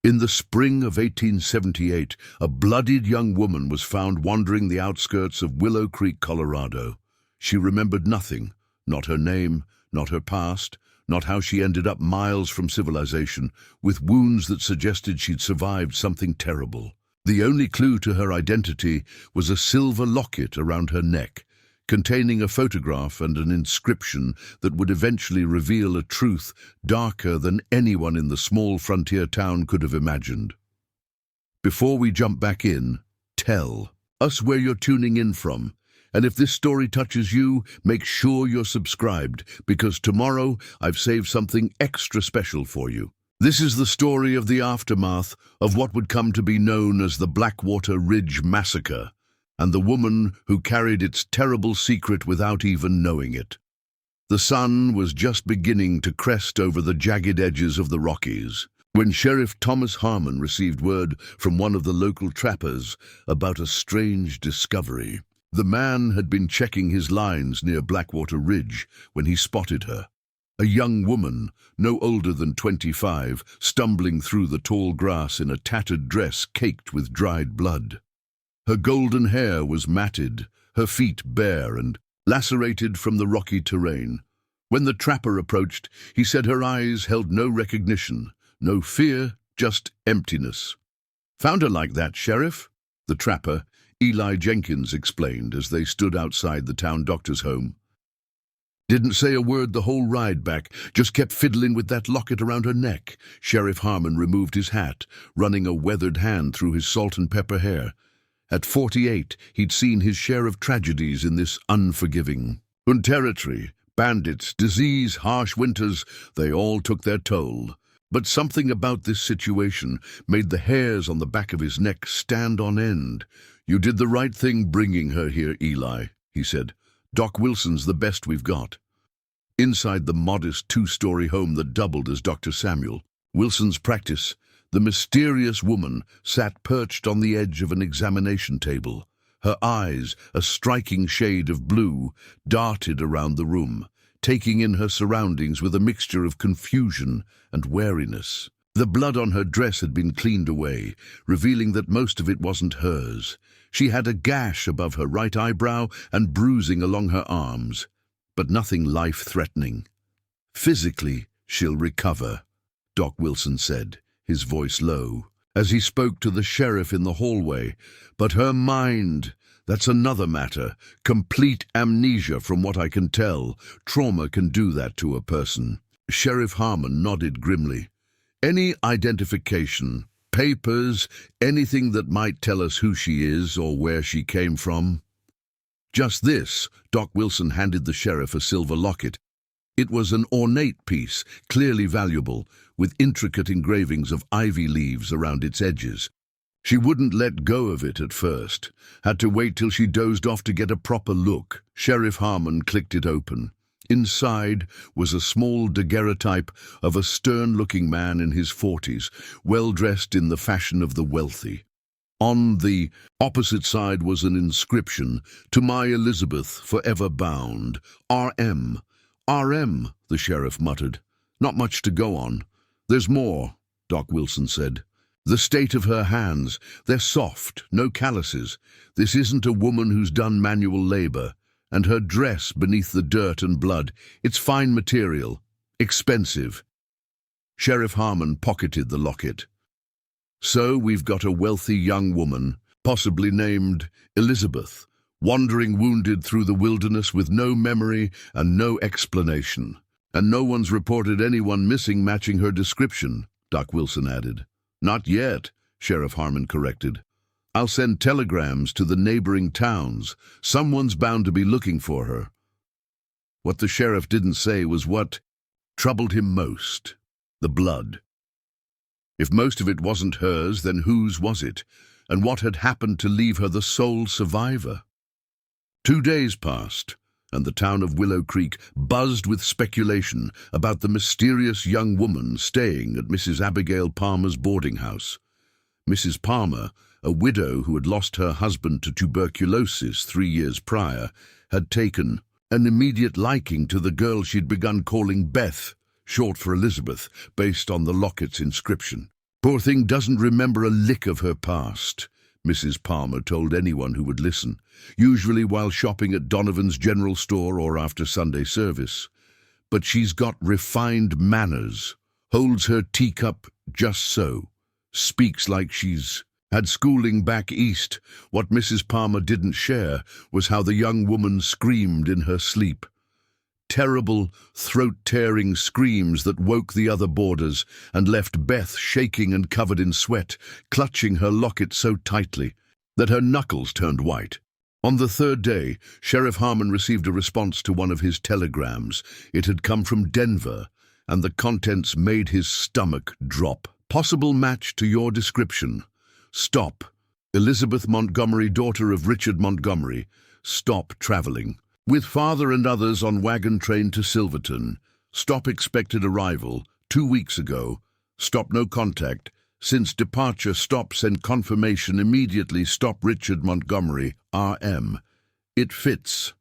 In the spring of 1878, a bloodied young woman was found wandering the outskirts of Willow Creek, Colorado. She remembered nothing, not her name, not her past, not how she ended up miles from civilization, with wounds that suggested she'd survived something terrible. The only clue to her identity was a silver locket around her neck, containing a photograph and an inscription that would eventually reveal a truth darker than anyone in the small frontier town could have imagined. Before we jump back in, tell us where you're tuning in from. And if this story touches you, make sure you're subscribed, because tomorrow I've saved something extra special for you. This is the story of the aftermath of what would come to be known as the Blackwater Ridge Massacre, and the woman who carried its terrible secret without even knowing it. The sun was just beginning to crest over the jagged edges of the Rockies when Sheriff Thomas Harmon received word from one of the local trappers about a strange discovery. The man had been checking his lines near Blackwater Ridge when he spotted her. A young woman, no older than 25, stumbling through the tall grass in a tattered dress caked with dried blood. Her golden hair was matted, her feet bare and lacerated from the rocky terrain. When the trapper approached, he said her eyes held no recognition, no fear, just emptiness. "Found her like that, Sheriff?" The trapper, Eli Jenkins, explained as they stood outside the town doctor's home. "Didn't say a word the whole ride back, just kept fiddling with that locket around her neck." Sheriff Harmon removed his hat, running a weathered hand through his salt and pepper hair. At 48, he'd seen his share of tragedies in this unforgiving territory. Bandits, disease, harsh winters, they all took their toll. But something about this situation made the hairs on the back of his neck stand on end. "You did the right thing bringing her here, Eli," he said. "Doc Wilson's the best we've got." Inside the modest two-story home that doubled as Dr. Samuel, Wilson's practice, the mysterious woman sat perched on the edge of an examination table. Her eyes, a striking shade of blue, darted around the room, taking in her surroundings with a mixture of confusion and wariness. The blood on her dress had been cleaned away, revealing that most of it wasn't hers. She had a gash above her right eyebrow and bruising along her arms, but nothing life-threatening. "Physically, she'll recover," Doc Wilson said, his voice low, as he spoke to the sheriff in the hallway. "But her mind, that's another matter. Complete amnesia, from what I can tell. Trauma can do that to a person." Sheriff Harmon nodded grimly. "Any identification, papers, anything that might tell us who she is or where she came from?" "Just this." Doc Wilson handed the sheriff a silver locket. It was an ornate piece, clearly valuable, with intricate engravings of ivy leaves around its edges. She wouldn't let go of it at first, had to wait till she dozed off to get a proper look. Sheriff Harmon clicked it open. Inside was a small daguerreotype of a stern-looking man in his 40s, well-dressed in the fashion of the wealthy. On the opposite side was an inscription, "To my Elizabeth, forever bound. R.M." "R.M.," the sheriff muttered. "Not much to go on." "There's more," Doc Wilson said. "The state of her hands, they're soft, no calluses. This isn't a woman who's done manual labor. And her dress beneath the dirt and blood, it's fine material, expensive." Sheriff Harmon pocketed the locket. "So we've got a wealthy young woman, possibly named Elizabeth, wandering wounded through the wilderness with no memory and no explanation. And no one's reported anyone missing matching her description," Doc Wilson added. "Not yet," Sheriff Harmon corrected. "I'll send telegrams to the neighboring towns. Someone's bound to be looking for her." What the sheriff didn't say was what troubled him most: the blood. If most of it wasn't hers, then whose was it? And what had happened to leave her the sole survivor? 2 days passed, and the town of Willow Creek buzzed with speculation about the mysterious young woman staying at Mrs. Abigail Palmer's boarding house. Mrs. Palmer, a widow who had lost her husband to tuberculosis 3 years prior, had taken an immediate liking to the girl she'd begun calling Beth, short for Elizabeth, based on the locket's inscription. Poor thing doesn't remember a lick of her past, Mrs. Palmer told anyone who would listen, usually while shopping at Donovan's general store or after Sunday service. But she's got refined manners, holds her teacup just so, speaks like she's had schooling back east. What Mrs. Palmer didn't share was how the young woman screamed in her sleep. Terrible, throat-tearing screams that woke the other boarders and left Beth shaking and covered in sweat, clutching her locket so tightly that her knuckles turned white. On the third day, Sheriff Harmon received a response to one of his telegrams. It had come from Denver, and the contents made his stomach drop. Possible match to your description. Stop. Elizabeth Montgomery, daughter of Richard Montgomery. Stop traveling. With father and others on wagon train to Silverton. Stop expected arrival 2 weeks ago. Stop no contact. Since departure, stop send confirmation immediately. Stop Richard Montgomery, R.M. It fits.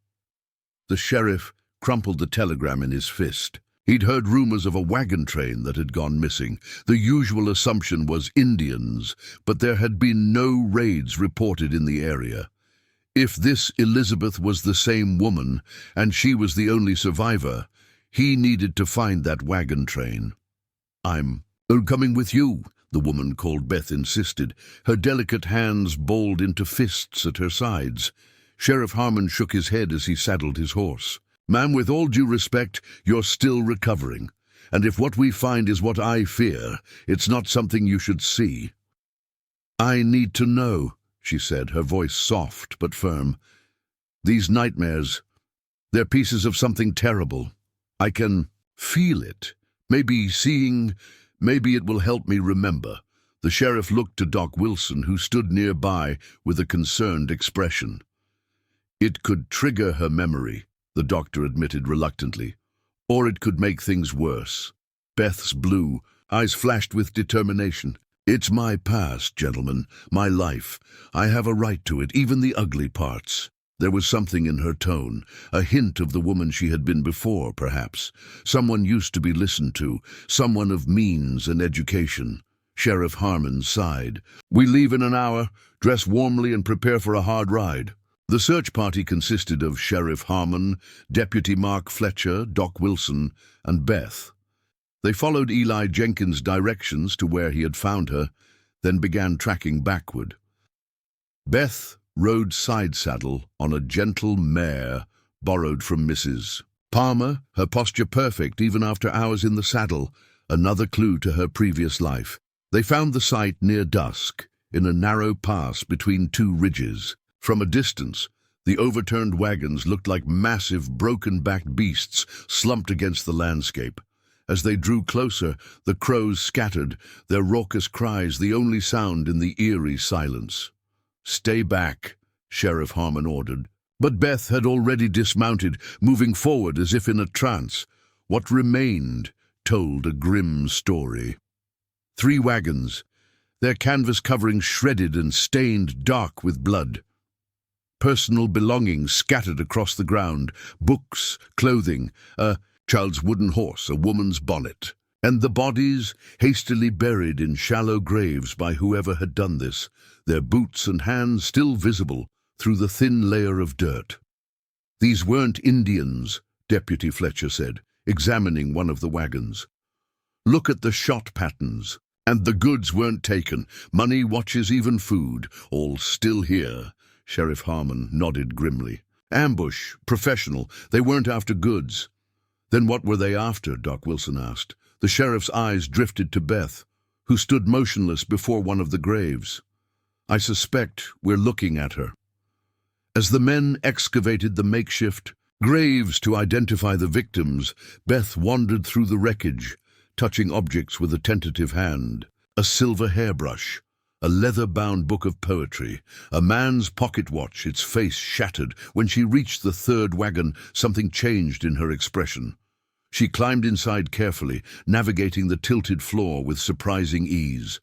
The sheriff crumpled the telegram in his fist. He'd heard rumors of a wagon train that had gone missing. The usual assumption was Indians, but there had been no raids reported in the area. If this Elizabeth was the same woman, and she was the only survivor, he needed to find that wagon train. I'm coming with you, the woman called Beth insisted, her delicate hands balled into fists at her sides. Sheriff Harmon shook his head as he saddled his horse. Ma'am, with all due respect, you're still recovering. And if what we find is what I fear, it's not something you should see. I need to know, she said, her voice soft but firm. These nightmares, they're pieces of something terrible. I can feel it. Maybe it will help me remember. The sheriff looked to Doc Wilson, who stood nearby with a concerned expression. It could trigger her memory, the doctor admitted reluctantly, or it could make things worse. Beth's blue eyes flashed with determination. It's my past, gentlemen, my life. I have a right to it, even the ugly parts. There was something in her tone, a hint of the woman she had been before, perhaps. Someone used to be listened to, someone of means and education. Sheriff Harmon sighed. We leave in an hour, dress warmly and prepare for a hard ride. The search party consisted of Sheriff Harmon, Deputy Mark Fletcher, Doc Wilson, and Beth. They followed Eli Jenkins' directions to where he had found her, then began tracking backward. Beth rode side saddle on a gentle mare borrowed from Mrs. Palmer, her posture perfect even after hours in the saddle, another clue to her previous life. They found the site near dusk, in a narrow pass between two ridges. From a distance, the overturned wagons looked like massive, broken-backed beasts slumped against the landscape. As they drew closer, the crows scattered, their raucous cries the only sound in the eerie silence. Stay back, Sheriff Harmon ordered. But Beth had already dismounted, moving forward as if in a trance. What remained told a grim story. 3 wagons, their canvas covering shredded and stained dark with blood. Personal belongings scattered across the ground, books, clothing, a child's wooden horse, a woman's bonnet, and the bodies hastily buried in shallow graves by whoever had done this, their boots and hands still visible through the thin layer of dirt. These weren't Indians, Deputy Fletcher said, examining one of the wagons. Look at the shot patterns. And the goods weren't taken. Money, watches, even food, all still here. Sheriff Harmon nodded grimly. Ambush, professional. They weren't after goods. Then what were they after? Doc Wilson asked. The sheriff's eyes drifted to Beth, who stood motionless before one of the graves. I suspect we're looking at her. As the men excavated the makeshift graves to identify the victims, Beth wandered through the wreckage, touching objects with a tentative hand. A silver hairbrush, a leather-bound book of poetry, a man's pocket watch, its face shattered. When she reached the 3rd wagon, something changed in her expression. She climbed inside carefully, navigating the tilted floor with surprising ease.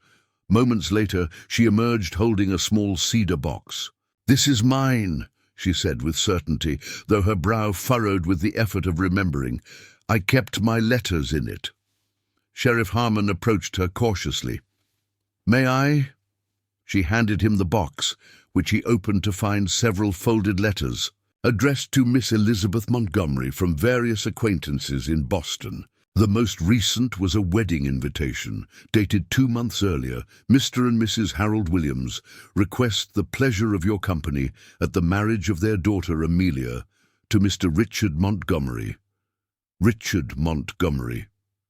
Moments later, she emerged holding a small cedar box. This is mine, she said with certainty, though her brow furrowed with the effort of remembering. I kept my letters in it. Sheriff Harmon approached her cautiously. May I? She handed him the box, which he opened to find several folded letters, addressed to Miss Elizabeth Montgomery from various acquaintances in Boston. The most recent was a wedding invitation, dated 2 months earlier. Mr. and Mrs. Harold Williams request the pleasure of your company at the marriage of their daughter Amelia to Mr. Richard Montgomery. Richard Montgomery,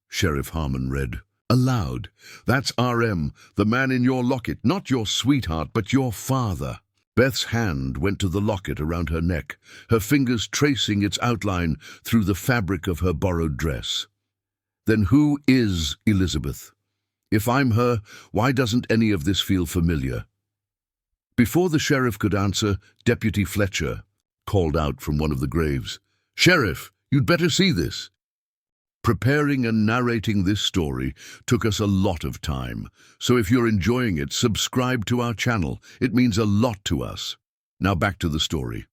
Sheriff Harmon read. Aloud, that's RM, the man in your locket, not your sweetheart, but your father. Beth's hand went to the locket around her neck, her fingers tracing its outline through the fabric of her borrowed dress. Then who is Elizabeth? If I'm her, why doesn't any of this feel familiar? Before the sheriff could answer, Deputy Fletcher called out from one of the graves. Sheriff, you'd better see this. Preparing and narrating this story took us a lot of time, so if you're enjoying it, subscribe to our channel. It means a lot to us. Now back to the story.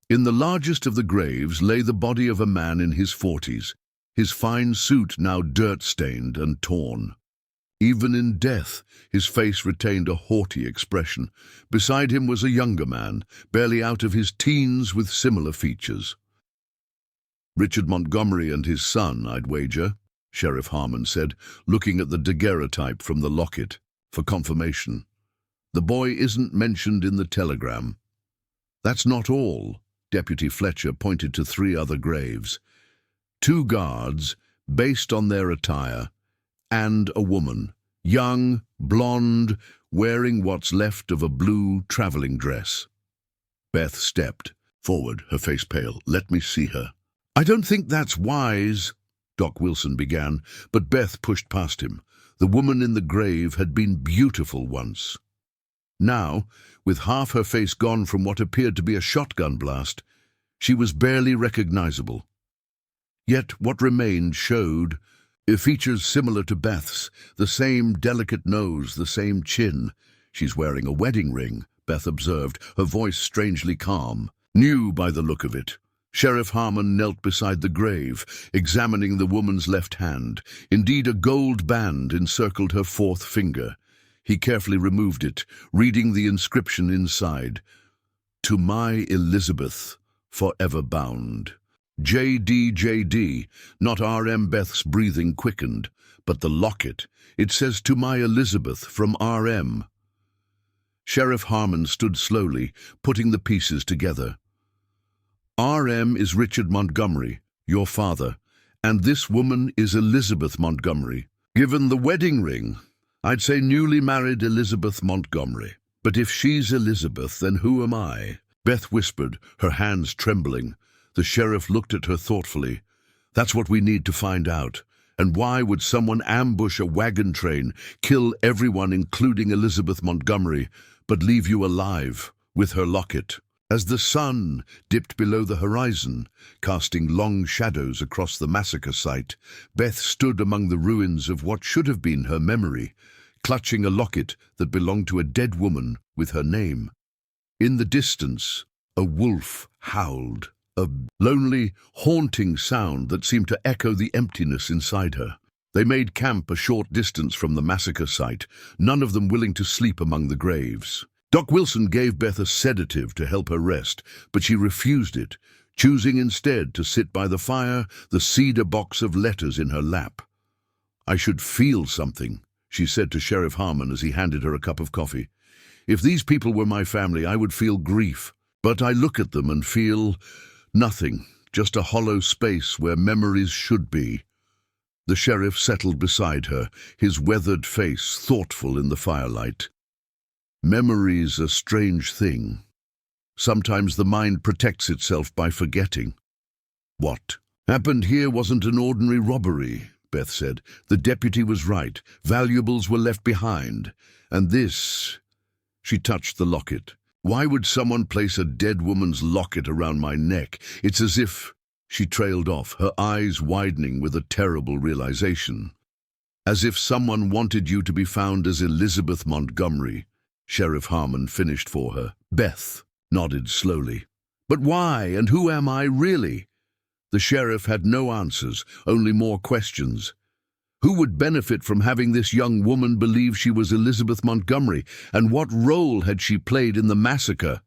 In the largest of the graves lay the body of a man in his 40s, his fine suit now dirt-stained and torn. Even in death, his face retained a haughty expression. Beside him was a younger man, barely out of his teens, with similar features. Richard Montgomery and his son, I'd wager, Sheriff Harmon said, looking at the daguerreotype from the locket for confirmation. The boy isn't mentioned in the telegram. That's not all. Deputy Fletcher pointed to 3 other graves. 2 guards, based on their attire, and a woman, young, blonde, wearing what's left of a blue traveling dress. Beth stepped forward, her face pale. Let me see her. I don't think that's wise, Doc Wilson began, but Beth pushed past him. The woman in the grave had been beautiful once. Now, with half her face gone from what appeared to be a shotgun blast, she was barely recognizable. Yet what remained showed features similar to Beth's, the same delicate nose, the same chin. She's wearing a wedding ring, Beth observed, her voice strangely calm. New by the look of it. Sheriff Harmon knelt beside the grave, examining the woman's left hand. Indeed, a gold band encircled her 4th finger. He carefully removed it, reading the inscription inside. To my Elizabeth, forever bound. JD, not RM. Beth's breathing quickened, but the locket. It says to my Elizabeth from RM. Sheriff Harmon stood slowly, putting the pieces together. RM is Richard Montgomery, your father, and this woman is Elizabeth Montgomery. Given the wedding ring, I'd say newly married Elizabeth Montgomery. But if she's Elizabeth, then who am I? Beth whispered, her hands trembling. The sheriff looked at her thoughtfully. That's what we need to find out. And why would someone ambush a wagon train, kill everyone including Elizabeth Montgomery, but leave you alive with her locket? As the sun dipped below the horizon, casting long shadows across the massacre site, Beth stood among the ruins of what should have been her memory, clutching a locket that belonged to a dead woman with her name. In the distance, a wolf howled, a lonely, haunting sound that seemed to echo the emptiness inside her. They made camp a short distance from the massacre site, none of them willing to sleep among the graves. Doc Wilson gave Beth a sedative to help her rest, but she refused it, choosing instead to sit by the fire, the cedar box of letters in her lap. I should feel something, she said to Sheriff Harmon as he handed her a cup of coffee. If these people were my family, I would feel grief. But I look at them and feel nothing, just a hollow space where memories should be. The sheriff settled beside her, his weathered face thoughtful in the firelight. Memory's a strange thing. Sometimes the mind protects itself by forgetting. What happened here wasn't an ordinary robbery, Beth said. The deputy was right. Valuables were left behind. And this... She touched the locket. Why would someone place a dead woman's locket around my neck? It's as if... She trailed off, her eyes widening with a terrible realization. As if someone wanted you to be found as Elizabeth Montgomery, Sheriff Harmon finished for her. Beth nodded slowly. But why, and who am I really? The sheriff had no answers, only more questions. Who would benefit from having this young woman believe she was Elizabeth Montgomery, and what role had she played in the massacre?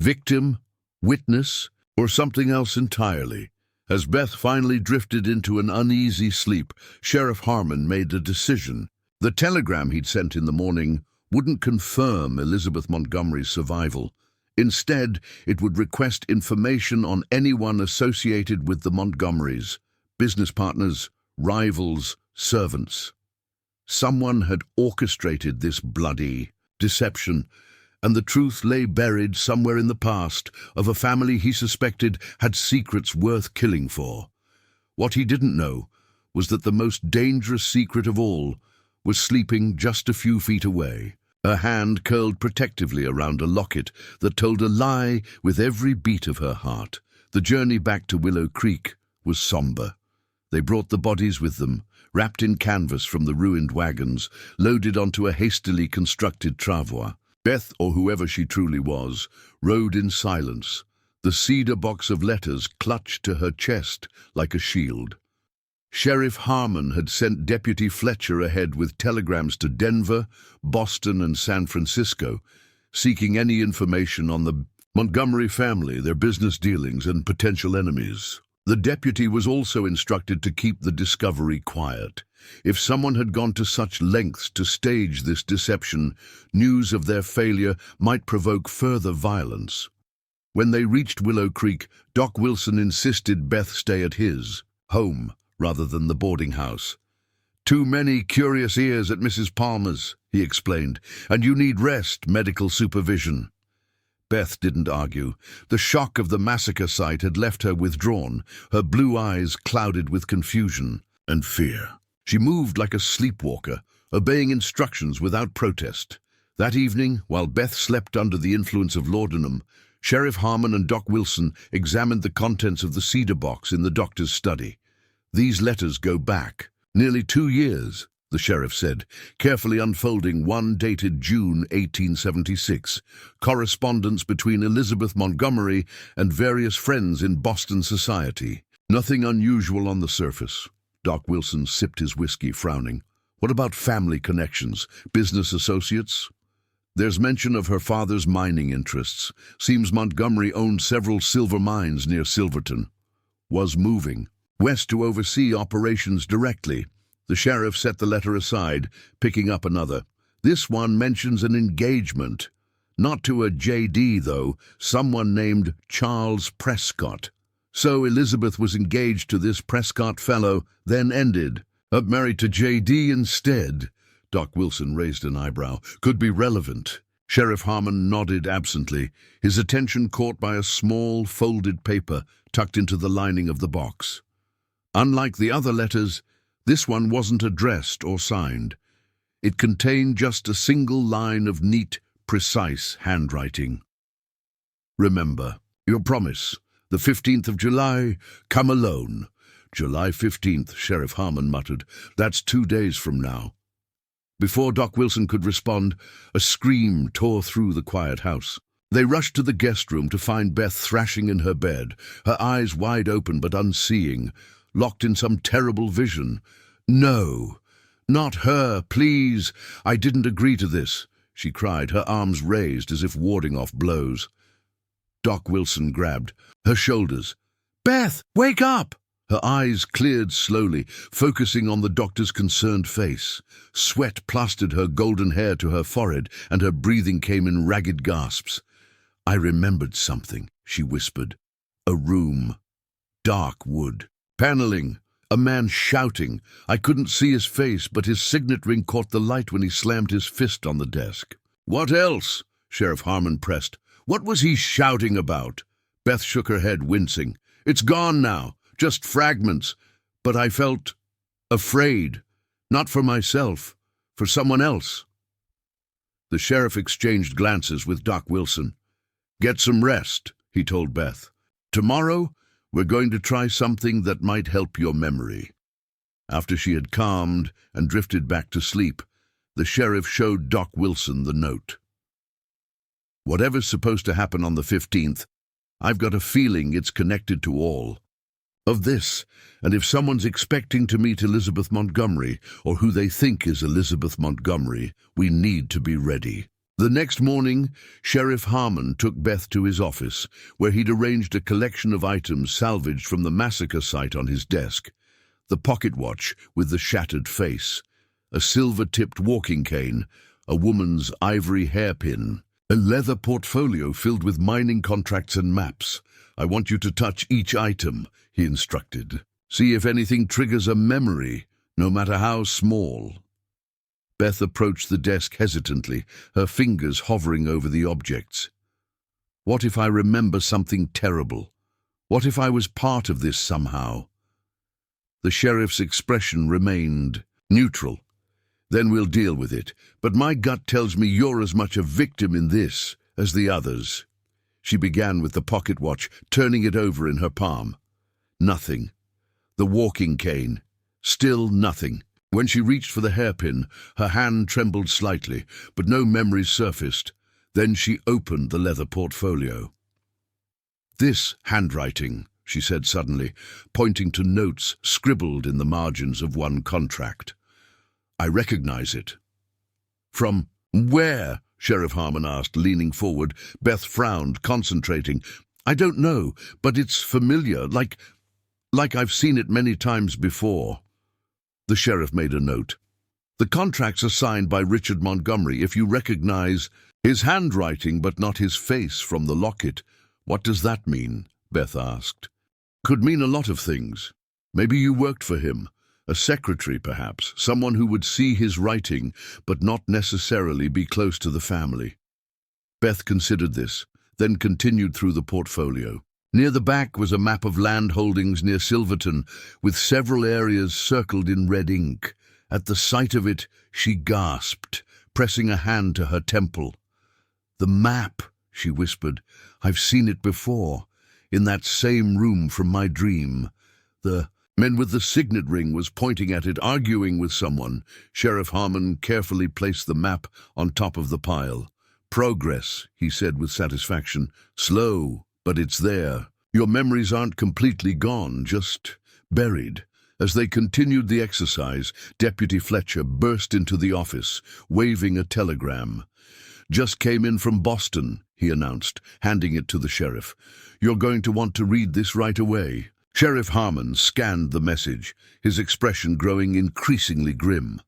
Victim, witness, or something else entirely? As Beth finally drifted into an uneasy sleep, Sheriff Harmon made a decision. The telegram he'd sent in the morning wouldn't confirm Elizabeth Montgomery's survival. Instead, it would request information on anyone associated with the Montgomerys, business partners, rivals, servants. Someone had orchestrated this bloody deception, and the truth lay buried somewhere in the past of a family he suspected had secrets worth killing for. What he didn't know was that the most dangerous secret of all was sleeping just a few feet away, a hand curled protectively around a locket that told a lie with every beat of her heart. The journey back to Willow Creek was somber. They brought the bodies with them, wrapped in canvas from the ruined wagons, loaded onto a hastily constructed travois. Beth, or whoever she truly was, rode in silence, the cedar box of letters clutched to her chest like a shield. Sheriff Harmon had sent Deputy Fletcher ahead with telegrams to Denver, Boston, and San Francisco, seeking any information on the Montgomery family, their business dealings, and potential enemies. The deputy was also instructed to keep the discovery quiet. If someone had gone to such lengths to stage this deception, news of their failure might provoke further violence. When they reached Willow Creek, Doc Wilson insisted Beth stay at his home rather than the boarding house. "Too many curious ears at Mrs. Palmer's," he explained, "and you need rest, medical supervision." Beth didn't argue. The shock of the massacre site had left her withdrawn, her blue eyes clouded with confusion and fear. She moved like a sleepwalker, obeying instructions without protest. That evening, while Beth slept under the influence of laudanum, Sheriff Harmon and Doc Wilson examined the contents of the cedar box in the doctor's study. "These letters go back nearly 2 years," the sheriff said, carefully unfolding one dated June 1876, correspondence between Elizabeth Montgomery and various friends in Boston society. Nothing unusual on the surface. Doc Wilson sipped his whiskey, frowning. "What about family connections, business associates?" "There's mention of her father's mining interests. Seems Montgomery owned several silver mines near Silverton. Was moving west to oversee operations directly." The sheriff set the letter aside, picking up another. "This one mentions an engagement. Not to a J.D., though, someone named Charles Prescott. So Elizabeth was engaged to this Prescott fellow, then ended. Up married to J.D. instead." Doc Wilson raised an eyebrow. "Could be relevant." Sheriff Harmon nodded absently, his attention caught by a small, folded paper tucked into the lining of the box. Unlike the other letters, this one wasn't addressed or signed. It contained just a single line of neat, precise handwriting. "Remember, your promise. The 15th of July, come alone." "July 15th, Sheriff Harmon muttered. "That's 2 days from now." Before Doc Wilson could respond, a scream tore through the quiet house. They rushed to the guest room to find Beth thrashing in her bed, her eyes wide open but unseeing, locked in some terrible vision. "No, not her, please. I didn't agree to this," she cried, her arms raised as if warding off blows. Doc Wilson grabbed her shoulders. "Beth, wake up!" Her eyes cleared slowly, focusing on the doctor's concerned face. Sweat plastered her golden hair to her forehead, and her breathing came in ragged gasps. "I remembered something," she whispered. "A room. Dark wood. Paneling. A man shouting. I couldn't see his face, but his signet ring caught the light when he slammed his fist on the desk." "What else?" Sheriff Harmon pressed. "What was he shouting about?" Beth shook her head, wincing. "It's gone now. Just fragments. But I felt afraid. Not for myself. For someone else." The sheriff exchanged glances with Doc Wilson. "Get some rest," he told Beth. "Tomorrow, we're going to try something that might help your memory." After she had calmed and drifted back to sleep, the sheriff showed Doc Wilson the note. "Whatever's supposed to happen on the 15th, I've got a feeling it's connected to all. of this, and if someone's expecting to meet Elizabeth Montgomery, or who they think is Elizabeth Montgomery, we need to be ready. The next morning, Sheriff Harmon took Beth to his office, where he'd arranged a collection of items salvaged from the massacre site on his desk. The pocket watch with the shattered face, a silver-tipped walking cane, a woman's ivory hairpin, a leather portfolio filled with mining contracts and maps. I want you to touch each item, he instructed. See if anything triggers a memory, no matter how small. Beth approached the desk hesitantly, her fingers hovering over the objects. What if I remember something terrible? What if I was part of this somehow? The sheriff's expression remained neutral. Then we'll deal with it, but my gut tells me you're as much a victim in this as the others. She began with the pocket watch, turning it over in her palm. Nothing. The walking cane. Still nothing. When she reached for the hairpin, her hand trembled slightly, but no memories surfaced. Then she opened the leather portfolio. This handwriting, she said suddenly, pointing to notes scribbled in the margins of one contract. I recognize it. From where? Sheriff Harmon asked, leaning forward. Beth frowned, concentrating. I don't know, but it's familiar, like I've seen it many times before. The sheriff made a note. The contracts are signed by Richard Montgomery. If you recognize his handwriting but not his face from the locket, what does that mean? Beth asked. Could mean a lot of things. Maybe you worked for him. A secretary, perhaps, someone who would see his writing but not necessarily be close to the family. Beth considered this, then continued through the portfolio. Near the back was a map of land holdings near Silverton, with several areas circled in red ink. At the sight of it, she gasped, pressing a hand to her temple. The map, she whispered. I've seen it before, in that same room from my dream. The man with the signet ring was pointing at it, arguing with someone. Sheriff Harmon carefully placed the map on top of the pile. Progress, he said with satisfaction. Slow, but it's there. Your memories aren't completely gone, just buried. As they continued the exercise, Deputy Fletcher burst into the office, waving a telegram. Just came in from Boston, he announced, handing it to the sheriff. You're going to want to read this right away. Sheriff Harmon scanned the message, his expression growing increasingly grim.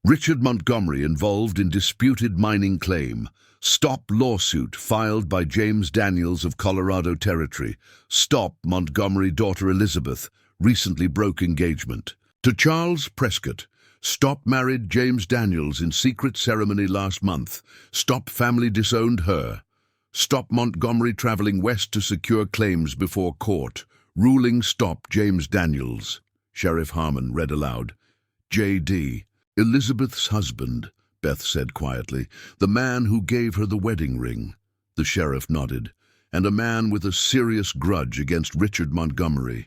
Richard Montgomery involved in disputed mining claim. Stop lawsuit filed by James Daniels of Colorado Territory. Stop Montgomery daughter Elizabeth. Recently broke engagement. To Charles Prescott. Stop married James Daniels in secret ceremony last month. Stop family disowned her. Stop Montgomery traveling west to secure claims before court. Ruling stop James Daniels. Sheriff Harmon read aloud. J.D. Elizabeth's husband, Beth said quietly. The man who gave her the wedding ring. The sheriff nodded. And a man with a serious grudge against Richard Montgomery.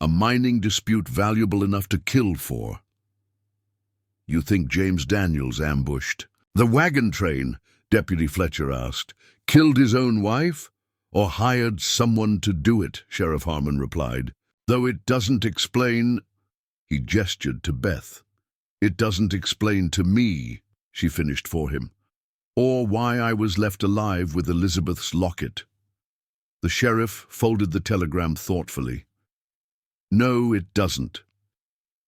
A mining dispute valuable enough to kill for. You think James Daniels ambushed the wagon train? Deputy Fletcher asked. Killed his own wife? Or hired someone to do it, Sheriff Harmon replied. Though it doesn't explain... He gestured to Beth. It doesn't explain to me, she finished for him, or why I was left alive with Elizabeth's locket. The sheriff folded the telegram thoughtfully. No, it doesn't.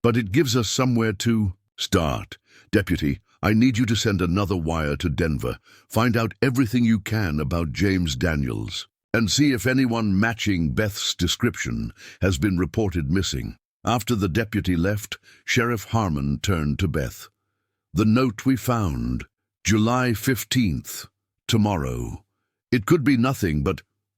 But it gives us somewhere to start. Deputy, I need you to send another wire to Denver. Find out everything you can about James Daniels, and see if anyone matching Beth's description has been reported missing. After the deputy left, Sheriff Harmon turned to Beth. The note we found, July 15th, tomorrow. It could be nothing,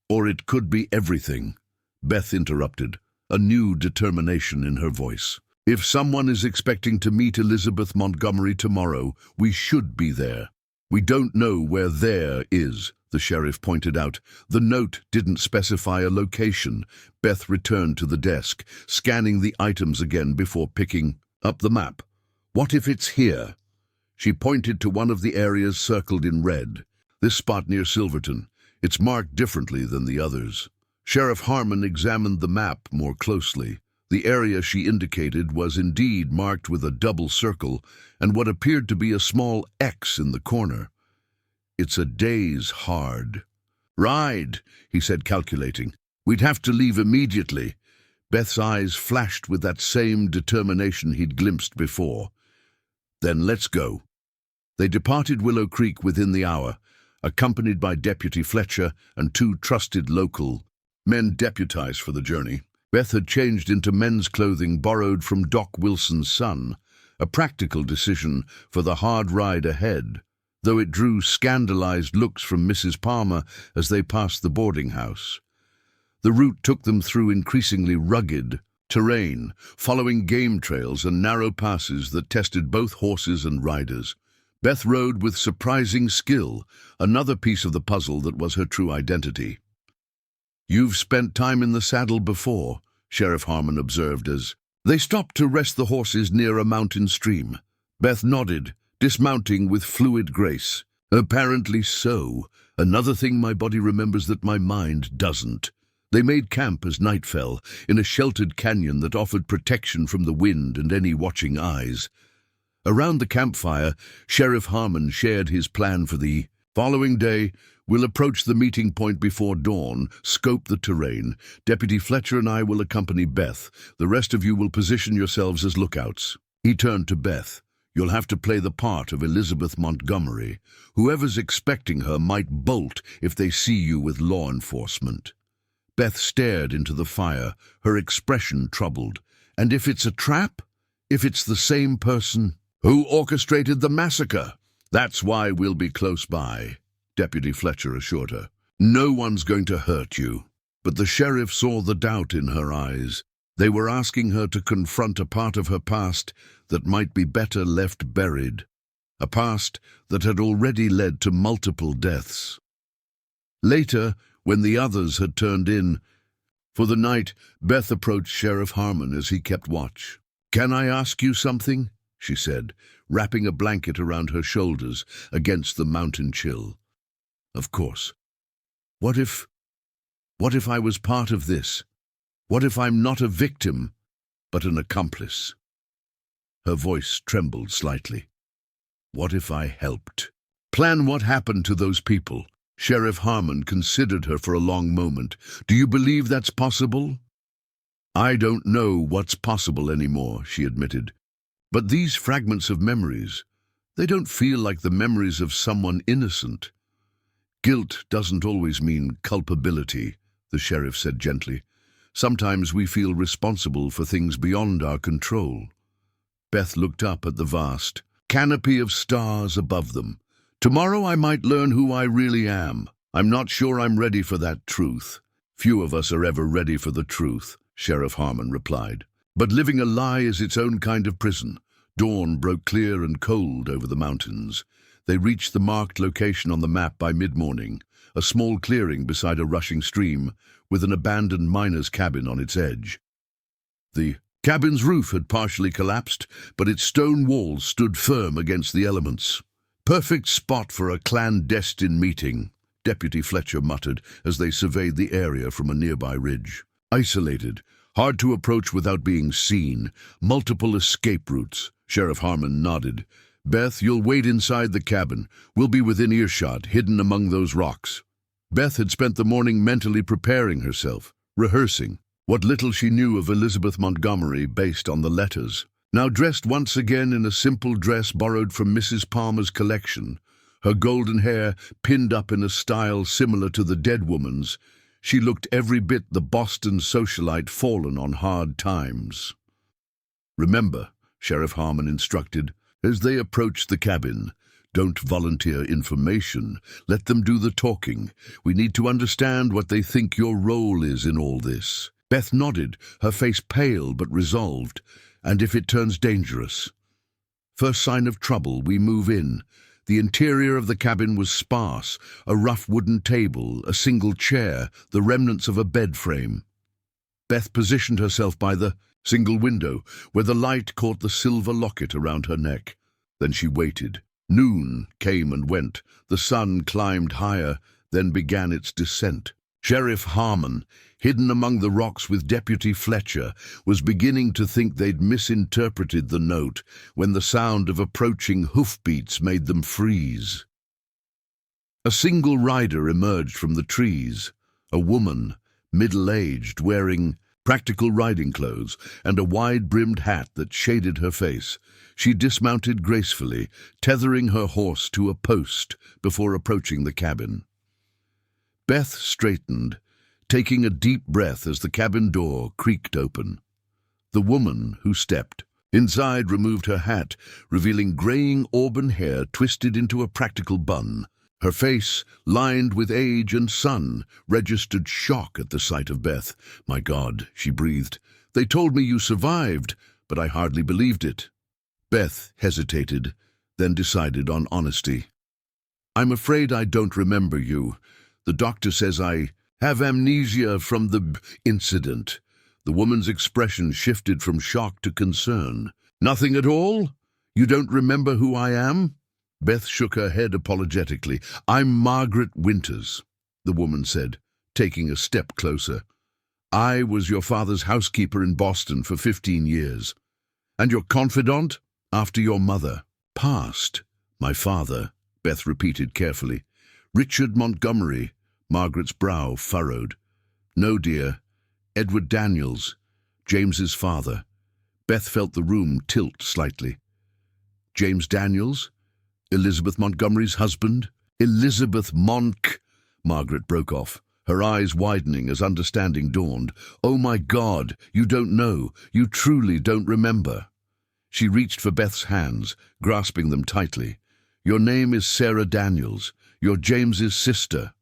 or it could be everything. Beth interrupted, a new determination in her voice. If someone is expecting to meet Elizabeth Montgomery tomorrow, we should be there. We don't know where there is, the sheriff pointed out. The note didn't specify a location. Beth returned to the desk, scanning the items again before picking up the map. What if it's here? She pointed to one of the areas circled in red. This spot near Silverton. It's marked differently than the others. Sheriff Harmon examined the map more closely. The area she indicated was indeed marked with a double circle and what appeared to be a small X in the corner. "It's a day's hard ride," he said, calculating. "We'd have to leave immediately." Beth's eyes flashed with that same determination he'd glimpsed before. "Then let's go." They departed Willow Creek within the hour, accompanied by Deputy Fletcher and 2 trusted local men deputized for the journey. Beth had changed into men's clothing borrowed from Doc Wilson's son, a practical decision for the hard ride ahead, though it drew scandalized looks from Mrs. Palmer as they passed the boarding house. The route took them through increasingly rugged terrain, following game trails and narrow passes that tested both horses and riders. Beth rode with surprising skill, another piece of the puzzle that was her true identity. "You've spent time in the saddle before," Sheriff Harmon observed as they stopped to rest the horses near a mountain stream. Beth nodded, dismounting with fluid grace. "Apparently so. Another thing my body remembers that my mind doesn't." They made camp as night fell, in a sheltered canyon that offered protection from the wind and any watching eyes. Around the campfire, Sheriff Harmon shared his plan for the following day. "We'll approach the meeting point before dawn, scope the terrain. Deputy Fletcher and I will accompany Beth. The rest of you will position yourselves as lookouts." He turned to Beth. "You'll have to play the part of Elizabeth Montgomery. Whoever's expecting her might bolt if they see you with law enforcement." Beth stared into the fire, her expression troubled. "And if it's a trap? If it's the same person who orchestrated the massacre? That's why we'll be close by," Deputy Fletcher assured her. "No one's going to hurt you." But the sheriff saw the doubt in her eyes. They were asking her to confront a part of her past that might be better left buried, a past that had already led to multiple deaths. Later, when the others had turned in for the night, Beth approached Sheriff Harmon as he kept watch. "Can I ask you something?" she said, wrapping a blanket around her shoulders against the mountain chill. "Of course. What if I was part of this? What if I'm not a victim, but an accomplice?" Her voice trembled slightly. "What if I helped? Plan what happened to those people." Sheriff Harmon considered her for a long moment. "Do you believe that's possible?" "I don't know what's possible anymore," she admitted. "But these fragments of memories, they don't feel like the memories of someone innocent." "Guilt doesn't always mean culpability," the sheriff said gently. "Sometimes we feel responsible for things beyond our control." Beth looked up at the vast canopy of stars above them. "Tomorrow I might learn who I really am. I'm not sure I'm ready for that truth." "Few of us are ever ready for the truth," Sheriff Harmon replied. "But living a lie is its own kind of prison." Dawn broke clear and cold over the mountains. They reached the marked location on the map by mid-morning, a small clearing beside a rushing stream, with an abandoned miner's cabin on its edge. The cabin's roof had partially collapsed, but its stone walls stood firm against the elements. "Perfect spot for a clandestine meeting," Deputy Fletcher muttered as they surveyed the area from a nearby ridge. "Isolated, hard to approach without being seen, multiple escape routes." Sheriff Harmon nodded. "Beth, you'll wait inside the cabin. We'll be within earshot, hidden among those rocks." Beth had spent the morning mentally preparing herself, rehearsing what little she knew of Elizabeth Montgomery based on the letters. Now dressed once again in a simple dress borrowed from Mrs. Palmer's collection, her golden hair pinned up in a style similar to the dead woman's, she looked every bit the Boston socialite fallen on hard times. "Remember," Sheriff Harmon instructed, as they approached the cabin, "don't volunteer information. Let them do the talking. We need to understand what they think your role is in all this." Beth nodded, her face pale but resolved. "And if it turns dangerous?" "First sign of trouble, we move in." The interior of the cabin was sparse, a rough wooden table, a single chair, the remnants of a bed frame. Beth positioned herself by the single window, where the light caught the silver locket around her neck. Then she waited. Noon came and went. The sun climbed higher, then began its descent. Sheriff Harmon, hidden among the rocks with Deputy Fletcher, was beginning to think they'd misinterpreted the note when the sound of approaching hoofbeats made them freeze. A single rider emerged from the trees, a woman, middle-aged, wearing practical riding clothes and a wide-brimmed hat that shaded her face. She dismounted gracefully, tethering her horse to a post before approaching the cabin. Beth straightened, taking a deep breath as the cabin door creaked open. The woman who stepped inside removed her hat, revealing graying auburn hair twisted into a practical bun. Her face, lined with age and sun, registered shock at the sight of Beth. "My God," she breathed. "They told me you survived, but I hardly believed it." Beth hesitated, then decided on honesty. "I'm afraid I don't remember you. The doctor says I have amnesia from the incident." The woman's expression shifted from shock to concern. "Nothing at all? You don't remember who I am?" Beth shook her head apologetically. "I'm Margaret Winters," the woman said, taking a step closer. "I was your father's housekeeper in Boston for 15 years. And your confidant after your mother passed." "My father," Beth repeated carefully. "Richard Montgomery." Margaret's brow furrowed. "No, dear. Edward Daniels, James's father." Beth felt the room tilt slightly. "James Daniels? Elizabeth Montgomery's husband?" "Elizabeth Margaret broke off, her eyes widening as understanding dawned. "Oh my God, you don't know. You truly don't remember." She reached for Beth's hands, grasping them tightly. "Your name is Sarah Daniels. You're James's sister."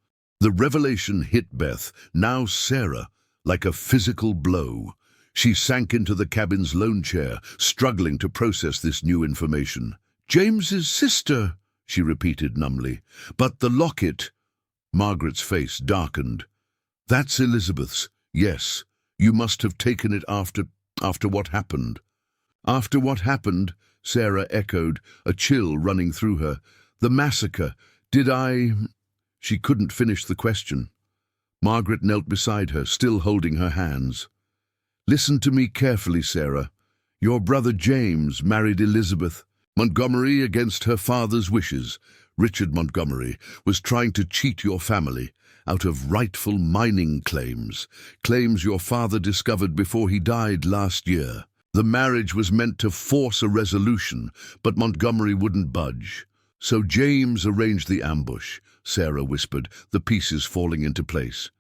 The revelation hit Beth, now Sarah, like a physical blow. She sank into the cabin's lone chair, struggling to process this new information. "James's sister," she repeated numbly. "But the locket—" Margaret's face darkened. "That's Elizabeth's. Yes, you must have taken it after what happened." "After what happened?" Sarah echoed, a chill running through her. "The massacre. Did I—" She couldn't finish the question. Margaret knelt beside her, still holding her hands. "Listen to me carefully, Sarah. Your brother James married Elizabeth Montgomery against her father's wishes. Richard Montgomery was trying to cheat your family out of rightful mining claims your father discovered before he died last year. The marriage was meant to force a resolution, but Montgomery wouldn't budge. So James arranged the ambush," Sarah whispered, the pieces falling into place.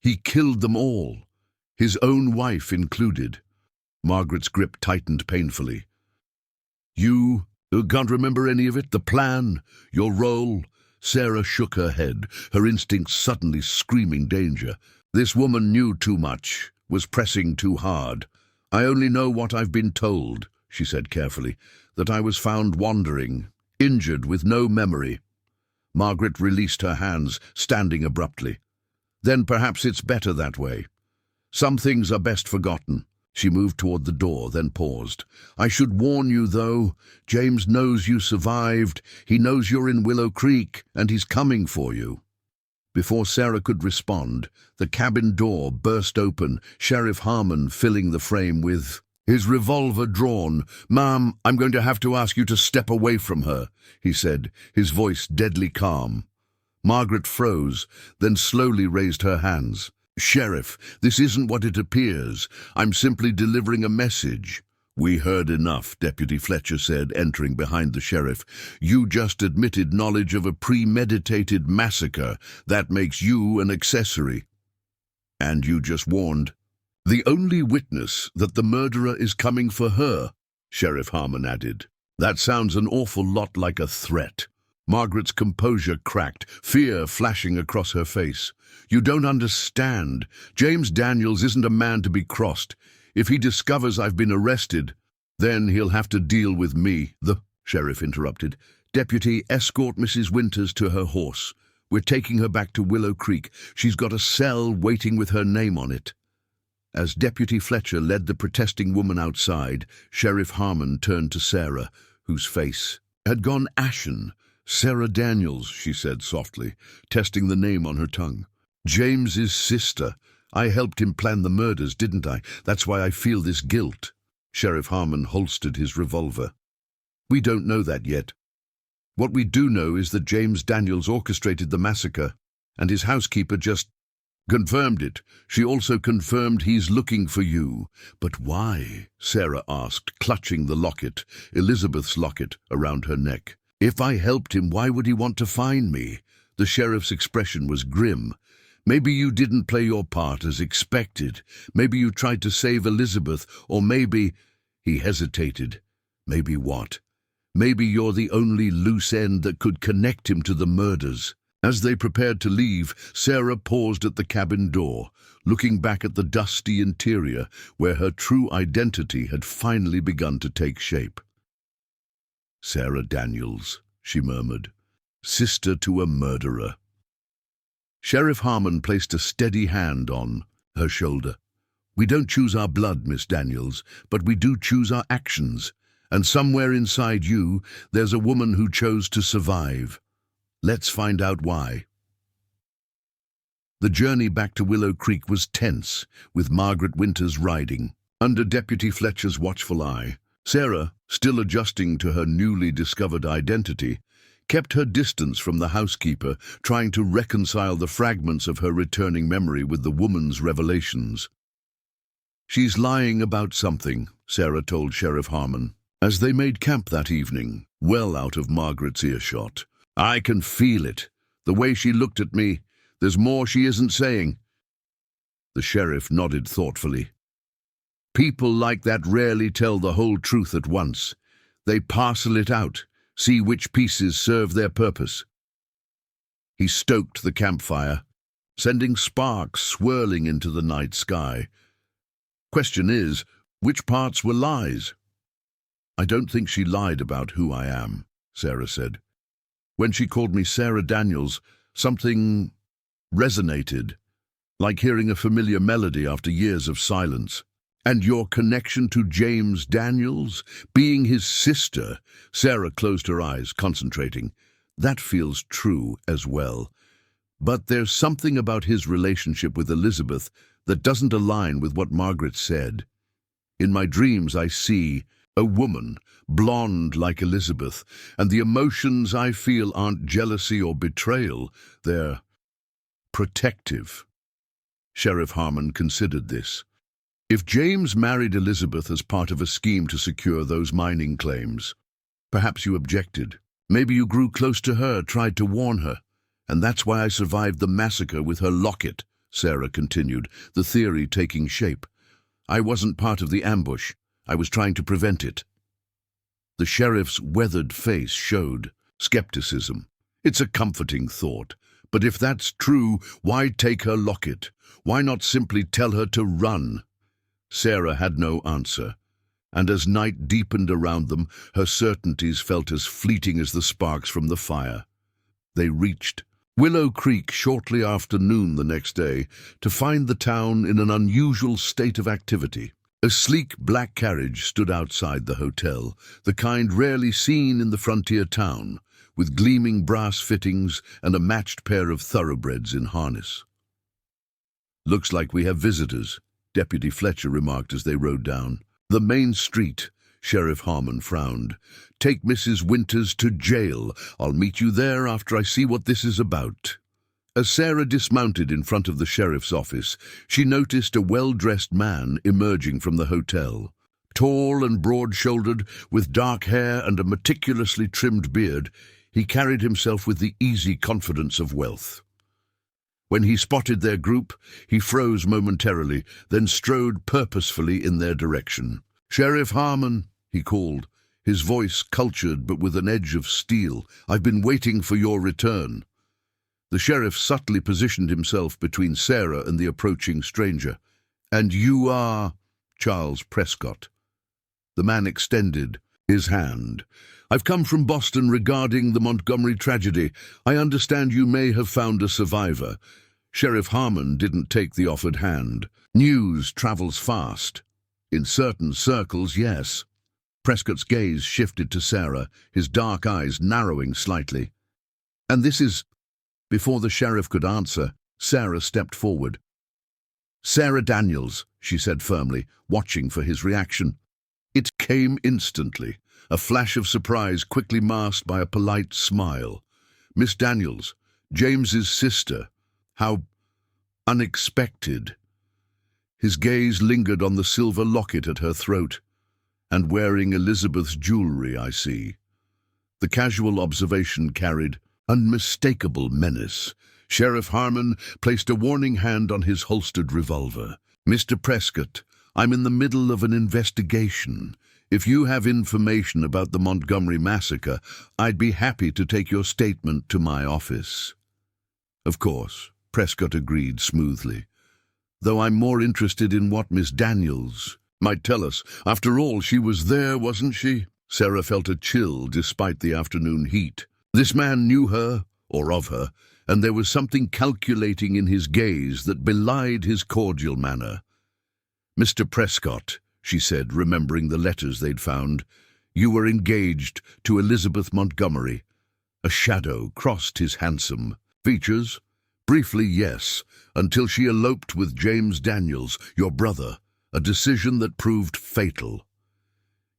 "He killed them all, his own wife included." Margaret's grip tightened painfully. "You can't remember any of it? The plan? Your role?" Sarah shook her head, her instincts suddenly screaming danger. "This woman knew too much, was pressing too hard. I only know what I've been told," she said carefully, "that I was found wandering, injured with no memory." Margaret released her hands, standing abruptly. "Then perhaps it's better that way. Some things are best forgotten." She moved toward the door, then paused. "I should warn you, though. James knows you survived. He knows you're in Willow Creek, and he's coming for you." Before Sarah could respond, the cabin door burst open, Sheriff Harmon filling the frame with his revolver drawn. "Ma'am, I'm going to have to ask you to step away from her," he said, his voice deadly calm. Margaret froze, then slowly raised her hands. "Sheriff, this isn't what it appears. I'm simply delivering a message." "We heard enough," Deputy Fletcher said, entering behind the sheriff. "You just admitted knowledge of a premeditated massacre. That makes you an accessory." "And you just warned." "The only witness that the murderer is coming for her," Sheriff Harmon added. "That sounds an awful lot like a threat." Margaret's composure cracked, fear flashing across her face. "You don't understand. James Daniels isn't a man to be crossed. If he discovers I've been arrested, then he'll have to deal with me." The sheriff interrupted. "Deputy, escort Mrs. Winters to her horse. We're taking her back to Willow Creek. She's got a cell waiting with her name on it." As Deputy Fletcher led the protesting woman outside, Sheriff Harmon turned to Sarah, whose face had gone ashen. "Sarah Daniels," she said softly, testing the name on her tongue. James's sister. I helped him plan the murders, didn't I? That's why I feel this guilt. Sheriff Harmon holstered his revolver. We don't know that yet. What we do know is that James Daniels orchestrated the massacre, and his housekeeper just confirmed it. She also confirmed he's looking for you. But why? Sarah asked, clutching the locket, Elizabeth's locket, around her neck. If I helped him, why would he want to find me? The sheriff's expression was grim. Maybe you didn't play your part as expected. Maybe you tried to save Elizabeth, or maybe... He hesitated. Maybe what? Maybe you're the only loose end that could connect him to the murders. As they prepared to leave, Sarah paused at the cabin door, looking back at the dusty interior where her true identity had finally begun to take shape. Sarah Daniels, she murmured, sister to a murderer. Sheriff Harmon placed a steady hand on her shoulder. We don't choose our blood, Miss Daniels, but we do choose our actions. And somewhere inside you, there's a woman who chose to survive. Let's find out why. The journey back to Willow Creek was tense, with Margaret Winters riding. Under Deputy Fletcher's watchful eye, Sarah, still adjusting to her newly discovered identity, kept her distance from the housekeeper, trying to reconcile the fragments of her returning memory with the woman's revelations. She's lying about something, Sarah told Sheriff Harmon, as they made camp that evening, well out of Margaret's earshot. I can feel it. The way she looked at me. There's more she isn't saying. The sheriff nodded thoughtfully. People like that rarely tell the whole truth at once. They parcel it out, see which pieces serve their purpose. He stoked the campfire, sending sparks swirling into the night sky. Question is, which parts were lies? I don't think she lied about who I am, Sarah said. When she called me Sarah Daniels, something resonated, like hearing a familiar melody after years of silence. And your connection to James Daniels, being his sister, Sarah closed her eyes, concentrating. That feels true as well. But there's something about his relationship with Elizabeth that doesn't align with what Margaret said. In my dreams I see a woman, blonde like Elizabeth, and the emotions I feel aren't jealousy or betrayal, they're protective. Sheriff Harmon considered this. If James married Elizabeth as part of a scheme to secure those mining claims, perhaps you objected. Maybe you grew close to her, tried to warn her. And that's why I survived the massacre with her locket, Sarah continued, the theory taking shape. I wasn't part of the ambush. I was trying to prevent it. The sheriff's weathered face showed skepticism. It's a comforting thought. But if that's true, why take her locket? Why not simply tell her to run? Sarah had no answer, and as night deepened around them, her certainties felt as fleeting as the sparks from the fire. They reached Willow Creek shortly after noon the next day to find the town in an unusual state of activity. A sleek black carriage stood outside the hotel, the kind rarely seen in the frontier town, with gleaming brass fittings and a matched pair of thoroughbreds in harness. Looks like we have visitors, Deputy Fletcher remarked as they rode down. The main street, Sheriff Harmon frowned. Take Mrs. Winters to jail. I'll meet you there after I see what this is about. As Sarah dismounted in front of the sheriff's office, she noticed a well-dressed man emerging from the hotel. Tall and broad-shouldered, with dark hair and a meticulously trimmed beard, he carried himself with the easy confidence of wealth. When he spotted their group, he froze momentarily, then strode purposefully in their direction. "Sheriff Harmon," he called, his voice cultured but with an edge of steel. "I've been waiting for your return." The sheriff subtly positioned himself between Sarah and the approaching stranger. "And you are—" Charles Prescott. The man extended his hand. "I've come from Boston regarding the Montgomery tragedy. I understand you may have found a survivor." Sheriff Harmon didn't take the offered hand. "News travels fast. In certain circles, yes." Prescott's gaze shifted to Sarah, his dark eyes narrowing slightly. "And this is—" Before the sheriff could answer, Sarah stepped forward. "Sarah Daniels," she said firmly, watching for his reaction. It came instantly, a flash of surprise quickly masked by a polite smile. "Miss Daniels, James's sister. How unexpected." His gaze lingered on the silver locket at her throat. "And wearing Elizabeth's jewelry, I see." The casual observation carried unmistakable menace. Sheriff Harmon placed a warning hand on his holstered revolver. "Mr. Prescott, I'm in the middle of an investigation. If you have information about the Montgomery massacre, I'd be happy to take your statement to my office." "Of course," Prescott agreed smoothly. "Though I'm more interested in what Miss Daniels might tell us. After all, she was there, wasn't she?" Sarah felt a chill despite the afternoon heat. This man knew her, or of her, and there was something calculating in his gaze that belied his cordial manner. "Mr. Prescott," she said, remembering the letters they'd found, "you were engaged to Elizabeth Montgomery." A shadow crossed his handsome features. "Briefly, yes, until she eloped with James Daniels, your brother, a decision that proved fatal."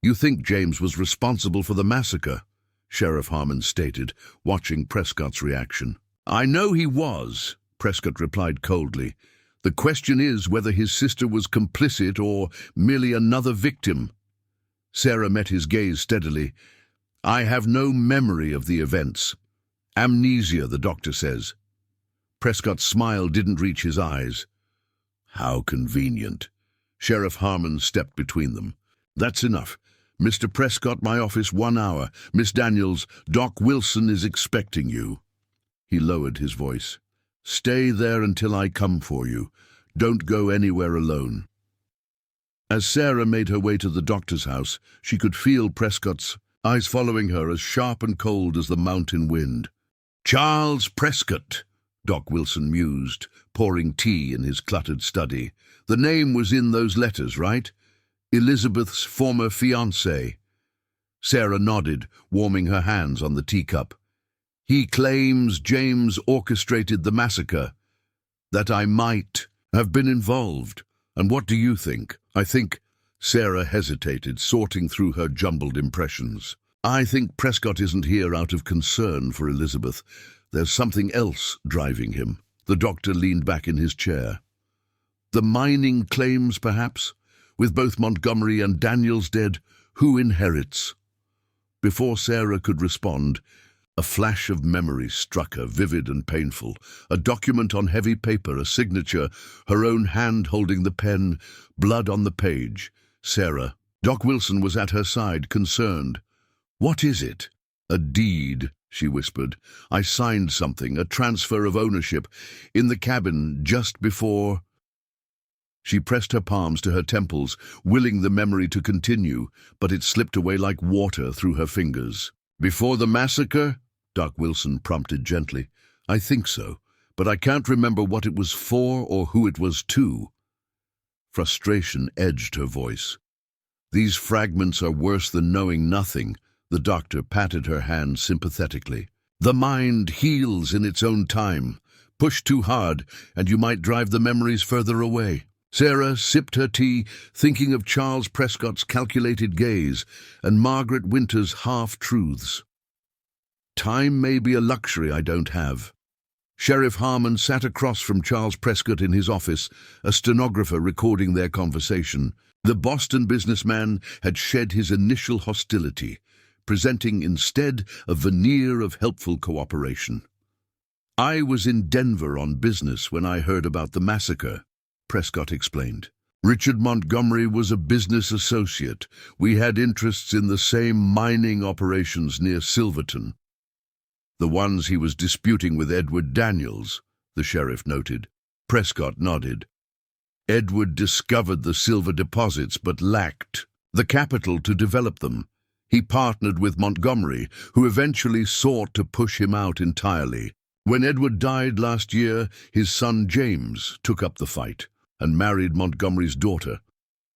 "You think James was responsible for the massacre?" Sheriff Harmon stated, watching Prescott's reaction. "I know he was," Prescott replied coldly. "The question is whether his sister was complicit or merely another victim." Sarah met his gaze steadily. "I have no memory of the events. Amnesia, the doctor says." Prescott's smile didn't reach his eyes. "How convenient." Sheriff Harmon stepped between them. "That's enough. Mr. Prescott, my office, 1 hour. Miss Daniels, Doc Wilson is expecting you." He lowered his voice. "Stay there until I come for you. Don't go anywhere alone." As Sarah made her way to the doctor's house, she could feel Prescott's eyes following her, as sharp and cold as the mountain wind. "Charles Prescott," Doc Wilson mused, pouring tea in his cluttered study. "The name was in those letters, right? Elizabeth's former fiancé." Sarah nodded, warming her hands on the teacup. "He claims James orchestrated the massacre, that I might have been involved. And what do you think?" "I think—" Sarah hesitated, sorting through her jumbled impressions. "I think Prescott isn't here out of concern for Elizabeth. There's something else driving him." The doctor leaned back in his chair. "The mining claims, perhaps? With both Montgomery and Daniels dead, who inherits?" Before Sarah could respond, a flash of memory struck her, vivid and painful. A document on heavy paper, a signature, her own hand holding the pen, blood on the page. Sarah. Doc Wilson was at her side, concerned. "What is it?" "A deed," she whispered. "I signed something, a transfer of ownership, in the cabin just before—" She pressed her palms to her temples, willing the memory to continue, but it slipped away like water through her fingers. "Before the massacre?" Doc Wilson prompted gently. "I think so, but I can't remember what it was for or who it was to." Frustration edged her voice. "These fragments are worse than knowing nothing." The doctor patted her hand sympathetically. "The mind heals in its own time. Push too hard, and you might drive the memories further away." Sarah sipped her tea, thinking of Charles Prescott's calculated gaze and Margaret Winter's half-truths. "Time may be a luxury I don't have." Sheriff Harmon sat across from Charles Prescott in his office, a stenographer recording their conversation. The Boston businessman had shed his initial hostility, presenting instead a veneer of helpful cooperation. "I was in Denver on business when I heard about the massacre," Prescott explained. "Richard Montgomery was a business associate. We had interests in the same mining operations near Silverton." "The ones he was disputing with Edward Daniels," the sheriff noted. Prescott nodded. "Edward discovered the silver deposits but lacked the capital to develop them. He partnered with Montgomery, who eventually sought to push him out entirely. When Edward died last year, his son James took up the fight and married Montgomery's daughter.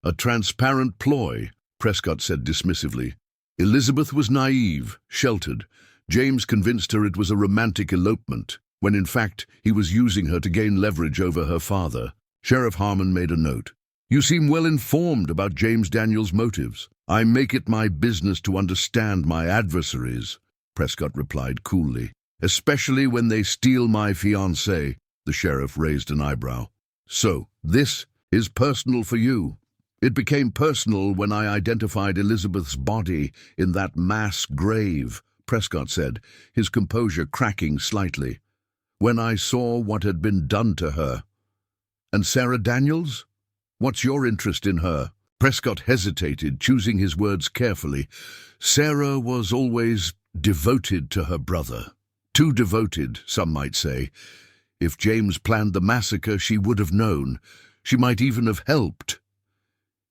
A transparent ploy," Prescott said dismissively. "Elizabeth was naive, sheltered. James convinced her it was a romantic elopement. when in fact he was using her to gain leverage over her father. Sheriff Harmon made a note. You seem well informed about James Daniels' motives. I make it my business to understand my adversaries, Prescott replied coolly. Especially when they steal my fiancée. The sheriff raised an eyebrow. So, this is personal for you. It became personal when I identified Elizabeth's body in that mass grave, Prescott said, his composure cracking slightly. When I saw what had been done to her. And Sarah Daniels? What's your interest in her? Prescott hesitated, choosing his words carefully. Sarah was always devoted to her brother. Too devoted, some might say. If James planned the massacre, she would have known. She might even have helped.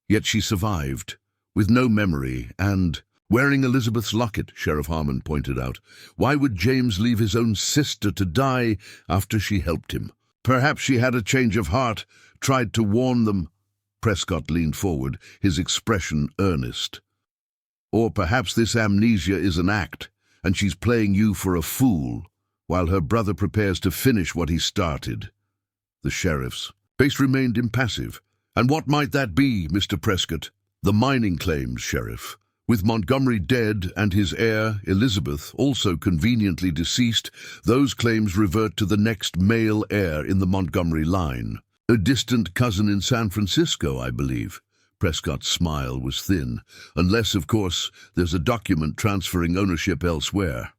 Yet she survived, with no memory, and wearing Elizabeth's locket, Sheriff Harmon pointed out. Why would James leave his own sister to die after she helped him? Perhaps she had a change of heart, tried to warn them. Prescott leaned forward, his expression earnest. Or perhaps this amnesia is an act, and she's playing you for a fool, while her brother prepares to finish what he started. The sheriff's face remained impassive. And what might that be, Mr. Prescott? The mining claims, Sheriff. With Montgomery dead and his heir, Elizabeth, also conveniently deceased, those claims revert to the next male heir in the Montgomery line. A distant cousin in San Francisco, I believe. Prescott's smile was thin, unless, of course, there's a document transferring ownership elsewhere.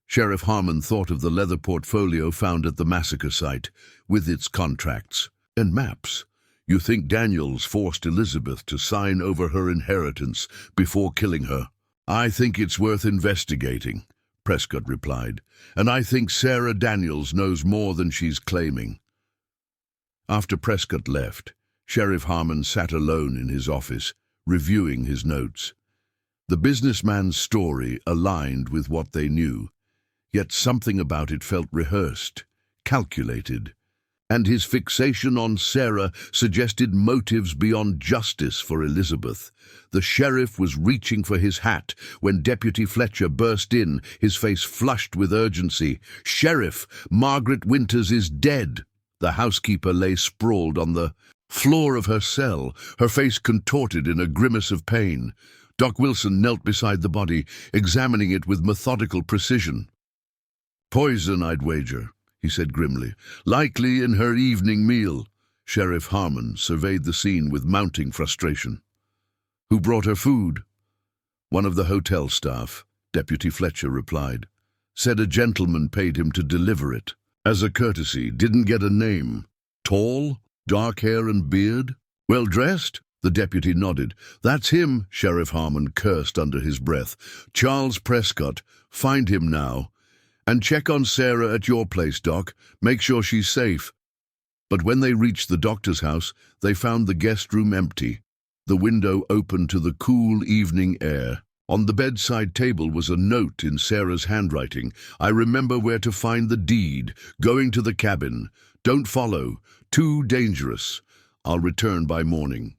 Sheriff Harmon thought of the leather portfolio found at the massacre site, with its contracts and maps. You think Daniels forced Elizabeth to sign over her inheritance before killing her? I think it's worth investigating, Prescott replied, and I think Sarah Daniels knows more than she's claiming. After Prescott left, Sheriff Harmon sat alone in his office, reviewing his notes. The businessman's story aligned with what they knew, yet something about it felt rehearsed, calculated, and his fixation on Sarah suggested motives beyond justice for Elizabeth. The sheriff was reaching for his hat when Deputy Fletcher burst in, his face flushed with urgency. "Sheriff, Margaret Winters is dead." The housekeeper lay sprawled on the floor of her cell, her face contorted in a grimace of pain. Doc Wilson knelt beside the body, examining it with methodical precision. "Poison, I'd wager," he said grimly. "Likely in her evening meal." Sheriff Harmon surveyed the scene with mounting frustration. "Who brought her food?" "One of the hotel staff," Deputy Fletcher replied. "Said a gentleman paid him to deliver it. As a courtesy, didn't get a name. Tall? Dark hair and beard? Well-dressed?" The deputy nodded. "That's him," Sheriff Harmon cursed under his breath. "Charles Prescott. Find him now. And check on Sarah at your place, Doc. Make sure she's safe." But when they reached the doctor's house, they found the guest room empty. The window open to the cool evening air. On the bedside table was a note in Sarah's handwriting. "I remember where to find the deed. Going to the cabin. Don't follow. Too dangerous. I'll return by morning.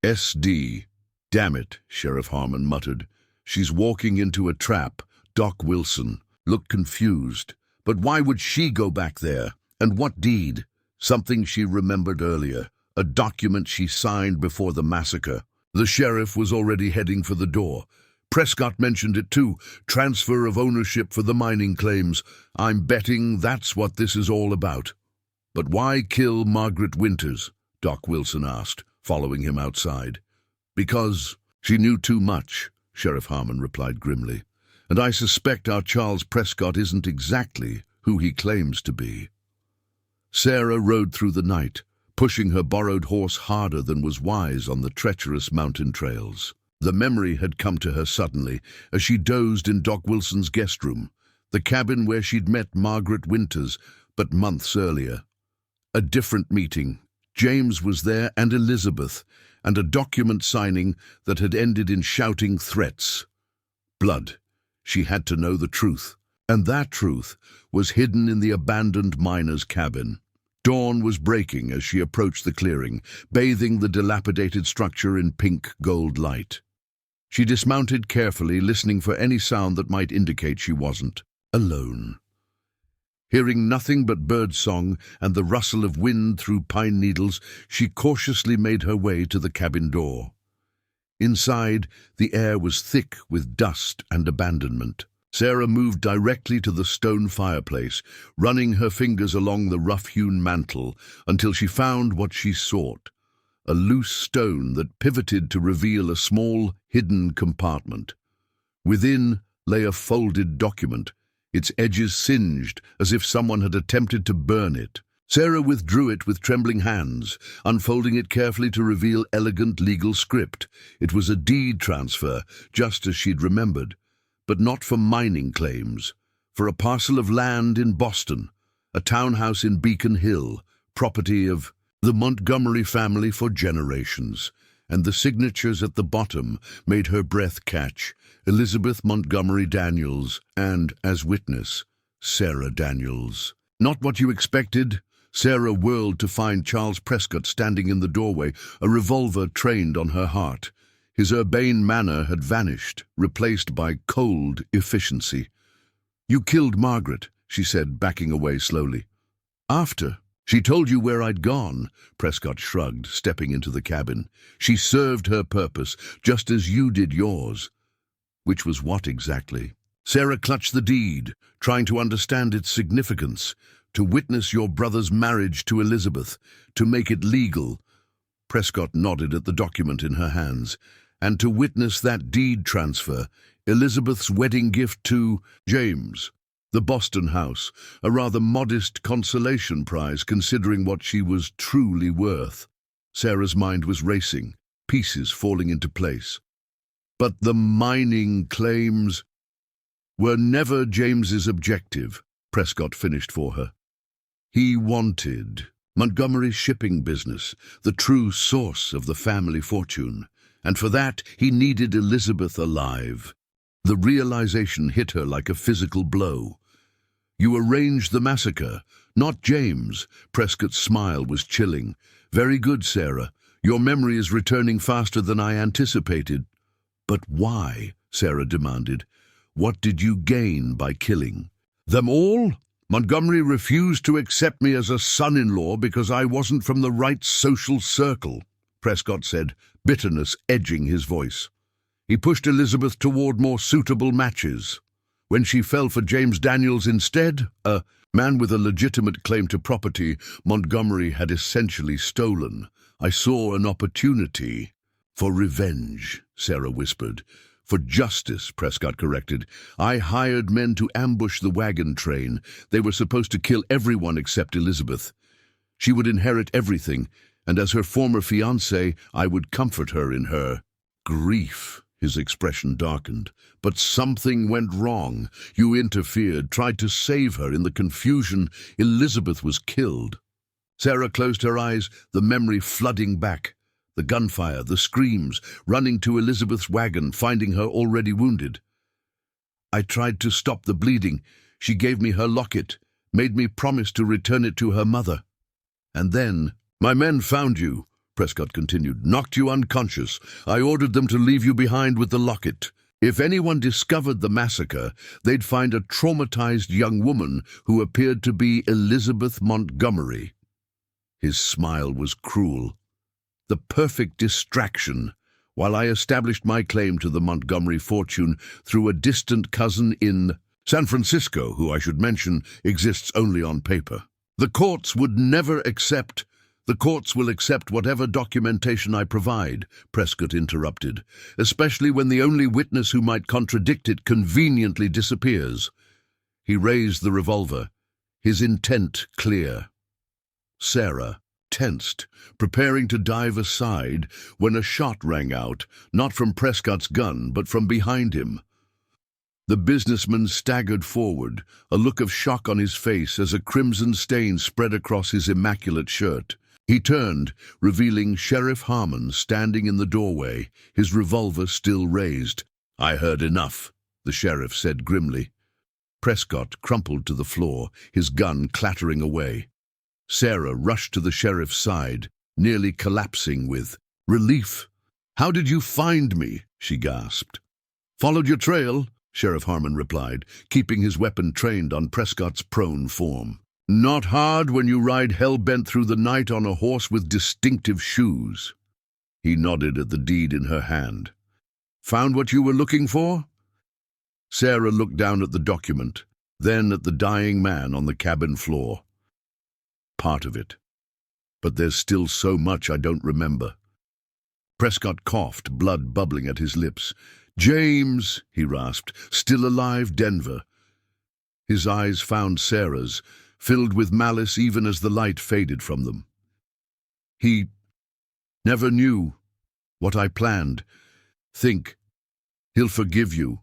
S.D. Damn it," Sheriff Harmon muttered. "She's walking into a trap. Doc Wilson looked confused. But why would she go back there? And what deed? Something she remembered earlier. A document she signed before the massacre." The sheriff was already heading for the door. "Prescott mentioned it too. Transfer of ownership for the mining claims. I'm betting that's what this is all about." "But why kill Margaret Winters?" Doc Wilson asked, following him outside. "Because she knew too much," Sheriff Harmon replied grimly. "And I suspect our Charles Prescott isn't exactly who he claims to be." Sarah rode through the night, pushing her borrowed horse harder than was wise on the treacherous mountain trails. The memory had come to her suddenly as she dozed in Doc Wilson's guest room, the cabin where she'd met Margaret Winters, but months earlier. A different meeting. James was there and Elizabeth, and a document signing that had ended in shouting threats. Blood. She had to know the truth, and that truth was hidden in the abandoned miner's cabin. Dawn was breaking as she approached the clearing, bathing the dilapidated structure in pink-gold light. She dismounted carefully, listening for any sound that might indicate she wasn't alone. Hearing nothing but birdsong and the rustle of wind through pine needles, she cautiously made her way to the cabin door. Inside, the air was thick with dust and abandonment. Sarah moved directly to the stone fireplace, running her fingers along the rough-hewn mantel until she found what she sought, a loose stone that pivoted to reveal a small, hidden compartment. Within lay a folded document, its edges singed as if someone had attempted to burn it. Sarah withdrew it with trembling hands, unfolding it carefully to reveal elegant legal script. It was a deed transfer, just as she'd remembered, but not for mining claims, for a parcel of land in Boston, a townhouse in Beacon Hill, property of the Montgomery family for generations, and the signatures at the bottom made her breath catch. Elizabeth Montgomery Daniels and, as witness, Sarah Daniels. Not what you expected. Sarah whirled to find Charles Prescott standing in the doorway, a revolver trained on her heart. His urbane manner had vanished, replaced by cold efficiency. "You killed Margaret," she said, backing away slowly. "After? She told you where I'd gone," Prescott shrugged, stepping into the cabin. "She served her purpose, just as you did yours." Which was what exactly? Sarah clutched the deed, trying to understand its significance. To witness your brother's marriage to Elizabeth, to make it legal. Prescott nodded at the document in her hands. And to witness that deed transfer, Elizabeth's wedding gift to James, the Boston house, a rather modest consolation prize considering what she was truly worth. Sarah's mind was racing, pieces falling into place. But the mining claims were never James's objective, Prescott finished for her. He wanted Montgomery's shipping business, the true source of the family fortune, and for that he needed Elizabeth alive. The realization hit her like a physical blow. "You arranged the massacre, not James." Prescott's smile was chilling. "Very good, Sarah. Your memory is returning faster than I anticipated." "But why?" Sarah demanded. "What did you gain by killing them all?" "Montgomery refused to accept me as a son-in-law because I wasn't from the right social circle," Prescott said, bitterness edging his voice. "He pushed Elizabeth toward more suitable matches. When she fell for James Daniels instead, a man with a legitimate claim to property Montgomery had essentially stolen, I saw an opportunity." "For revenge," Sarah whispered. "For justice," Prescott corrected. "I hired men to ambush the wagon train. They were supposed to kill everyone except Elizabeth. She would inherit everything, and as her former fiancé, I would comfort her in her grief." His expression darkened. "But something went wrong. You interfered, tried to save her. In the confusion, Elizabeth was killed." Sarah closed her eyes, the memory flooding back. The gunfire, the screams, running to Elizabeth's wagon, finding her already wounded. "I tried to stop the bleeding. She gave me her locket, made me promise to return it to her mother. And then, my men found you," Prescott continued, "knocked you unconscious. I ordered them to leave you behind with the locket. If anyone discovered the massacre, they'd find a traumatized young woman who appeared to be Elizabeth Montgomery." His smile was cruel. "The perfect distraction, while I established my claim to the Montgomery fortune through a distant cousin in San Francisco, who I should mention exists only on paper. The courts would never accept." "The courts will accept whatever documentation I provide," Prescott interrupted, "especially when the only witness who might contradict it conveniently disappears." He raised the revolver, his intent clear. Sarah tensed, preparing to dive aside, when a shot rang out, not from Prescott's gun, but from behind him. The businessman staggered forward, a look of shock on his face as a crimson stain spread across his immaculate shirt. He turned, revealing Sheriff Harmon standing in the doorway, his revolver still raised. "I heard enough," the sheriff said grimly. Prescott crumpled to the floor, his gun clattering away. Sarah rushed to the sheriff's side, nearly collapsing with relief. "How did you find me?" she gasped. "Followed your trail," Sheriff Harmon replied, keeping his weapon trained on Prescott's prone form. "Not hard when you ride hell-bent through the night on a horse with distinctive shoes." He nodded at the deed in her hand. "Found what you were looking for?" Sarah looked down at the document, then at the dying man on the cabin floor. "Part of it. But there's still so much I don't remember." Prescott coughed, blood bubbling at his lips. "James," he rasped, "still alive, Denver." His eyes found Sarah's, filled with malice even as the light faded from them. "He never knew what I planned. Think he'll forgive you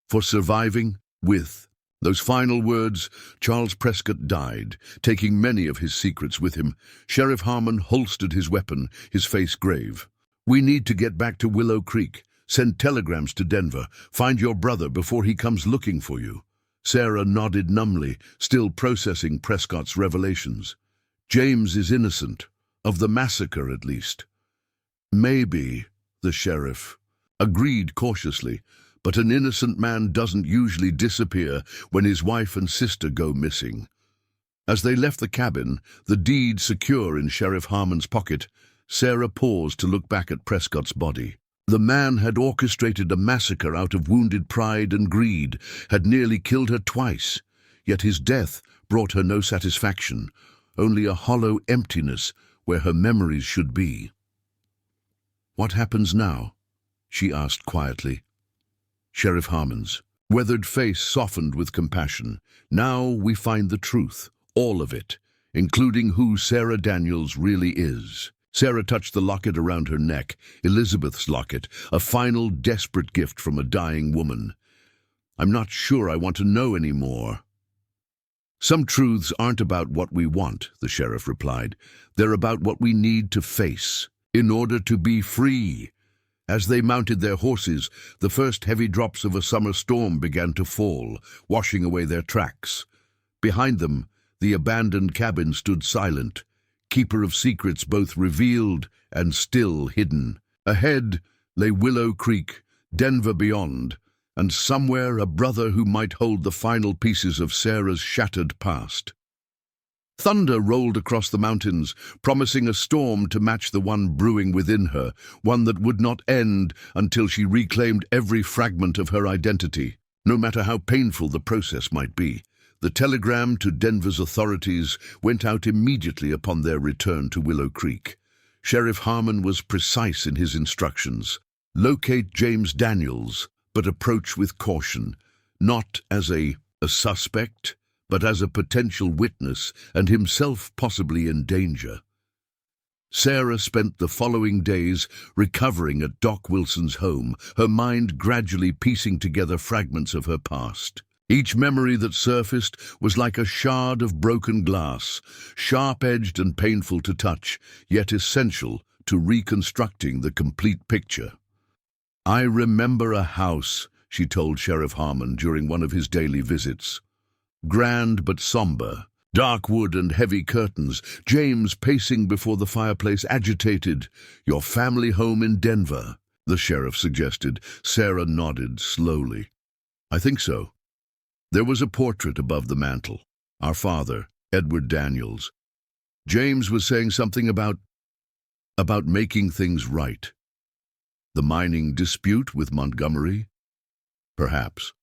for surviving with." Those final words, Charles Prescott died, taking many of his secrets with him. Sheriff Harmon holstered his weapon, his face grave. "We need to get back to Willow Creek. Send telegrams to Denver. Find your brother before he comes looking for you." Sarah nodded numbly, still processing Prescott's revelations. "James is innocent, of the massacre at least." "Maybe," the sheriff agreed cautiously, "but an innocent man doesn't usually disappear when his wife and sister go missing." As they left the cabin, the deed secure in Sheriff Harmon's pocket, Sarah paused to look back at Prescott's body. The man had orchestrated a massacre out of wounded pride and greed, had nearly killed her twice, yet his death brought her no satisfaction, only a hollow emptiness where her memories should be. "What happens now?" she asked quietly. Sheriff Harmon's weathered face softened with compassion. "Now we find the truth, all of it, including who Sarah Daniels really is." Sarah touched the locket around her neck, Elizabeth's locket, a final desperate gift from a dying woman. "I'm not sure I want to know any more." "Some truths aren't about what we want," the sheriff replied. "They're about what we need to face, in order to be free." As they mounted their horses, the first heavy drops of a summer storm began to fall, washing away their tracks. Behind them, the abandoned cabin stood silent, keeper of secrets both revealed and still hidden. Ahead lay Willow Creek, Denver beyond, and somewhere a brother who might hold the final pieces of Sarah's shattered past. Thunder rolled across the mountains, promising a storm to match the one brewing within her, one that would not end until she reclaimed every fragment of her identity, no matter how painful the process might be. The telegram to Denver's authorities went out immediately upon their return to Willow Creek. Sheriff Harmon was precise in his instructions. Locate James Daniels, but approach with caution, not as a suspect, but as a potential witness, and himself possibly in danger. Sarah spent the following days recovering at Doc Wilson's home, her mind gradually piecing together fragments of her past. Each memory that surfaced was like a shard of broken glass, sharp-edged and painful to touch, yet essential to reconstructing the complete picture. "I remember a house," she told Sheriff Harmon during one of his daily visits. "Grand but somber, dark wood and heavy curtains, James pacing before the fireplace, agitated. Your family home in Denver," the sheriff suggested. Sarah nodded slowly. "I think so." There was a portrait above the mantel. Our father, Edward Daniels. James was saying something about making things right. The mining dispute with Montgomery? Perhaps.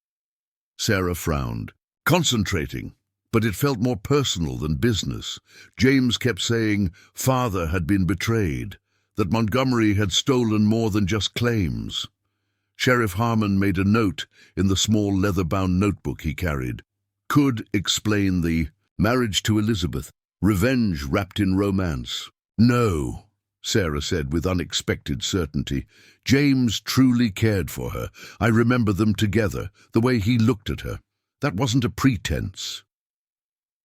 Sarah frowned, concentrating, but it felt more personal than business. James kept saying father had been betrayed, that Montgomery had stolen more than just claims. Sheriff Harmon made a note in the small leather-bound notebook he carried. Could explain the marriage to Elizabeth, revenge wrapped in romance. "No," Sarah said with unexpected certainty. "James truly cared for her. I remember them together, the way he looked at her. That wasn't a pretense."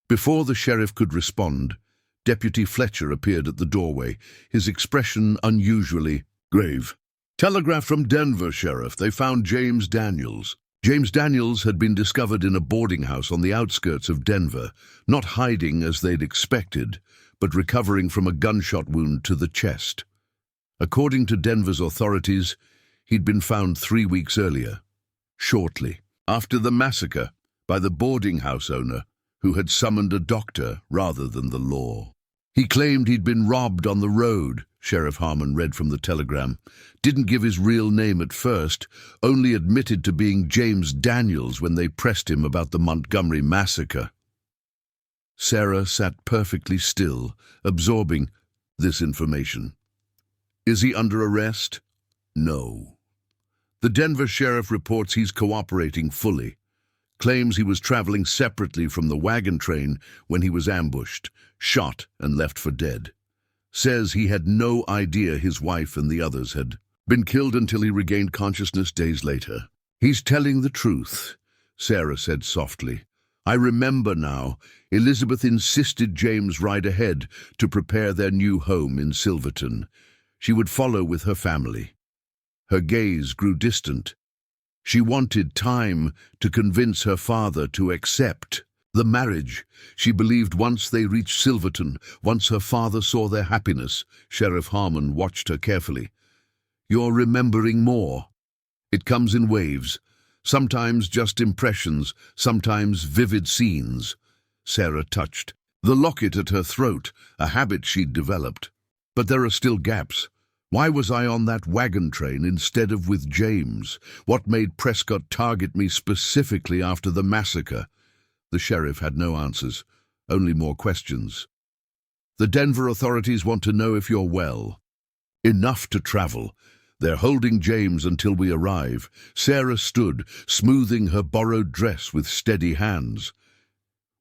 Before the sheriff could respond, Deputy Fletcher appeared at the doorway, his expression unusually grave. "Telegraph from Denver, Sheriff. They found James Daniels." James Daniels had been discovered in a boarding house on the outskirts of Denver, not hiding as they'd expected, but recovering from a gunshot wound to the chest. According to Denver's authorities, he'd been found 3 weeks earlier. Shortly. after the massacre by the boarding house owner who had summoned a doctor rather than the law. He claimed he'd been robbed on the road, Sheriff Harmon read from the telegram. Didn't give his real name at first, only admitted to being James Daniels when they pressed him about the Montgomery massacre. Sarah sat perfectly still, absorbing this information. Is he under arrest? No. The Denver sheriff reports he's cooperating fully. Claims he was traveling separately from the wagon train when he was ambushed, shot and left for dead. Says he had no idea his wife and the others had been killed until he regained consciousness days later. He's telling the truth, Sarah said softly. I remember now. Elizabeth insisted James ride ahead to prepare their new home in Silverton. She would follow with her family. Her gaze grew distant. She wanted time to convince her father to accept the marriage. She believed once they reached Silverton, once her father saw their happiness. Sheriff Harmon watched her carefully. You're remembering more. It comes in waves. Sometimes just impressions, sometimes vivid scenes. Sarah touched the locket at her throat, a habit she'd developed. But there are still gaps. Why was I on that wagon train instead of with James? What made Prescott target me specifically after the massacre? The sheriff had no answers, only more questions. The Denver authorities want to know if you're well. Enough to travel. They're holding James until we arrive. Sarah stood, smoothing her borrowed dress with steady hands.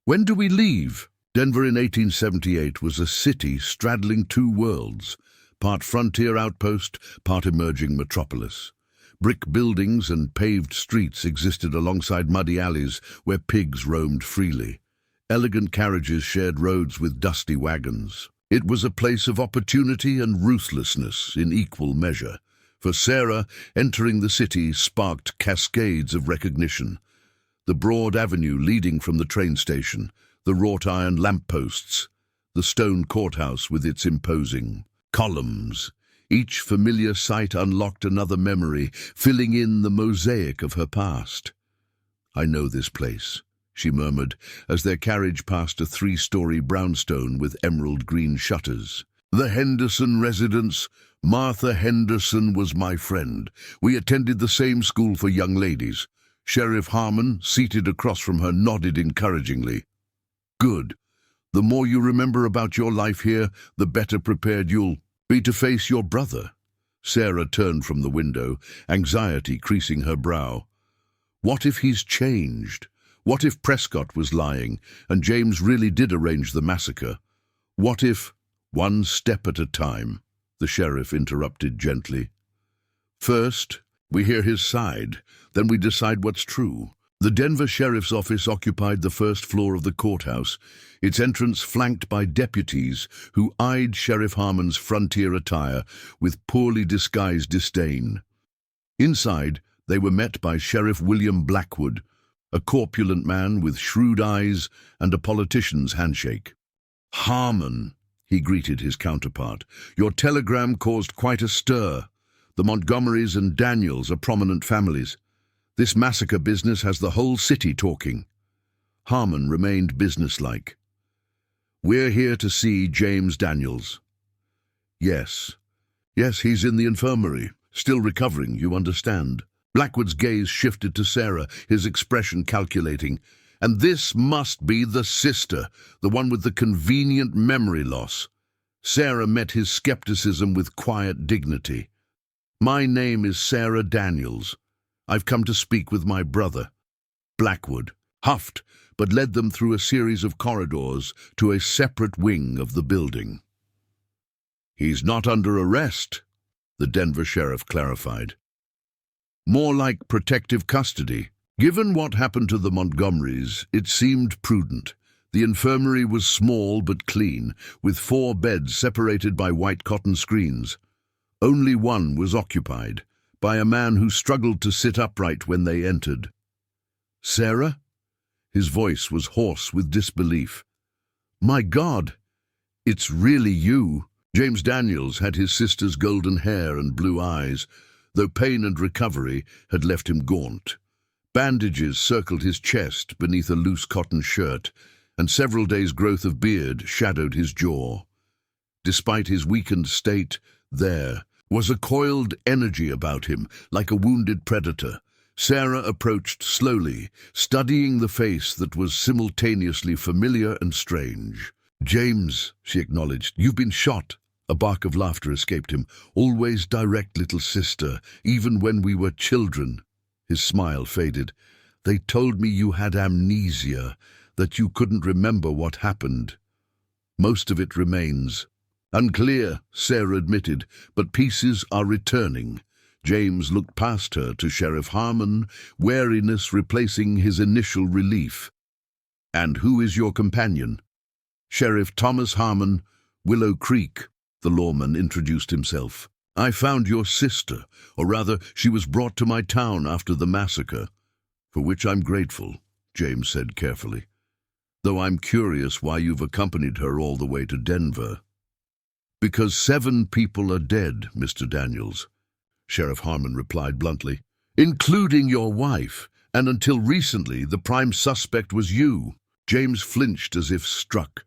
When do we leave? Denver in 1878 was a city straddling two worlds, part frontier outpost, part emerging metropolis. Brick buildings and paved streets existed alongside muddy alleys where pigs roamed freely. Elegant carriages shared roads with dusty wagons. It was a place of opportunity and ruthlessness in equal measure. For Sarah, entering the city sparked cascades of recognition. The broad avenue leading from the train station, the wrought iron lampposts, the stone courthouse with its imposing columns. Each familiar sight unlocked another memory, filling in the mosaic of her past. I know this place, she murmured, as their carriage passed a 3-story brownstone with emerald green shutters. The Henderson residence. Martha Henderson was my friend. We attended the same school for young ladies. Sheriff Harmon, seated across from her, nodded encouragingly. Good. The more you remember about your life here, the better prepared you'll be to face your brother. Sarah turned from the window, anxiety creasing her brow. What if he's changed? What if Prescott was lying, and James really did arrange the massacre? What if— One step at a time, the sheriff interrupted gently. First, we hear his side, then we decide what's true. The Denver Sheriff's Office occupied the first floor of the courthouse, its entrance flanked by deputies who eyed Sheriff Harmon's frontier attire with poorly disguised disdain. Inside, they were met by Sheriff William Blackwood, a corpulent man with shrewd eyes and a politician's handshake. Harmon, he greeted his counterpart, your telegram caused quite a stir. The Montgomerys and Daniels are prominent families. This massacre business has the whole city talking. Harmon remained businesslike. We're here to see James Daniels. Yes, he's in the infirmary, still recovering, you understand. Blackwood's gaze shifted to Sarah, his expression calculating. And this must be the sister, the one with the convenient memory loss. Sarah met his skepticism with quiet dignity. My name is Sarah Daniels. I've come to speak with my brother. Blackwood huffed, but led them through a series of corridors to a separate wing of the building. He's not under arrest, the Denver sheriff clarified. More like protective custody. Given what happened to the Montgomerys, it seemed prudent. The infirmary was small but clean, with 4 beds separated by white cotton screens. Only one was occupied, by a man who struggled to sit upright when they entered. Sarah? His voice was hoarse with disbelief. My God, it's really you. James Daniels had his sister's golden hair and blue eyes, though pain and recovery had left him gaunt. Bandages circled his chest beneath a loose cotton shirt, and several days' growth of beard shadowed his jaw. Despite his weakened state, there was a coiled energy about him, like a wounded predator. Sarah approached slowly, studying the face that was simultaneously familiar and strange. "James," she acknowledged, "you've been shot." A bark of laughter escaped him. "Always direct, little sister, even when we were children." His smile faded. "They told me you had amnesia, that you couldn't remember what happened. Most of it remains." "Unclear," Sarah admitted, "but pieces are returning." James looked past her to Sheriff Harmon, wariness replacing his initial relief. "And who is your companion?" "Sheriff Thomas Harmon, Willow Creek," the lawman introduced himself. "I found your sister, or rather, she was brought to my town after the massacre, for which I'm grateful," James said carefully, "though I'm curious why you've accompanied her all the way to Denver." "Because 7 people are dead, Mr. Daniels," Sheriff Harmon replied bluntly, "including your wife, and until recently the prime suspect was you." James flinched as if struck.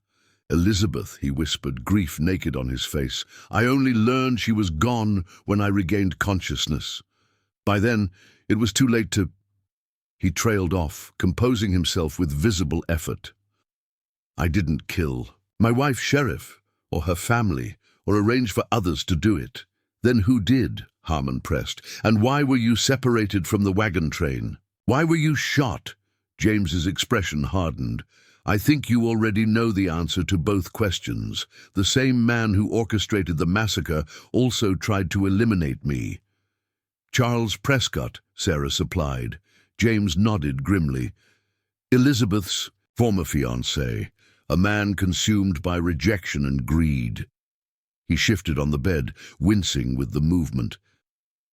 "Elizabeth," he whispered, grief naked on his face. "I only learned she was gone when I regained consciousness. By then, it was too late to—" He trailed off, composing himself with visible effort. "I didn't kill my wife, Sheriff, or her family, or arrange for others to do it." "Then who did?" Harmon pressed. "And why were you separated from the wagon train? Why were you shot?" James's expression hardened. "I think you already know the answer to both questions. The same man who orchestrated the massacre also tried to eliminate me." "Charles Prescott," Sarah supplied. James nodded grimly. "Elizabeth's former fiancé, a man consumed by rejection and greed." He shifted on the bed, wincing with the movement.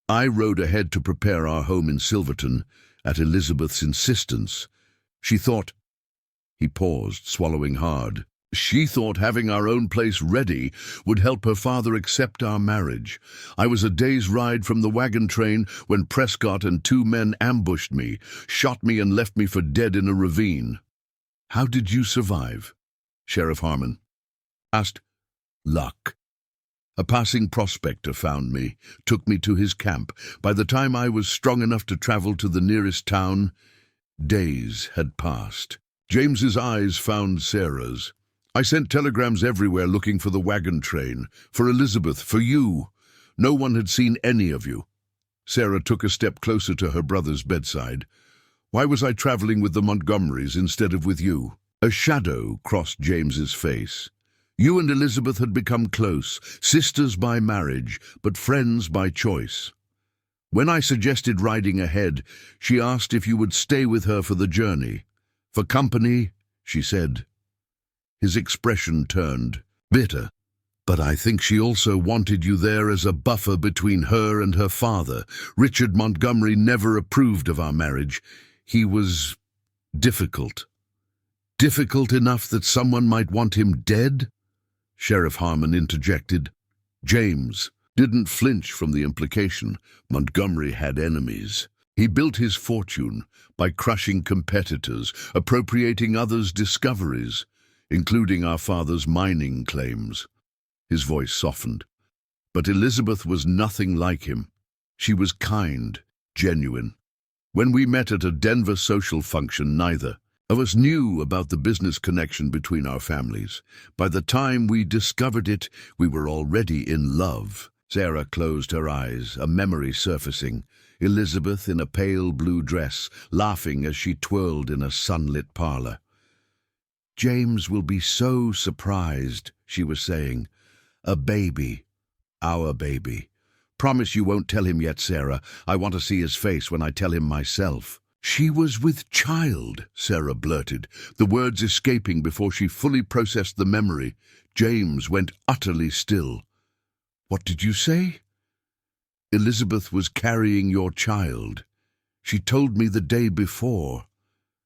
"I rode ahead to prepare our home in Silverton, at Elizabeth's insistence. She thought—" He paused, swallowing hard. "She thought having our own place ready would help her father accept our marriage. I was a day's ride from the wagon train when Prescott and 2 men ambushed me, shot me and left me for dead in a ravine." "How did you survive?" Sheriff Harmon asked. "Luck. A passing prospector found me, took me to his camp. By the time I was strong enough to travel to the nearest town, days had passed." James's eyes found Sarah's. "I sent telegrams everywhere looking for the wagon train, for Elizabeth, for you. No one had seen any of you." Sarah took a step closer to her brother's bedside. "Why was I traveling with the Montgomerys instead of with you?" A shadow crossed James's face. "You and Elizabeth had become close, sisters by marriage, but friends by choice. When I suggested riding ahead, she asked if you would stay with her for the journey. 'For company,' she said." His expression turned bitter. "But I think she also wanted you there as a buffer between her and her father. Richard Montgomery never approved of our marriage. He was difficult. Difficult enough that someone might want him dead?" Sheriff Harmon interjected. James didn't flinch from the implication. Montgomery had enemies. He built his fortune by crushing competitors, appropriating others' discoveries, including our father's mining claims. His voice softened. But Elizabeth was nothing like him. She was kind, genuine. When we met at a Denver social function, neither of us knew about the business connection between our families. By the time we discovered it, we were already in love." Sarah closed her eyes, a memory surfacing. Elizabeth in a pale blue dress, laughing as she twirled in a sunlit parlor. "James will be so surprised," she was saying. "A baby. Our baby. Promise you won't tell him yet, Sarah. I want to see his face when I tell him myself." "She was with child," Sarah blurted, the words escaping before she fully processed the memory. James went utterly still. "What did you say?" "Elizabeth was carrying your child. She told me the day before."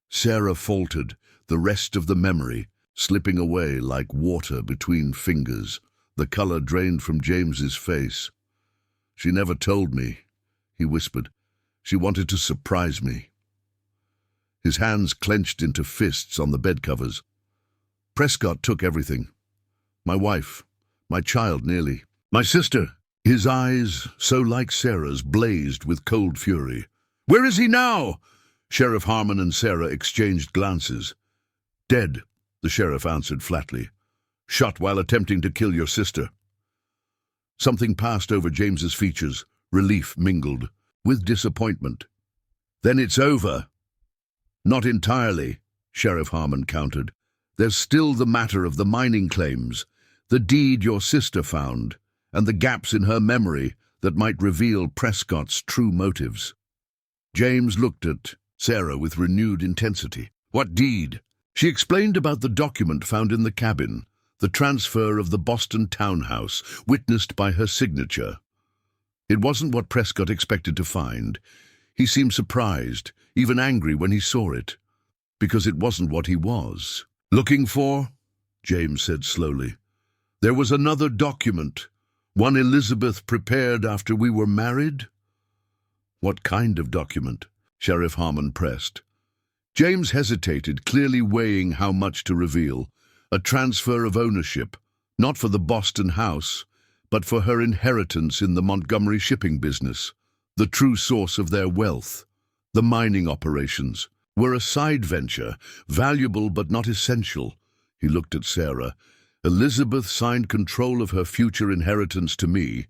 Sarah faltered, the rest of the memory slipping away like water between fingers. The color drained from James's face. "She never told me," he whispered. "She wanted to surprise me." his hands clenched into fists on the bed covers. "Prescott took everything. My wife, my child nearly, my sister." His eyes, so like Sarah's, blazed with cold fury. "Where is he now?" Sheriff Harmon and Sarah exchanged glances. "Dead," the sheriff answered flatly. "Shot while attempting to kill your sister." Something passed over James's features, relief mingled with disappointment. "Then it's over." "Not entirely," Sheriff Harmon countered. "There's still the matter of the mining claims, the deed your sister found, and the gaps in her memory that might reveal Prescott's true motives." James looked at Sarah with renewed intensity. "What deed?" She explained about the document found in the cabin, the transfer of the Boston townhouse, witnessed by her signature. It wasn't what Prescott expected to find. He seemed surprised, even angry when he saw it, because it wasn't what he was looking for, James said slowly. "There was another document, one Elizabeth prepared after we were married." "What kind of document?" Sheriff Harmon pressed. James hesitated, clearly weighing how much to reveal. A transfer of ownership, not for the Boston house, but for her inheritance in the Montgomery shipping business. The true source of their wealth, the mining operations, were a side venture, valuable but not essential. He looked at Sarah. "Elizabeth signed control of her future inheritance to me,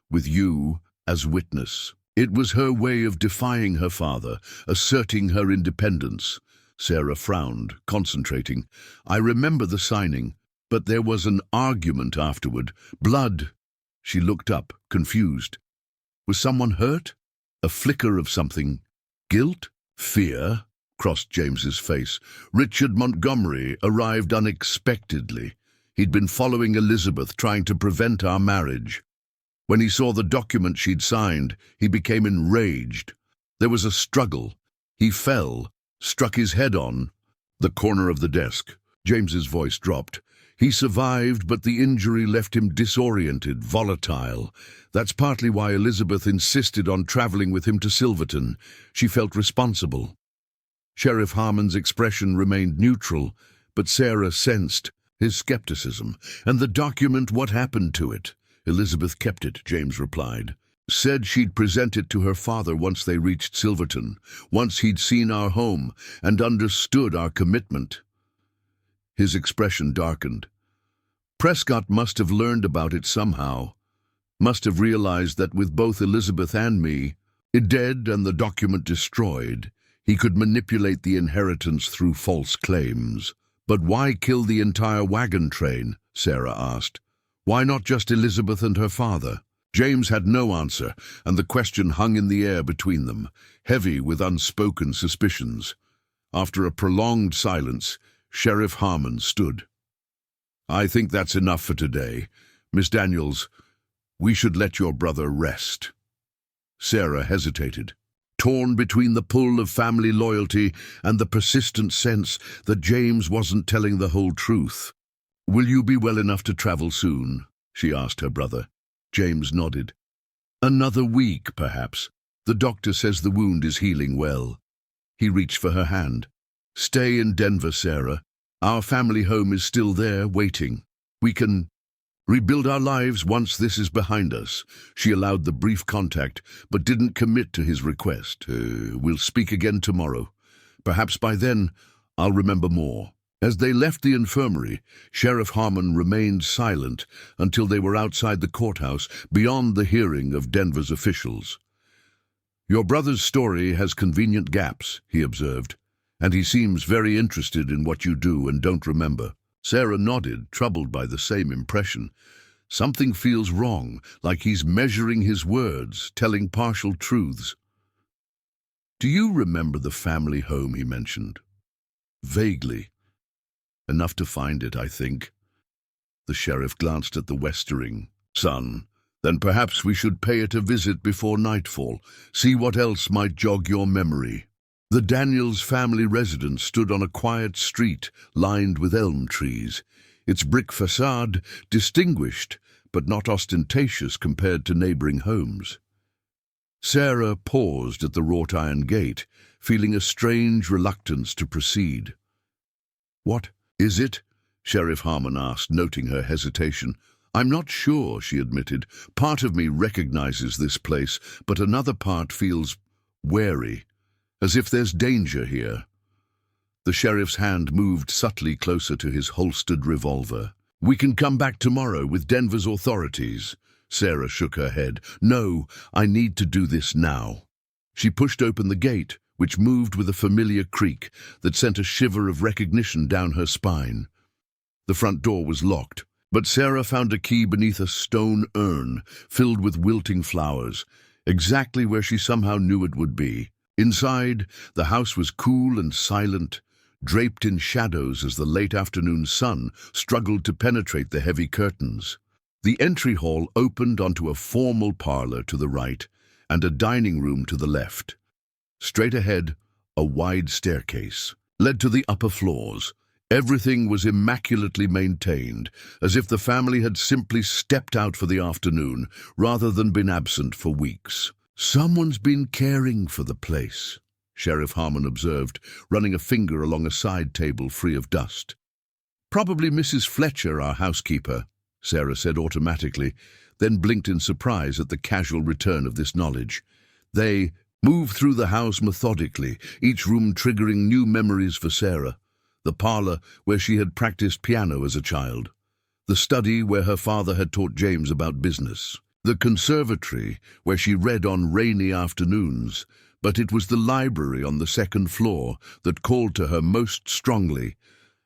with you as witness. It was her way of defying her father, asserting her independence." Sarah frowned, concentrating. "I remember the signing, but there was an argument afterward. Blood." She looked up, confused. "Was someone hurt? A flicker of something? Guilt? Fear?" crossed James's face. "Richard Montgomery arrived unexpectedly. He'd been following Elizabeth, trying to prevent our marriage. When he saw the document she'd signed, he became enraged. There was a struggle. He fell, struck his head on the corner of the desk." James's voice dropped. "He survived, but the injury left him disoriented, volatile. That's partly why Elizabeth insisted on traveling with him to Silverton. She felt responsible." Sheriff Harmon's expression remained neutral, but Sarah sensed his skepticism. "And the document, what happened to it?" "Elizabeth kept it," James replied. "Said she'd present it to her father once they reached Silverton, once he'd seen our home and understood our commitment." His expression darkened. "Prescott must have learned about it somehow, must have realized that with both Elizabeth and me, dead and the document destroyed, he could manipulate the inheritance through false claims." "But why kill the entire wagon train?" Sarah asked. "Why not just Elizabeth and her father?" James had no answer, and the question hung in the air between them, heavy with unspoken suspicions. After a prolonged silence, Sheriff Harmon stood. "I think that's enough for today. Miss Daniels, we should let your brother rest." Sarah hesitated, torn between the pull of family loyalty and the persistent sense that James wasn't telling the whole truth. "Will you be well enough to travel soon?" she asked her brother. James nodded. "Another week, perhaps. The doctor says the wound is healing well." He reached for her hand. "Stay in Denver, Sarah. Our family home is still there, waiting. We can rebuild our lives once this is behind us." She allowed the brief contact, but didn't commit to his request. "We'll speak again tomorrow. Perhaps by then I'll remember more." As they left the infirmary, Sheriff Harmon remained silent until they were outside the courthouse, beyond the hearing of Denver's officials. "Your brother's story has convenient gaps," he observed, "and he seems very interested in what you do and don't remember." Sarah nodded, troubled by the same impression. Something feels wrong, like he's measuring his words, telling partial truths. "Do you remember the family home he mentioned?" "Vaguely. Enough to find it, I think." The sheriff glanced at the westering sun. "Then perhaps we should pay it a visit before nightfall, see what else might jog your memory." The Daniels family residence stood on a quiet street lined with elm trees, its brick facade distinguished but not ostentatious compared to neighboring homes. Sarah paused at the wrought-iron gate, feeling a strange reluctance to proceed. "What is it?" Sheriff Harmon asked, noting her hesitation. "I'm not sure," she admitted. "Part of me recognizes this place, but another part feels wary, as if there's danger here." The sheriff's hand moved subtly closer to his holstered revolver. "We can come back tomorrow with Denver's authorities." Sarah shook her head. "No, I need to do this now." She pushed open the gate, which moved with a familiar creak that sent a shiver of recognition down her spine. The front door was locked, but Sarah found a key beneath a stone urn filled with wilting flowers, exactly where she somehow knew it would be. Inside, the house was cool and silent, draped in shadows as the late afternoon sun struggled to penetrate the heavy curtains. The entry hall opened onto a formal parlor to the right and a dining room to the left. Straight ahead, a wide staircase led to the upper floors. Everything was immaculately maintained, as if the family had simply stepped out for the afternoon rather than been absent for weeks. "Someone's been caring for the place," Sheriff Harmon observed, running a finger along a side table free of dust. "Probably Mrs. Fletcher, our housekeeper," Sarah said automatically, then blinked in surprise at the casual return of this knowledge. They moved through the house methodically, each room triggering new memories for Sarah. The parlor, where she had practiced piano as a child. The study, where her father had taught James about business. The conservatory, where she read on rainy afternoons. But it was the library on the second floor that called to her most strongly.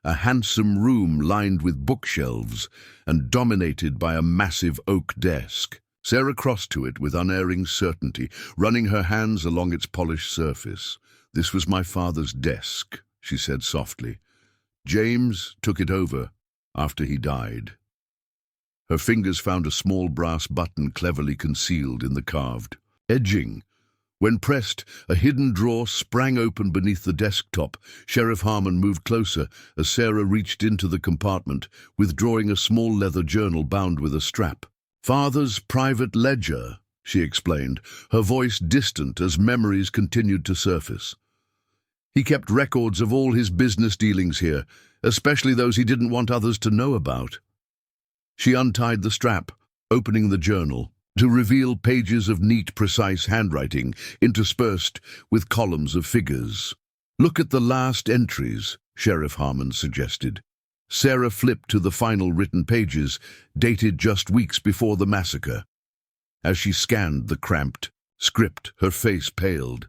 A handsome room lined with bookshelves and dominated by a massive oak desk. Sarah crossed to it with unerring certainty, running her hands along its polished surface. "This was my father's desk," she said softly. "James took it over after he died." Her fingers found a small brass button cleverly concealed in the carved edging. When pressed, a hidden drawer sprang open beneath the desktop. Sheriff Harmon moved closer as Sarah reached into the compartment, withdrawing a small leather journal bound with a strap. "Father's private ledger," she explained, her voice distant as memories continued to surface. "He kept records of all his business dealings here, especially those he didn't want others to know about." She untied the strap, opening the journal, to reveal pages of neat, precise handwriting, interspersed with columns of figures. "Look at the last entries," Sheriff Harmon suggested. Sarah flipped to the final written pages, dated just weeks before the massacre. As she scanned the cramped script, her face paled.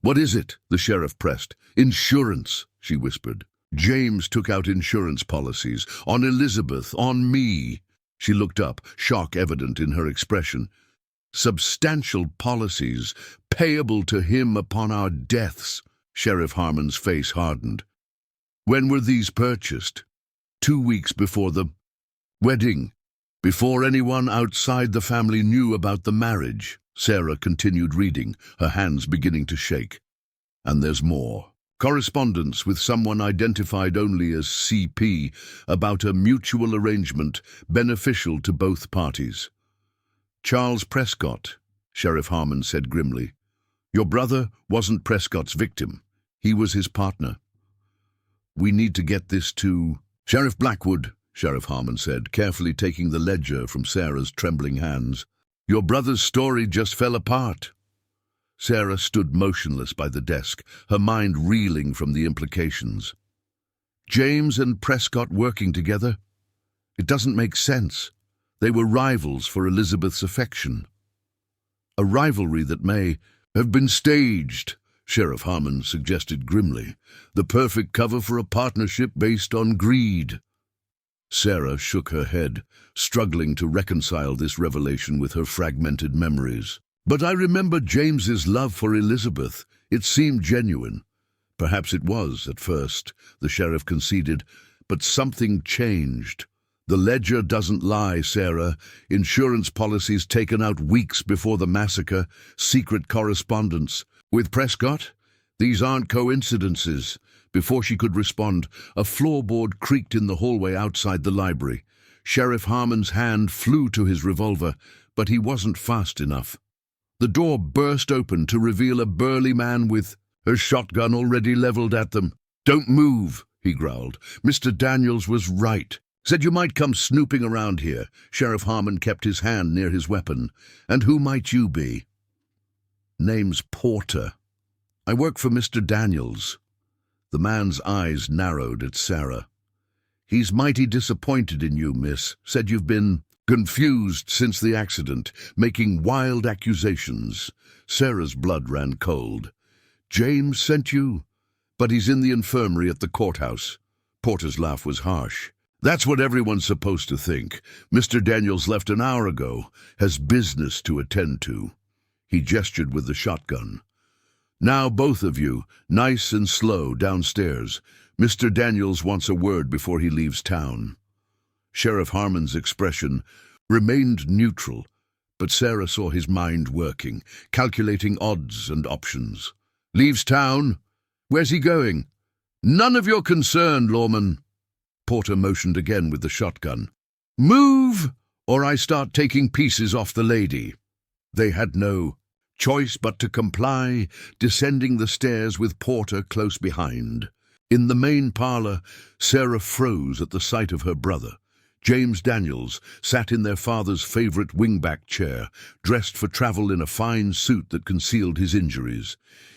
"What is it?" the sheriff pressed. "Insurance," she whispered. "James took out insurance policies. On Elizabeth, on me." She looked up, shock evident in her expression. "Substantial policies, payable to him upon our deaths." Sheriff Harmon's face hardened. "When were these purchased?" 2 weeks before the wedding. Before anyone outside the family knew about the marriage." Sarah continued reading, her hands beginning to shake. "And there's more. Correspondence with someone identified only as CP about a mutual arrangement beneficial to both parties." "Charles Prescott," Sheriff Harmon said grimly. "Your brother wasn't Prescott's victim. He was his partner. We need to get this to—" "Sheriff Blackwood," Sheriff Harmon said, carefully taking the ledger from Sarah's trembling hands. "Your brother's story just fell apart." Sarah stood motionless by the desk, her mind reeling from the implications. James and Prescott working together? It doesn't make sense. They were rivals for Elizabeth's affection. A rivalry that may have been staged, Sheriff Harmon suggested grimly. The perfect cover for a partnership based on greed. Sarah shook her head, struggling to reconcile this revelation with her fragmented memories. "But I remember James's love for Elizabeth. It seemed genuine." "Perhaps it was, at first," the sheriff conceded, "but something changed. The ledger doesn't lie, Sarah. Insurance policies taken out weeks before the massacre, secret correspondence. With Prescott? These aren't coincidences." Before she could respond, a floorboard creaked in the hallway outside the library. Sheriff Harmon's hand flew to his revolver, but he wasn't fast enough. The door burst open to reveal a burly man with a shotgun already leveled at them. "Don't move," he growled. "Mr. Daniels was right. Said you might come snooping around here." Sheriff Harmon kept his hand near his weapon. "And who might you be?" "Name's Porter. I work for Mr. Daniels." The man's eyes narrowed at Sarah. "He's mighty disappointed in you, miss. Said you've been confused since the accident, making wild accusations." Sarah's blood ran cold. "James sent you? But he's in the infirmary at the courthouse." Porter's laugh was harsh. "That's what everyone's supposed to think. Mr. Daniels left an hour ago, has business to attend to." He gestured with the shotgun. "Now both of you, nice and slow, downstairs. Mr. Daniels wants a word before he leaves town." Sheriff Harmon's expression remained neutral, but Sarah saw his mind working, calculating odds and options. "Leaves town? Where's he going?" "None of your concern, lawman." Porter motioned again with the shotgun. "Move, or I start taking pieces off the lady." They had no choice but to comply, descending the stairs with Porter close behind. In the main parlor, Sarah froze at the sight of her brother. James Daniels sat in their father's favorite wingback chair, dressed for travel in a fine suit that concealed his injuries.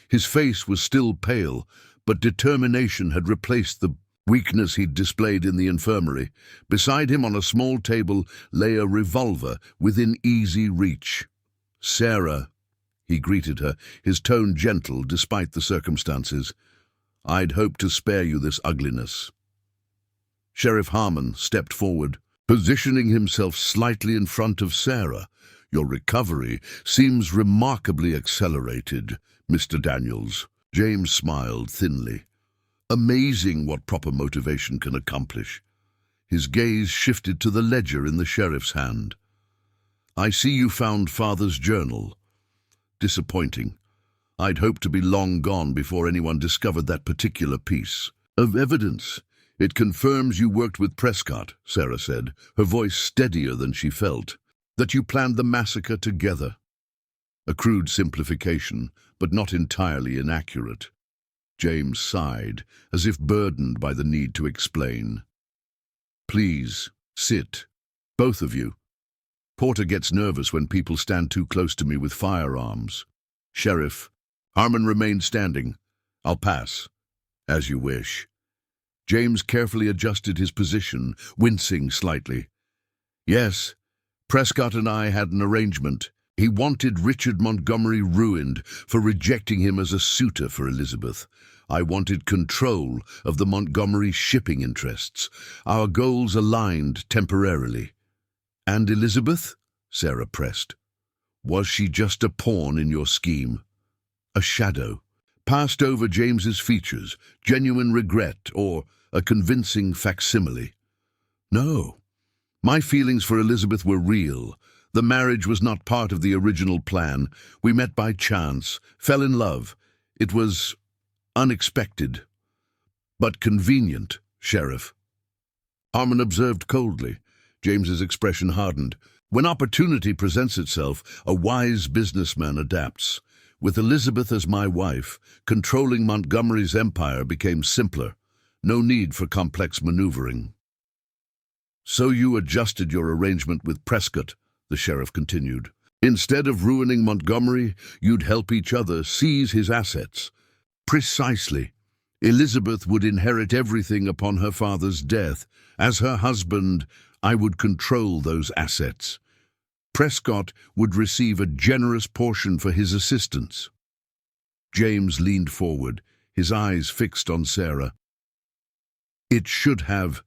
His face was still pale, but determination had replaced the weakness he'd displayed in the infirmary. Beside him on a small table lay a revolver within easy reach. "Sarah," he greeted her, his tone gentle despite the circumstances. "I'd hoped to spare you this ugliness." Sheriff Harmon stepped forward, positioning himself slightly in front of Sarah. "Your recovery seems remarkably accelerated, Mr. Daniels." James smiled thinly. "Amazing what proper motivation can accomplish." His gaze shifted to the ledger in the sheriff's hand. "I see you found Father's journal. Disappointing. I'd hoped to be long gone before anyone discovered that particular piece of evidence." "It confirms you worked with Prescott," Sarah said, her voice steadier than she felt. "That you planned the massacre together." A crude simplification, but not entirely inaccurate. James sighed, as if burdened by the need to explain. "Please, sit. Both of you. Porter gets nervous when people stand too close to me with firearms." "Sheriff." Harmon remained standing. "I'll pass." "As you wish." James carefully adjusted his position, wincing slightly. "Yes, Prescott and I had an arrangement. He wanted Richard Montgomery ruined for rejecting him as a suitor for Elizabeth. I wanted control of the Montgomery shipping interests. Our goals aligned temporarily." "And Elizabeth?" Sarah pressed. "Was she just a pawn in your scheme?" "A shadow. Passed over James's features, genuine regret, or a convincing facsimile." "No. My feelings for Elizabeth were real. The marriage was not part of the original plan. We met by chance, fell in love. It was unexpected, but convenient, Sheriff." Harmon observed coldly. James's expression hardened. "When opportunity presents itself, a wise businessman adapts. With Elizabeth as my wife, controlling Montgomery's empire became simpler. No need for complex maneuvering." "So you adjusted your arrangement with Prescott," the sheriff continued. "Instead of ruining Montgomery, you'd help each other seize his assets." "Precisely. Elizabeth would inherit everything upon her father's death. As her husband, I would control those assets. Prescott would receive a generous portion for his assistance." James leaned forward, his eyes fixed on Sarah. "It should have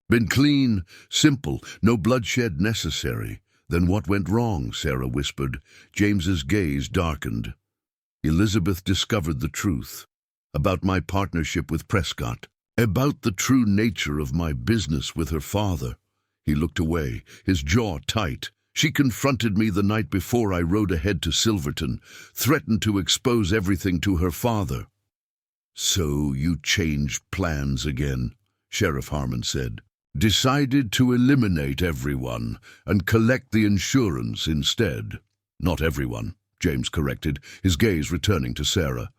been clean, simple, no bloodshed necessary." "Then what went wrong?" Sarah whispered. James's gaze darkened. "Elizabeth discovered the truth about my partnership with Prescott, about the true nature of my business with her father." He looked away, his jaw tight. "She confronted me the night before I rode ahead to Silverton, threatened to expose everything to her father." "So you changed plans again," Sheriff Harmon said. "Decided to eliminate everyone and collect the insurance instead." "Not everyone," James corrected, his gaze returning to Sarah.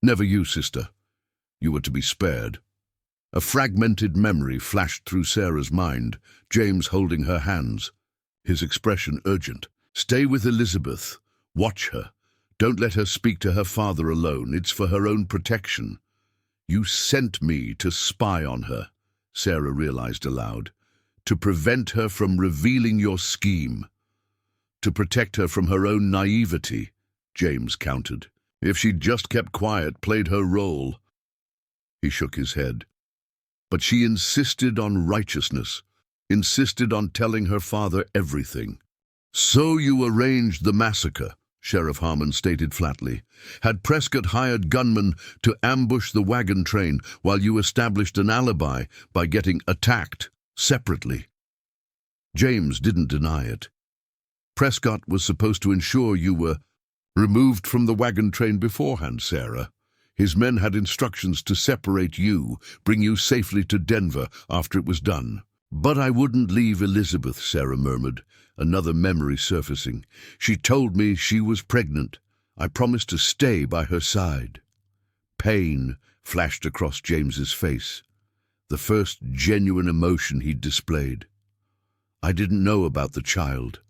"Never you, sister. You were to be spared." A fragmented memory flashed through Sarah's mind, James holding her hands, his expression urgent. "Stay with Elizabeth. Watch her. Don't let her speak to her father alone. It's for her own protection." "You sent me to spy on her," Sarah realized aloud, "to prevent her from revealing your scheme. To protect her from her own naivety," James countered. "If she'd just kept quiet, played her role." He shook his head. "But she insisted on righteousness, insisted on telling her father everything." "So you arranged the massacre," Sheriff Harmon stated flatly. "Had Prescott hired gunmen to ambush the wagon train while you established an alibi by getting attacked separately?" James didn't deny it. "Prescott was supposed to ensure you were removed from the wagon train beforehand, Sarah. His men had instructions to separate you, bring you safely to Denver after it was done." "But I wouldn't leave Elizabeth," Sarah murmured, another memory surfacing. "She told me she was pregnant. I promised to stay by her side." Pain flashed across James's face, the first genuine emotion he'd displayed. "I didn't know about the child.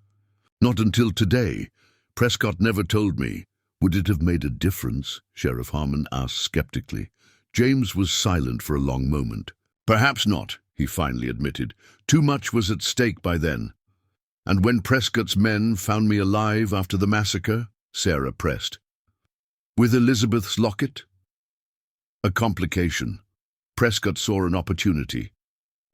Not until today. Prescott never told me." "Would it have made a difference?" Sheriff Harmon asked skeptically. James was silent for a long moment. "Perhaps not," he finally admitted. "Too much was at stake by then." "And when Prescott's men found me alive after the massacre?" Sarah pressed. "With Elizabeth's locket?" "A complication. Prescott saw an opportunity.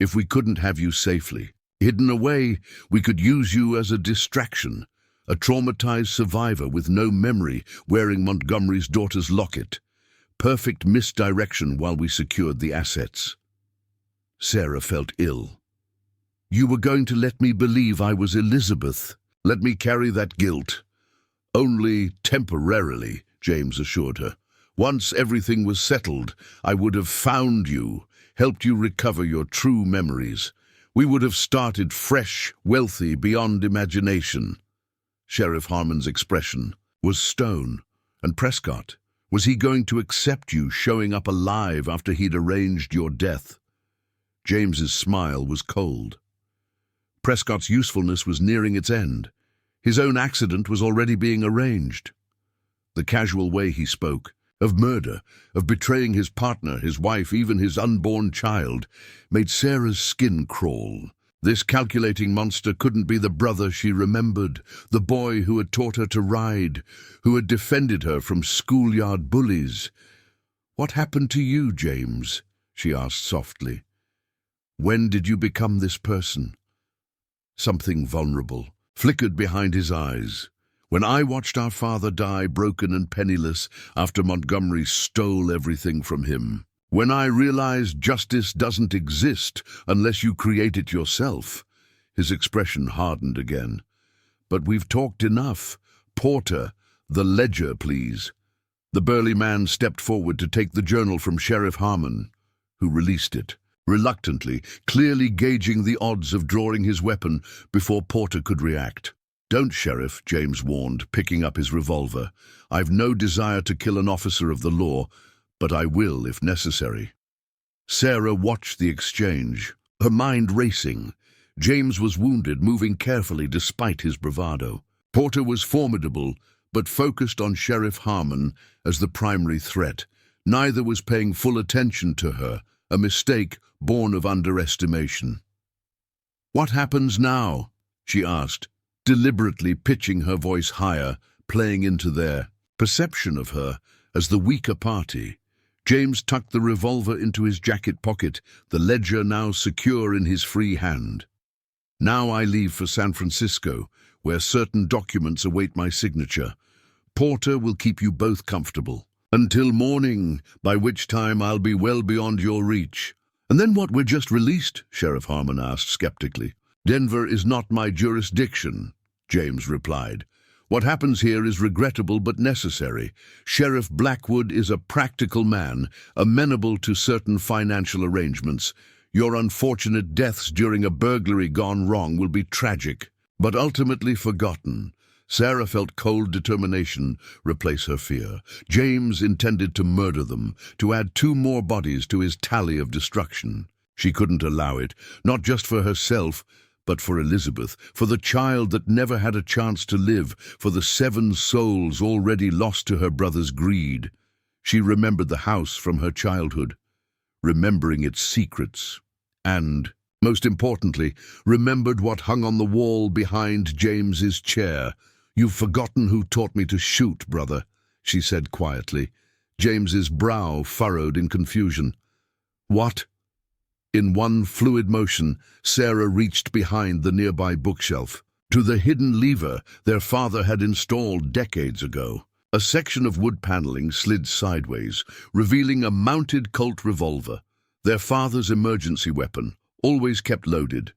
If we couldn't have you safely, hidden away, we could use you as a distraction. A traumatized survivor with no memory wearing Montgomery's daughter's locket. Perfect misdirection while we secured the assets." Sarah felt ill. "You were going to let me believe I was Elizabeth, let me carry that guilt." "Only temporarily," James assured her. "Once everything was settled, I would have found you, helped you recover your true memories. We would have started fresh, wealthy, beyond imagination." Sheriff Harmon's expression was stone. "And Prescott, was he going to accept you showing up alive after he'd arranged your death?" James's smile was cold. Prescott's usefulness was nearing its end. His own accident was already being arranged. The casual way he spoke, of murder, of betraying his partner, his wife, even his unborn child, made Sarah's skin crawl. This calculating monster couldn't be the brother she remembered, the boy who had taught her to ride, who had defended her from schoolyard bullies. "What happened to you, James?" she asked softly. "When did you become this person?" Something vulnerable flickered behind his eyes. "When I watched our father die broken and penniless after Montgomery stole everything from him. When I realized justice doesn't exist unless you create it yourself." His expression hardened again. "But we've talked enough. Porter, the ledger, please." The burly man stepped forward to take the journal from Sheriff Harmon, who released it, reluctantly, clearly gauging the odds of drawing his weapon before Porter could react. "Don't, Sheriff," James warned, picking up his revolver. "I've no desire to kill an officer of the law, but I will if necessary." Sarah watched the exchange, her mind racing. James was wounded, moving carefully despite his bravado. Porter was formidable, but focused on Sheriff Harmon as the primary threat. Neither was paying full attention to her, a mistake born of underestimation. "What happens now?" she asked, deliberately pitching her voice higher, playing into their perception of her as the weaker party. James tucked the revolver into his jacket pocket, the ledger now secure in his free hand. "Now I leave for San Francisco, where certain documents await my signature. Porter will keep you both comfortable. Until morning, by which time I'll be well beyond your reach." "And then what, we're just released?" Sheriff Harmon asked skeptically. "Denver is not my jurisdiction," James replied. "What happens here is regrettable but necessary. Sheriff Blackwood is a practical man, amenable to certain financial arrangements. Your unfortunate deaths during a burglary gone wrong will be tragic, but ultimately forgotten. Sarah felt cold determination replace her fear. James intended to murder them, to add 2 more bodies to his tally of destruction. She couldn't allow it, not just for herself, but for Elizabeth, for the child that never had a chance to live, for the 7 souls already lost to her brother's greed. She remembered the house from her childhood, remembering its secrets, and, most importantly, remembered what hung on the wall behind James's chair. "You've forgotten who taught me to shoot, brother," she said quietly. James's brow furrowed in confusion. "What?" In one fluid motion, Sarah reached behind the nearby bookshelf, to the hidden lever their father had installed decades ago. A section of wood paneling slid sideways, revealing a mounted Colt revolver, their father's emergency weapon, always kept loaded.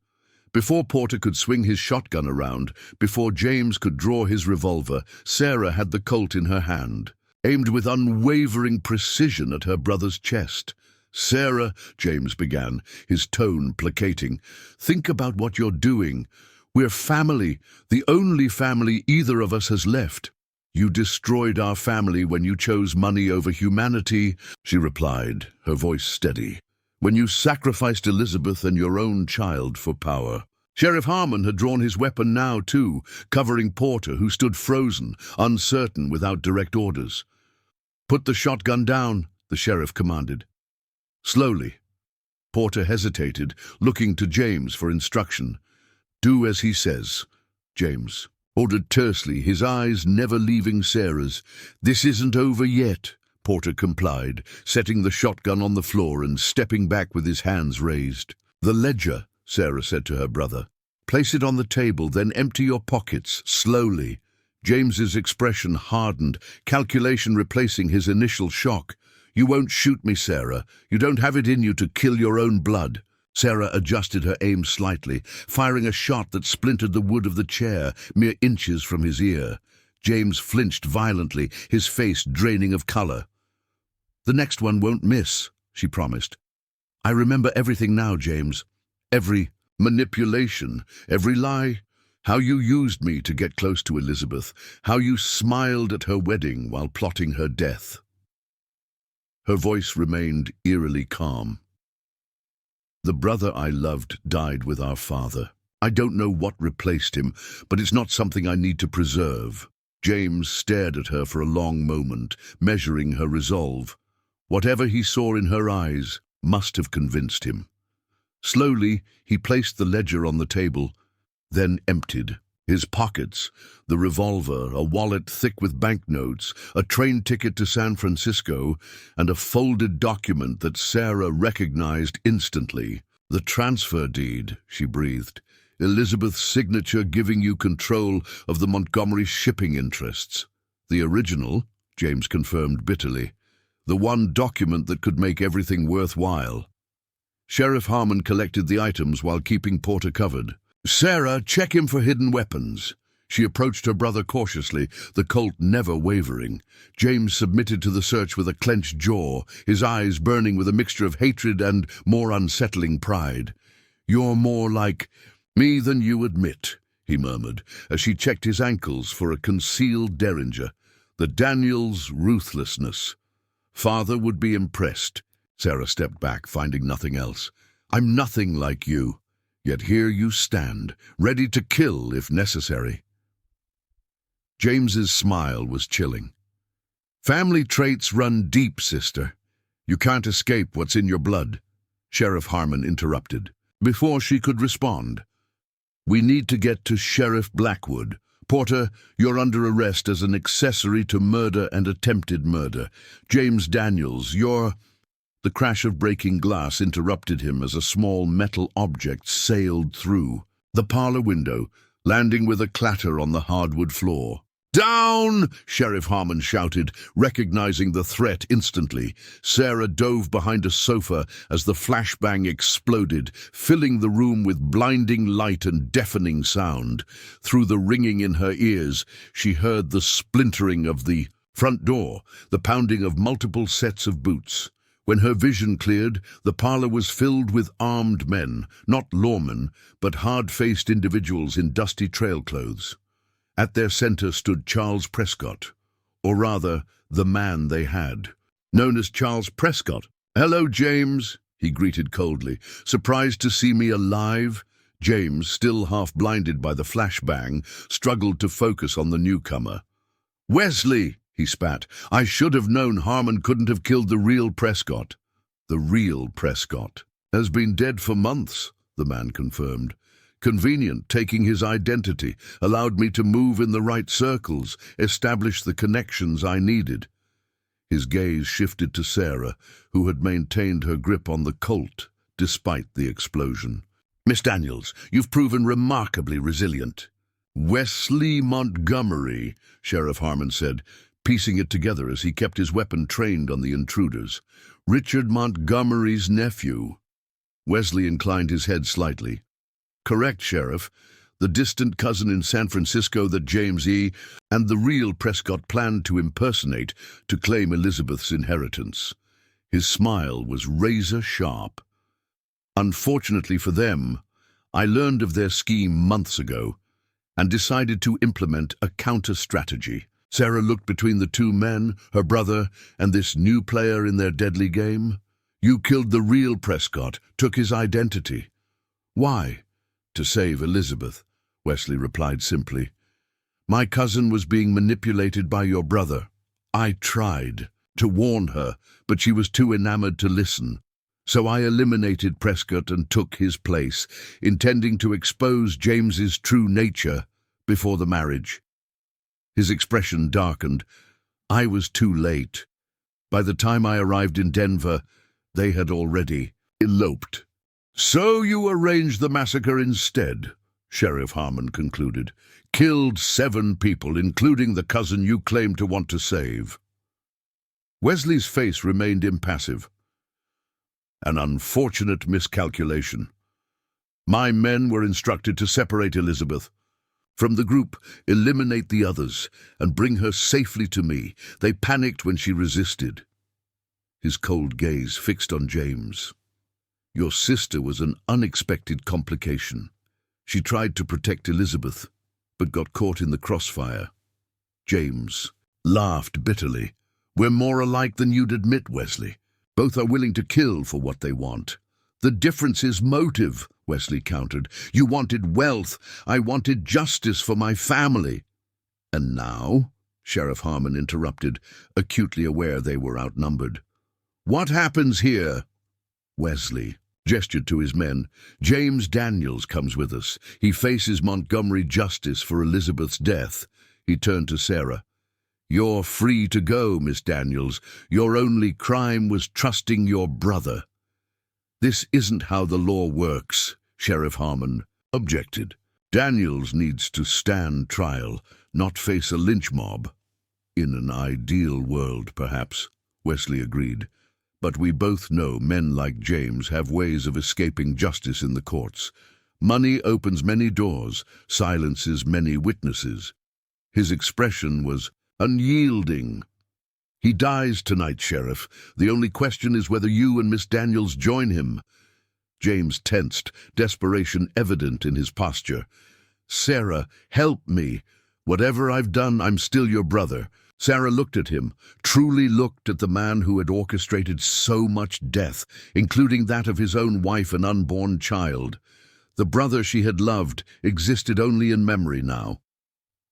Before Porter could swing his shotgun around, before James could draw his revolver, Sarah had the Colt in her hand, aimed with unwavering precision at her brother's chest. "Sarah," James began, his tone placating, "think about what you're doing. We're family, the only family either of us has left." "You destroyed our family when you chose money over humanity," she replied, her voice steady. "When you sacrificed Elizabeth and your own child for power." Sheriff Harmon had drawn his weapon now, too, covering Porter, who stood frozen, uncertain, without direct orders. "Put the shotgun down," the sheriff commanded. Slowly. Porter hesitated, looking to James for instruction. "Do as he says," James ordered tersely, his eyes never leaving Sarah's. "This isn't over yet," Porter complied, setting the shotgun on the floor and stepping back with his hands raised. "The ledger," Sarah said to her brother. "Place it on the table, then empty your pockets, slowly." James's expression hardened, calculation replacing his initial shock. "You won't shoot me, Sarah. You don't have it in you to kill your own blood." Sarah adjusted her aim slightly, firing a shot that splintered the wood of the chair, mere inches from his ear. James flinched violently, his face draining of color. "The next one won't miss," she promised. "I remember everything now, James. Every manipulation, every lie. How you used me to get close to Elizabeth. How you smiled at her wedding while plotting her death." Her voice remained eerily calm. "The brother I loved died with our father. I don't know what replaced him, but it's not something I need to preserve." James stared at her for a long moment, measuring her resolve. Whatever he saw in her eyes must have convinced him. Slowly, he placed the ledger on the table, then emptied. His pockets, the revolver, a wallet thick with banknotes, a train ticket to San Francisco, and a folded document that Sarah recognized instantly. "The transfer deed," she breathed. "Elizabeth's signature giving you control of the Montgomery shipping interests." "The original," James confirmed bitterly. "The one document that could make everything worthwhile." Sheriff Harmon collected the items while keeping Porter covered. "Sarah, check him for hidden weapons." She approached her brother cautiously, the Colt never wavering. James submitted to the search with a clenched jaw, his eyes burning with a mixture of hatred and more unsettling pride. "You're more like me than you admit," he murmured, as she checked his ankles for a concealed derringer. "The Daniels' ruthlessness. Father would be impressed." Sarah stepped back, finding nothing else. "I'm nothing like you. Yet here you stand, ready to kill if necessary." James's smile was chilling. "Family traits run deep, sister. You can't escape what's in your blood," Sheriff Harmon interrupted. Before she could respond, "We need to get to Sheriff Blackwood. Porter, you're under arrest as an accessory to murder and attempted murder. James Daniels, you're—" The crash of breaking glass interrupted him as a small metal object sailed through the parlor window, landing with a clatter on the hardwood floor. "Down!" Sheriff Harmon shouted, recognizing the threat instantly. Sarah dove behind a sofa as the flashbang exploded, filling the room with blinding light and deafening sound. Through the ringing in her ears, she heard the splintering of the front door, the pounding of multiple sets of boots. When her vision cleared, the parlor was filled with armed men, not lawmen, but hard-faced individuals in dusty trail clothes. At their center stood Charles Prescott, or rather, the man they had. Known as Charles Prescott. "Hello, James," he greeted coldly. "Surprised to see me alive?" James, still half blinded by the flashbang, struggled to focus on the newcomer. "Wesley," he spat, "I should have known Harmon couldn't have killed the real Prescott." "The real Prescott has been dead for months," the man confirmed. "Convenient, taking his identity, allowed me to move in the right circles, establish the connections I needed." His gaze shifted to Sarah, who had maintained her grip on the Colt despite the explosion. "Miss Daniels, you've proven remarkably resilient." "Wesley Montgomery," Sheriff Harmon said, piecing it together as he kept his weapon trained on the intruders. "Richard Montgomery's nephew." Wesley inclined his head slightly. "Correct, Sheriff. The distant cousin in San Francisco that James E. and the real Prescott planned to impersonate to claim Elizabeth's inheritance." His smile was razor-sharp. "Unfortunately for them, I learned of their scheme months ago and decided to implement a counter-strategy." Sarah looked between the two men, her brother, and this new player in their deadly game. "You killed the real Prescott, took his identity." "Why?" "To save Elizabeth," Wesley replied simply. "My cousin was being manipulated by your brother. I tried to warn her, but she was too enamored to listen. So I eliminated Prescott and took his place, intending to expose James's true nature before the marriage." His expression darkened. "I was too late. By the time I arrived in Denver, they had already eloped." "So you arranged the massacre instead," Sheriff Harmon concluded. "Killed 7 people, including the cousin you claim to want to save." Wesley's face remained impassive. "An unfortunate miscalculation. My men were instructed to separate Elizabeth from the group, eliminate the others, and bring her safely to me. They panicked when she resisted." His cold gaze fixed on James. "Your sister was an unexpected complication. She tried to protect Elizabeth, but got caught in the crossfire." James laughed bitterly. "We're more alike than you'd admit, Wesley. Both are willing to kill for what they want." "The difference is motive," Wesley countered. "You wanted wealth. I wanted justice for my family." "And now?" Sheriff Harmon interrupted, acutely aware they were outnumbered. "What happens here?" Wesley gestured to his men. "James Daniels comes with us. He faces Montgomery justice for Elizabeth's death." He turned to Sarah. "You're free to go, Miss Daniels. Your only crime was trusting your brother." "This isn't how the law works," Sheriff Harmon objected. "Daniels needs to stand trial, not face a lynch mob." "In an ideal world, perhaps," Wesley agreed. "But we both know men like James have ways of escaping justice in the courts. Money opens many doors, silences many witnesses." His expression was unyielding. "He dies tonight, Sheriff. The only question is whether you and Miss Daniels join him." James tensed, desperation evident in his posture. "Sarah, help me. Whatever I've done, I'm still your brother." Sarah looked at him, truly looked at the man who had orchestrated so much death, including that of his own wife and unborn child. The brother she had loved existed only in memory now.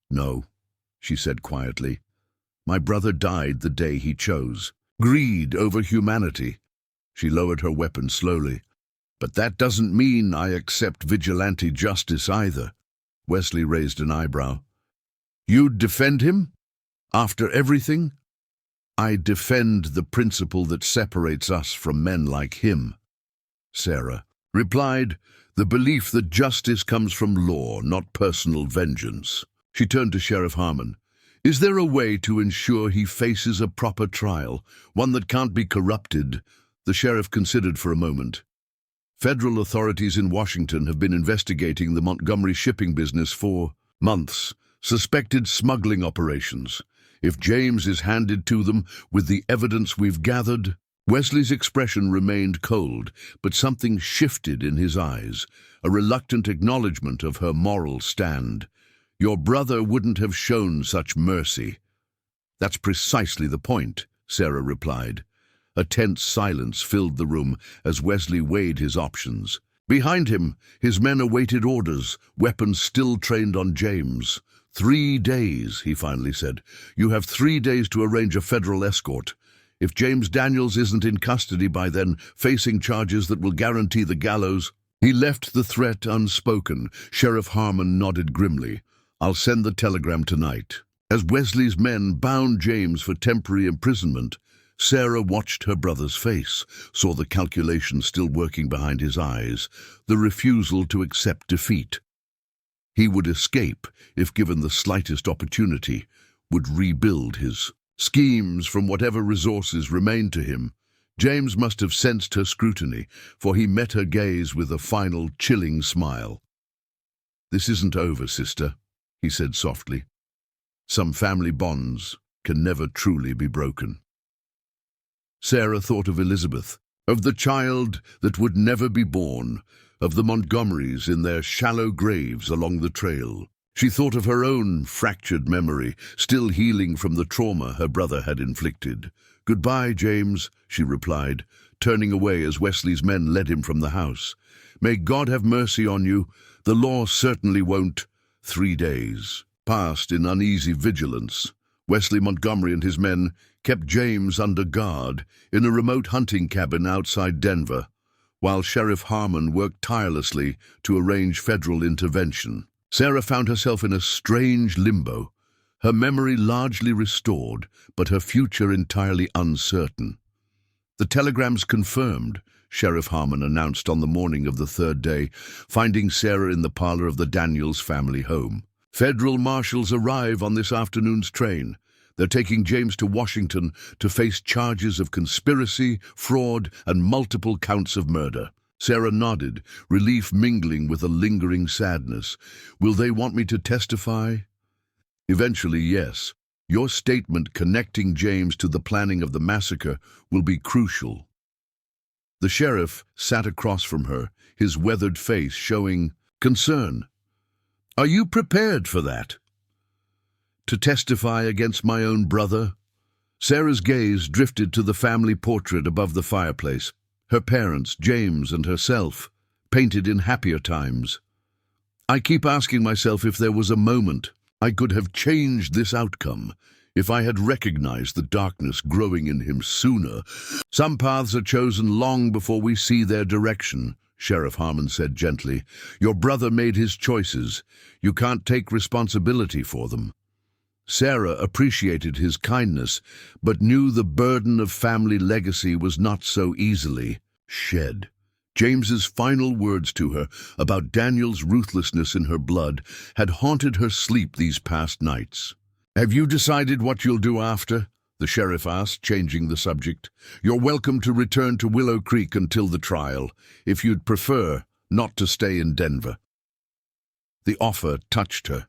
"No," she said quietly. "My brother died the day he chose. Greed over humanity." She lowered her weapon slowly. "But that doesn't mean I accept vigilante justice either." Wesley raised an eyebrow. "You'd defend him? After everything?" "I defend the principle that separates us from men like him," Sarah replied, "the belief that justice comes from law, not personal vengeance." She turned to Sheriff Harmon. "Is there a way to ensure he faces a proper trial, one that can't be corrupted?" The sheriff considered for a moment. "Federal authorities in Washington have been investigating the Montgomery shipping business for months, suspected smuggling operations. If James is handed to them with the evidence we've gathered..." Wesley's expression remained cold, but something shifted in his eyes, a reluctant acknowledgement of her moral stand. Your brother wouldn't have shown such mercy. That's precisely the point, Sarah replied. A tense silence filled the room as Wesley weighed his options. Behind him, his men awaited orders, weapons still trained on James. 3 days, he finally said. You have 3 days to arrange a federal escort. If James Daniels isn't in custody by then, facing charges that will guarantee the gallows. He left the threat unspoken. Sheriff Harmon nodded grimly. I'll send the telegram tonight. As Wesley's men bound James for temporary imprisonment, Sarah watched her brother's face, saw the calculation still working behind his eyes, the refusal to accept defeat. He would escape if given the slightest opportunity, would rebuild his schemes from whatever resources remained to him. James must have sensed her scrutiny, for he met her gaze with a final, chilling smile. This isn't over, sister, he said softly. Some family bonds can never truly be broken. Sarah thought of Elizabeth, of the child that would never be born, of the Montgomerys in their shallow graves along the trail. She thought of her own fractured memory, still healing from the trauma her brother had inflicted. Goodbye, James, she replied, turning away as Wesley's men led him from the house. May God have mercy on you. The law certainly won't. 3 days passed in uneasy vigilance. Wesley Montgomery and his men kept James under guard in a remote hunting cabin outside Denver, while Sheriff Harmon worked tirelessly to arrange federal intervention. Sarah found herself in a strange limbo, her memory largely restored, but her future entirely uncertain. The telegrams confirmed, Sheriff Harmon announced on the morning of the 3rd day, finding Sarah in the parlor of the Daniels family home. Federal marshals arrive on this afternoon's train. They're taking James to Washington to face charges of conspiracy, fraud, and multiple counts of murder. Sarah nodded, relief mingling with a lingering sadness. Will they want me to testify? Eventually, yes. Your statement connecting James to the planning of the massacre will be crucial. The sheriff sat across from her, his weathered face showing concern. Are you prepared for that? To testify against my own brother? Sarah's gaze drifted to the family portrait above the fireplace. Her parents, James and herself, painted in happier times. I keep asking myself if there was a moment I could have changed this outcome, if I had recognized the darkness growing in him sooner. Some paths are chosen long before we see their direction, Sheriff Harmon said gently. Your brother made his choices. You can't take responsibility for them. Sarah appreciated his kindness, but knew the burden of family legacy was not so easily shed. James's final words to her about Daniel's ruthlessness in her blood had haunted her sleep these past nights. Have you decided what you'll do after? The sheriff asked, changing the subject. You're welcome to return to Willow Creek until the trial, if you'd prefer not to stay in Denver. The offer touched her.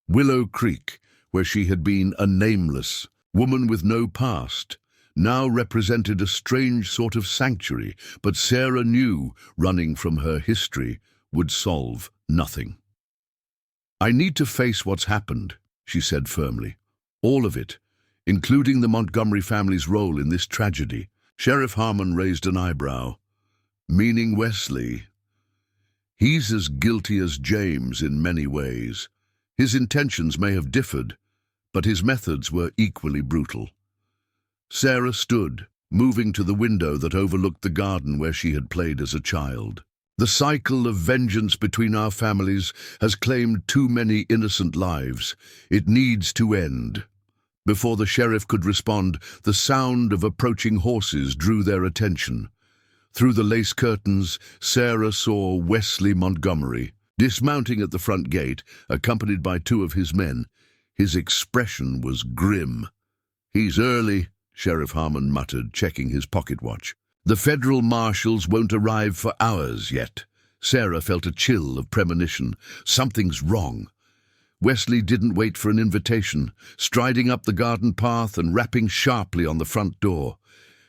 Willow Creek, where she had been a nameless woman with no past, now represented a strange sort of sanctuary, but Sarah knew running from her history would solve nothing. I need to face what's happened, she said firmly. All of it, including the Montgomery family's role in this tragedy. Sheriff Harmon raised an eyebrow. Meaning Wesley? He's as guilty as James in many ways. His intentions may have differed, but his methods were equally brutal. Sarah stood, moving to the window that overlooked the garden where she had played as a child. The cycle of vengeance between our families has claimed too many innocent lives. It needs to end. Before the sheriff could respond, the sound of approaching horses drew their attention. Through the lace curtains, Sarah saw Wesley Montgomery, dismounting at the front gate, accompanied by 2 of his men. His expression was grim. He's early, Sheriff Harmon muttered, checking his pocket watch. The federal marshals won't arrive for hours yet. Sarah felt a chill of premonition. Something's wrong. Wesley didn't wait for an invitation, striding up the garden path and rapping sharply on the front door.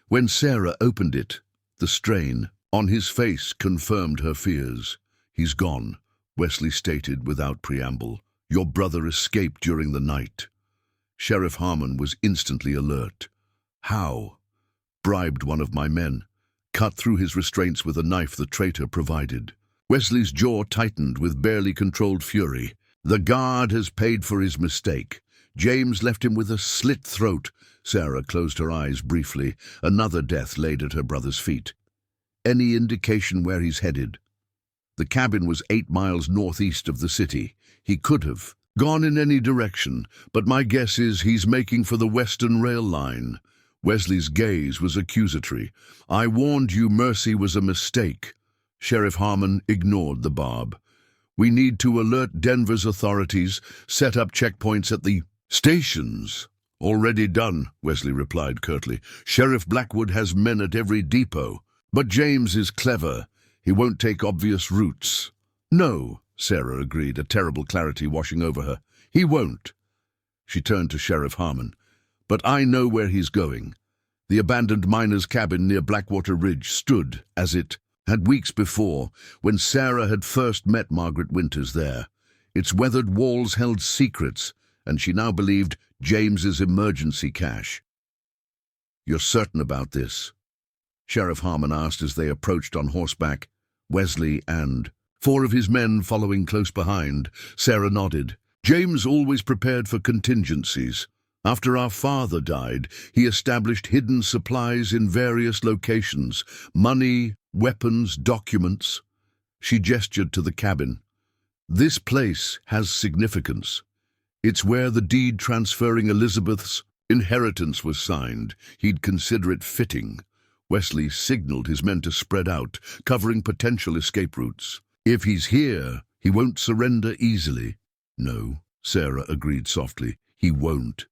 When Sarah opened it, the strain on his face confirmed her fears. He's gone, Wesley stated without preamble. Your brother escaped during the night. Sheriff Harmon was instantly alert. How? Bribed one of my men. Cut through his restraints with a knife the traitor provided. Wesley's jaw tightened with barely controlled fury. The guard has paid for his mistake. James left him with a slit throat. Sarah closed her eyes briefly. Another death laid at her brother's feet. Any indication where he's headed? The cabin was 8 miles northeast of the city. He could have gone in any direction, but my guess is he's making for the Western Rail line. Wesley's gaze was accusatory. I warned you Mercy was a mistake. Sheriff Harmon ignored the barb. We need to alert Denver's authorities, set up checkpoints at the stations. Already done, Wesley replied curtly. Sheriff Blackwood has men at every depot. But James is clever. He won't take obvious routes. No, Sarah agreed, a terrible clarity washing over her. He won't. She turned to Sheriff Harmon. But I know where he's going. The abandoned miner's cabin near Blackwater Ridge stood, as it had weeks before, when Sarah had first met Margaret Winters there. Its weathered walls held secrets, and she now believed James's emergency cache. You're certain about this? Sheriff Harmon asked as they approached on horseback. Wesley and 4 of his men following close behind. Sarah nodded. James always prepared for contingencies. After our father died, he established hidden supplies in various locations. Money, weapons, documents. She gestured to the cabin. This place has significance. It's where the deed transferring Elizabeth's inheritance was signed. He'd consider it fitting. Wesley signaled his men to spread out, covering potential escape routes. If he's here, he won't surrender easily. No, Sarah agreed softly. He won't.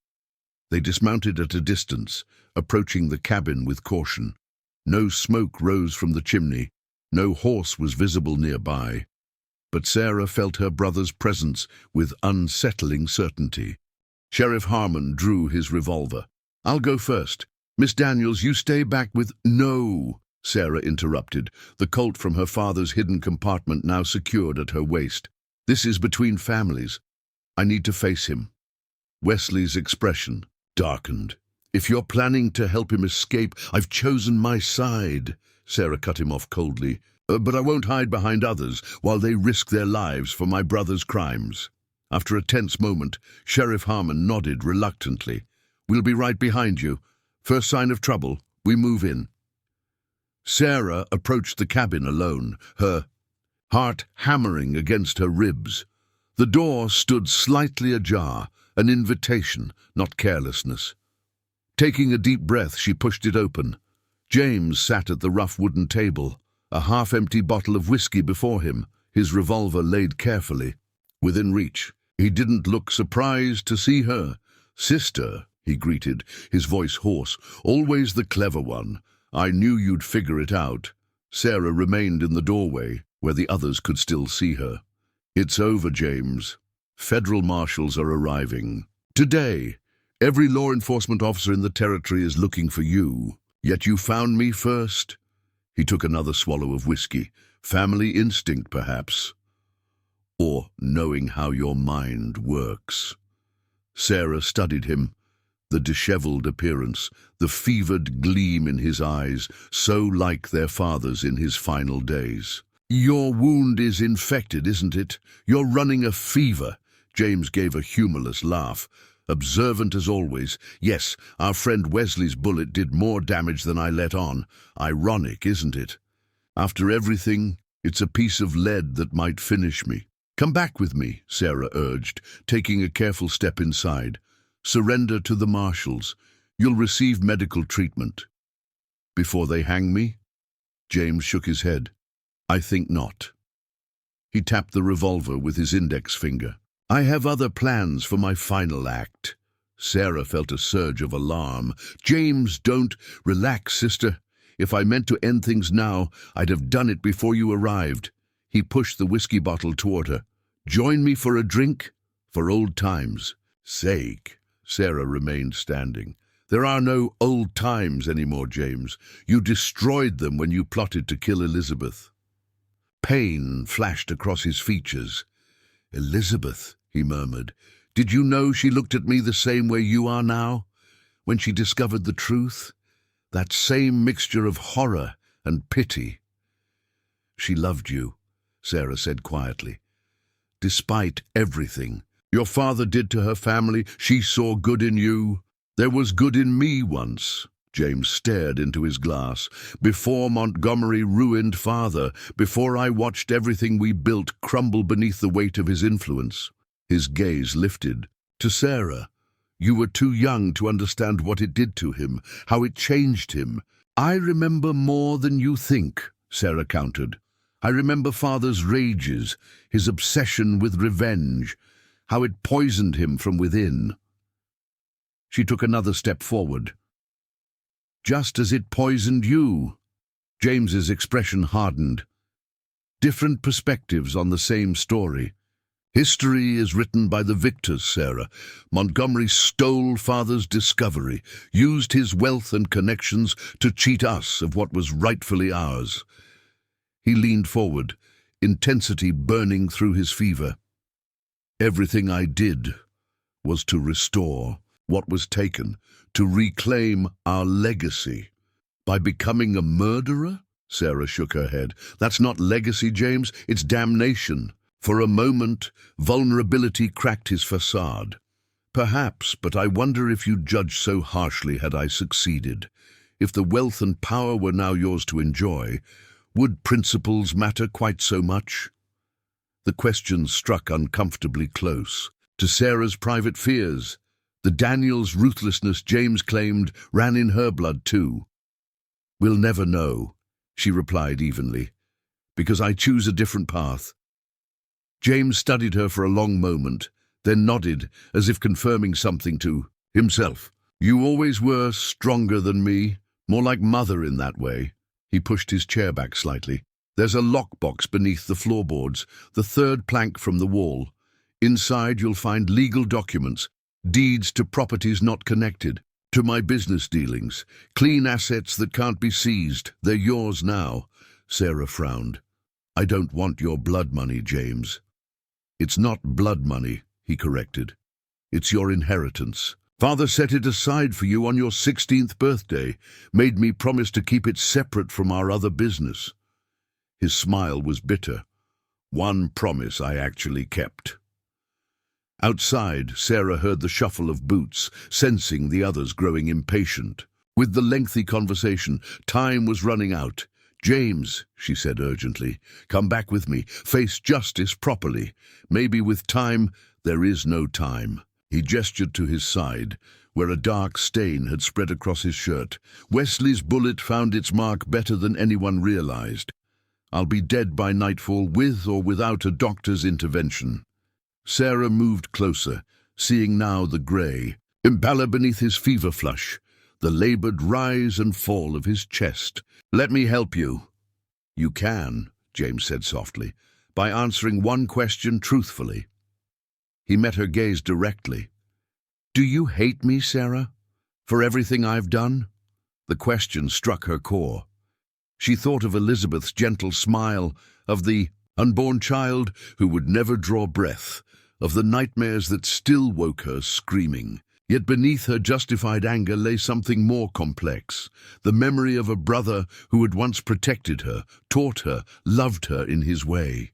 They dismounted at a distance, approaching the cabin with caution. No smoke rose from the chimney. No horse was visible nearby. But Sarah felt her brother's presence with unsettling certainty. Sheriff Harmon drew his revolver. I'll go first. Miss Daniels, you stay back with— No, Sarah interrupted, the Colt from her father's hidden compartment now secured at her waist. This is between families. I need to face him. Wesley's expression darkened. If you're planning to help him escape, I've chosen my side. Sarah cut him off coldly. But I won't hide behind others while they risk their lives for my brother's crimes. After a tense moment, Sheriff Harmon nodded reluctantly. We'll be right behind you. First sign of trouble, we move in. Sarah approached the cabin alone, her heart hammering against her ribs. The door stood slightly ajar, an invitation, not carelessness. Taking a deep breath, she pushed it open. James sat at the rough wooden table, a half-empty bottle of whiskey before him, his revolver laid carefully. Within reach, he didn't look surprised to see her. Sister, he greeted, his voice hoarse, always the clever one. I knew you'd figure it out. Sarah remained in the doorway, where the others could still see her. It's over, James. Federal marshals are arriving. Today, every law enforcement officer in the territory is looking for you. Yet you found me first. He took another swallow of whiskey. Family instinct, perhaps. Or knowing how your mind works. Sarah studied him. The disheveled appearance, the fevered gleam in his eyes, so like their father's in his final days. Your wound is infected, isn't it? You're running a fever. James gave a humorless laugh. Observant as always. Yes, our friend Wesley's bullet did more damage than I let on. Ironic, isn't it? After everything, it's a piece of lead that might finish me. Come back with me, Sarah urged, taking a careful step inside. Surrender to the marshals. You'll receive medical treatment. Before they hang me? James shook his head. I think not. He tapped the revolver with his index finger. I have other plans for my final act. Sarah felt a surge of alarm. James, don't. Relax, sister. If I meant to end things now, I'd have done it before you arrived. He pushed the whiskey bottle toward her. Join me for a drink? For old times' sake. Sarah remained standing. There are no old times anymore, James. You destroyed them when you plotted to kill Elizabeth. Pain flashed across his features. Elizabeth, he murmured. Did you know she looked at me the same way you are now? When she discovered the truth? That same mixture of horror and pity. She loved you, Sarah said quietly. Despite everything your father did to her family, she saw good in you. There was good in me once. James stared into his glass. Before Montgomery ruined father, before I watched everything we built crumble beneath the weight of his influence. His gaze lifted. To Sarah, you were too young to understand what it did to him, how it changed him. I remember more than you think, Sarah countered. I remember father's rages, his obsession with revenge, how it poisoned him from within. She took another step forward. Just as it poisoned you. James's expression hardened. Different perspectives on the same story. History is written by the victors, Sarah. Montgomery stole father's discovery, used his wealth and connections to cheat us of what was rightfully ours. He leaned forward, intensity burning through his fever. Everything I did was to restore what was taken, to reclaim our legacy. By becoming a murderer? Sarah shook her head. That's not legacy, James, it's damnation. For a moment, vulnerability cracked his facade. Perhaps, but I wonder if you'd judge so harshly had I succeeded. If the wealth and power were now yours to enjoy, would principles matter quite so much? The question struck uncomfortably close to Sarah's private fears. The Daniels' ruthlessness, James claimed, ran in her blood too. We'll never know, she replied evenly, because I choose a different path. James studied her for a long moment, then nodded as if confirming something to himself. You always were stronger than me, more like mother in that way. He pushed his chair back slightly. There's a lockbox beneath the floorboards, the third plank from the wall. Inside you'll find legal documents, deeds to properties not connected, to my business dealings, clean assets that can't be seized. They're yours now. Sarah frowned. I don't want your blood money, James. It's not blood money, he corrected. It's your inheritance. Father set it aside for you on your 16th birthday, made me promise to keep it separate from our other business. His smile was bitter. One promise I actually kept. Outside, Sarah heard the shuffle of boots, sensing the others growing impatient. With the lengthy conversation, time was running out. James, she said urgently, come back with me. Face justice properly. Maybe with time, there is no time. He gestured to his side, where a dark stain had spread across his shirt. Wesley's bullet found its mark better than anyone realized. I'll be dead by nightfall with or without a doctor's intervention. Sarah moved closer, seeing now the grey, impala beneath his fever flush, the labored rise and fall of his chest. Let me help you. You can, James said softly, by answering one question truthfully. He met her gaze directly. Do you hate me, Sarah, for everything I've done? The question struck her core. She thought of Elizabeth's gentle smile, of the unborn child who would never draw breath, of the nightmares that still woke her screaming. Yet beneath her justified anger lay something more complex, the memory of a brother who had once protected her, taught her, loved her in his way.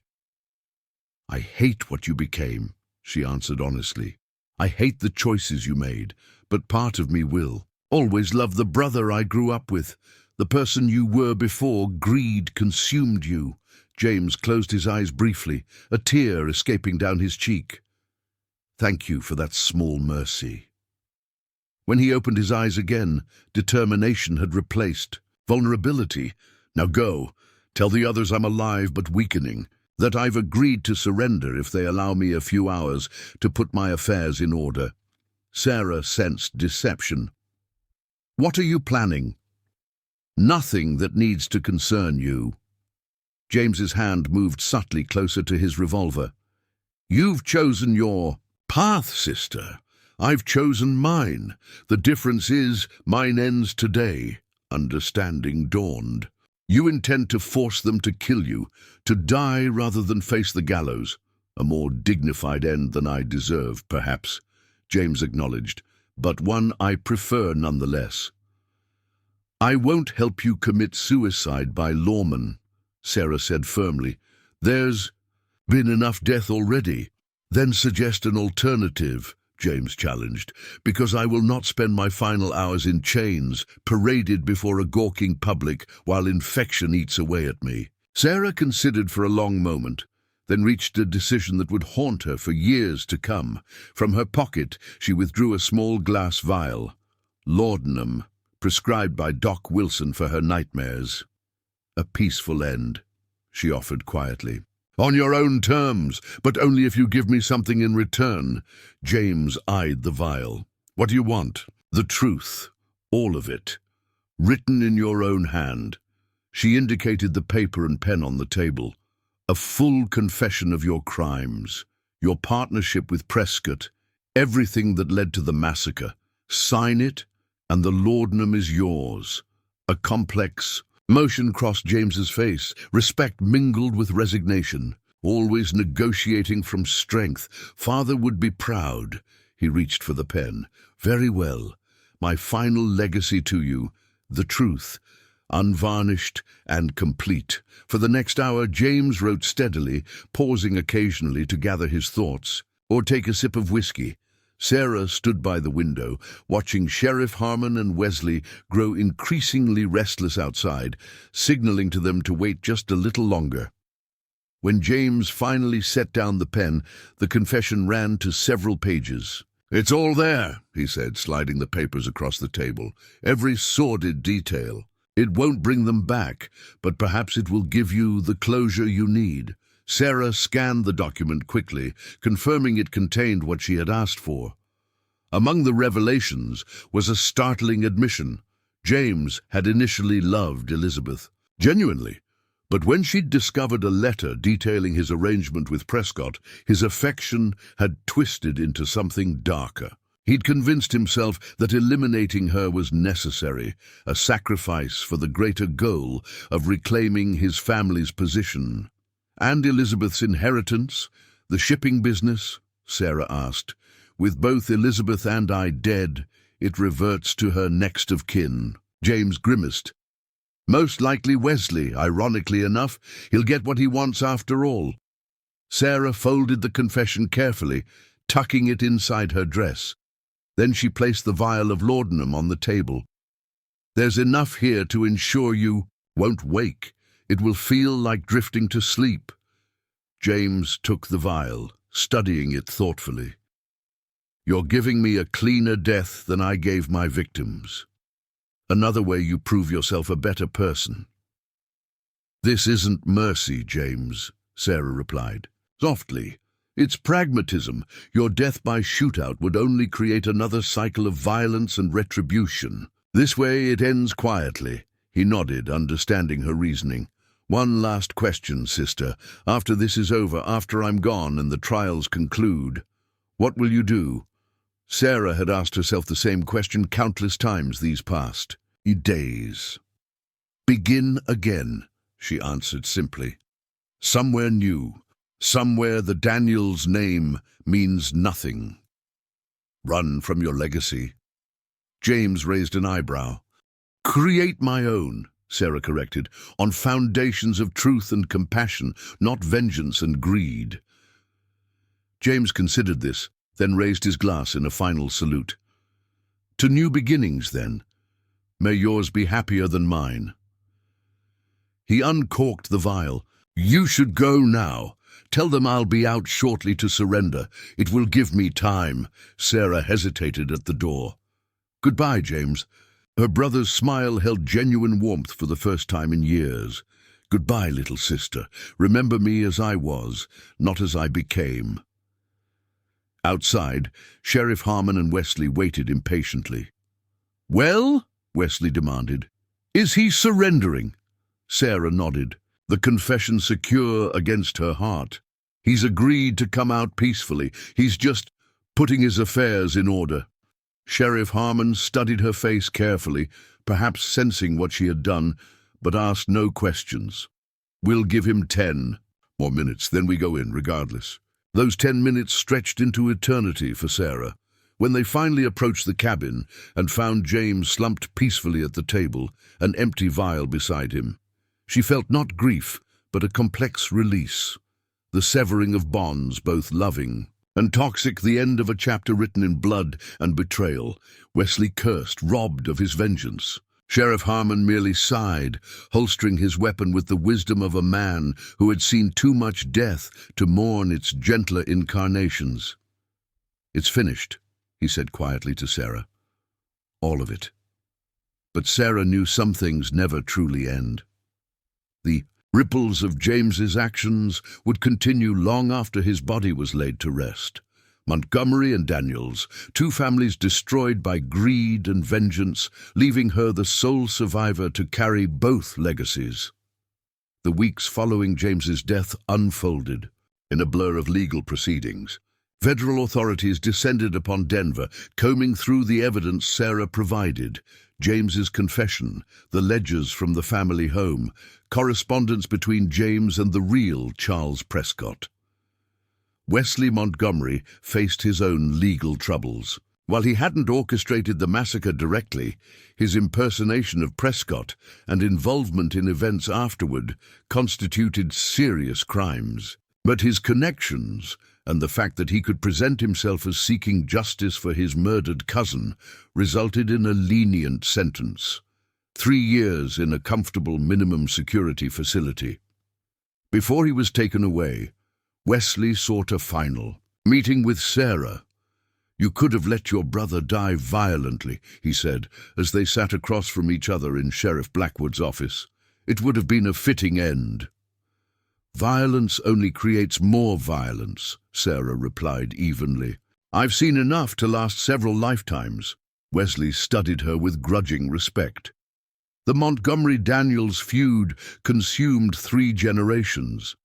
I hate what you became, she answered honestly. I hate the choices you made, but part of me will. Always love the brother I grew up with, the person you were before greed consumed you. James closed his eyes briefly, a tear escaping down his cheek. Thank you for that small mercy. When he opened his eyes again, determination had replaced vulnerability. Now go. Tell the others I'm alive but weakening, that I've agreed to surrender if they allow me a few hours to put my affairs in order. Sarah sensed deception. What are you planning? Nothing that needs to concern you. James's hand moved subtly closer to his revolver. You've chosen your path, sister. I've chosen mine. The difference is, mine ends today. Understanding dawned. You intend to force them to kill you, to die rather than face the gallows. A more dignified end than I deserve, perhaps, James acknowledged, but one I prefer nonetheless. I won't help you commit suicide by lawman, Sarah said firmly. There's been enough death already. Then suggest an alternative, James challenged, because I will not spend my final hours in chains, paraded before a gawking public while infection eats away at me. Sarah considered for a long moment, then reached a decision that would haunt her for years to come. From her pocket, she withdrew a small glass vial. Laudanum, prescribed by Doc Wilson for her nightmares. A peaceful end, she offered quietly. On your own terms, but only if you give me something in return. James eyed the vial. What do you want? The truth. All of it. Written in your own hand. She indicated the paper and pen on the table. A full confession of your crimes, your partnership with Prescott, everything that led to the massacre. Sign it, and the laudanum is yours. A complex motion crossed James's face, respect mingled with resignation. Always negotiating from strength. Father would be proud. He reached for the pen. Very well. My final legacy to you, the truth, unvarnished and complete. For the next hour, James wrote steadily, pausing occasionally to gather his thoughts, or take a sip of whiskey. Sarah stood by the window, watching Sheriff Harmon and Wesley grow increasingly restless outside, signaling to them to wait just a little longer. When James finally set down the pen, the confession ran to several pages. It's all there, he said, sliding the papers across the table. Every sordid detail. It won't bring them back, but perhaps it will give you the closure you need. Sarah scanned the document quickly, confirming it contained what she had asked for. Among the revelations was a startling admission. James had initially loved Elizabeth, genuinely, but when she'd discovered a letter detailing his arrangement with Prescott, his affection had twisted into something darker. He'd convinced himself that eliminating her was necessary, a sacrifice for the greater goal of reclaiming his family's position. And Elizabeth's inheritance, the shipping business? Sarah asked. With both Elizabeth and I dead, it reverts to her next of kin. James grimaced. Most likely Wesley, ironically enough. He'll get what he wants after all. Sarah folded the confession carefully, tucking it inside her dress. Then she placed the vial of laudanum on the table. There's enough here to ensure you won't wake. It will feel like drifting to sleep. James took the vial, studying it thoughtfully. You're giving me a cleaner death than I gave my victims. Another way you prove yourself a better person. This isn't mercy, James, Sarah replied, softly. It's pragmatism. Your death by shootout would only create another cycle of violence and retribution. This way it ends quietly. He nodded, understanding her reasoning. One last question, sister. After this is over, after I'm gone and the trials conclude, what will you do? Sarah had asked herself the same question countless times these past days. Begin again, she answered simply. Somewhere new. Somewhere the Daniels name means nothing. Run from your legacy. James raised an eyebrow. Create my own, Sarah corrected, on foundations of truth and compassion, not vengeance and greed. James considered this, then raised his glass in a final salute. To new beginnings, then. May yours be happier than mine. He uncorked the vial. You should go now. Tell them I'll be out shortly to surrender. It will give me time. Sarah hesitated at the door. Goodbye, James. Her brother's smile held genuine warmth for the first time in years. Goodbye, little sister. Remember me as I was, not as I became. Outside, Sheriff Harmon and Wesley waited impatiently. Well? Wesley demanded. Is he surrendering? Sarah nodded, the confession secure against her heart. He's agreed to come out peacefully. He's just putting his affairs in order. Sheriff Harmon studied her face carefully, perhaps sensing what she had done, but asked no questions. We'll give him 10 more minutes, then we go in, regardless. Those 10 minutes stretched into eternity for Sarah. When they finally approached the cabin and found James slumped peacefully at the table, an empty vial beside him, she felt not grief, but a complex release. The severing of bonds, both loving and toxic, the end of a chapter written in blood and betrayal. Wesley cursed, robbed of his vengeance. Sheriff Harmon merely sighed, holstering his weapon with the wisdom of a man who had seen too much death to mourn its gentler incarnations. "It's finished," he said quietly to Sarah. "All of it." But Sarah knew some things never truly end. The ripples of James's actions would continue long after his body was laid to rest. Montgomery and Daniels, two families destroyed by greed and vengeance, leaving her the sole survivor to carry both legacies. The weeks following James's death unfolded in a blur of legal proceedings. Federal authorities descended upon Denver, combing through the evidence Sarah provided: James's confession, the ledgers from the family home, correspondence between James and the real Charles Prescott. Wesley Montgomery faced his own legal troubles. While he hadn't orchestrated the massacre directly, his impersonation of Prescott and involvement in events afterward constituted serious crimes. But his connections and the fact that he could present himself as seeking justice for his murdered cousin resulted in a lenient sentence: 3 years in a comfortable minimum security facility. Before he was taken away, Wesley sought a final meeting with Sarah. "You could have let your brother die violently," he said, as they sat across from each other in Sheriff Blackwood's office. "It would have been a fitting end." "Violence only creates more violence," Sarah replied evenly. "I've seen enough to last several lifetimes." Wesley studied her with grudging respect. "The Montgomery-Daniels feud consumed 3 generations.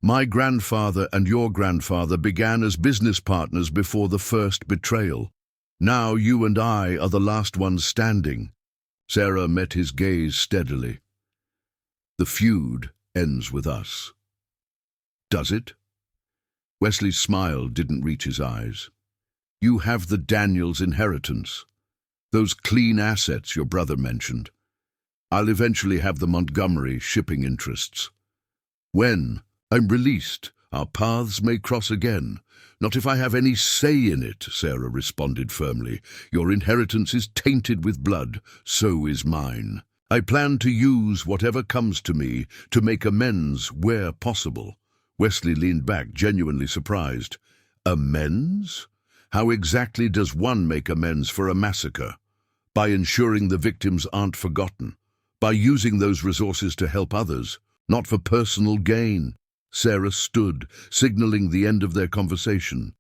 My grandfather and your grandfather began as business partners before the first betrayal. Now you and I are the last ones standing." Sarah met his gaze steadily. "The feud ends with us." "Does it?" Wesley's smile didn't reach his eyes. "You have the Daniels inheritance, those clean assets your brother mentioned. I'll eventually have the Montgomery shipping interests. When I'm released, our paths may cross again. Not if I have any say in it," Sarah responded firmly. "Your inheritance is tainted with blood, so is mine. I plan to use whatever comes to me to make amends where possible." Wesley leaned back, genuinely surprised. "Amends? How exactly does one make amends for a massacre? By ensuring the victims aren't forgotten. By using those resources to help others, not for personal gain." Sarah stood, signaling the end of their conversation.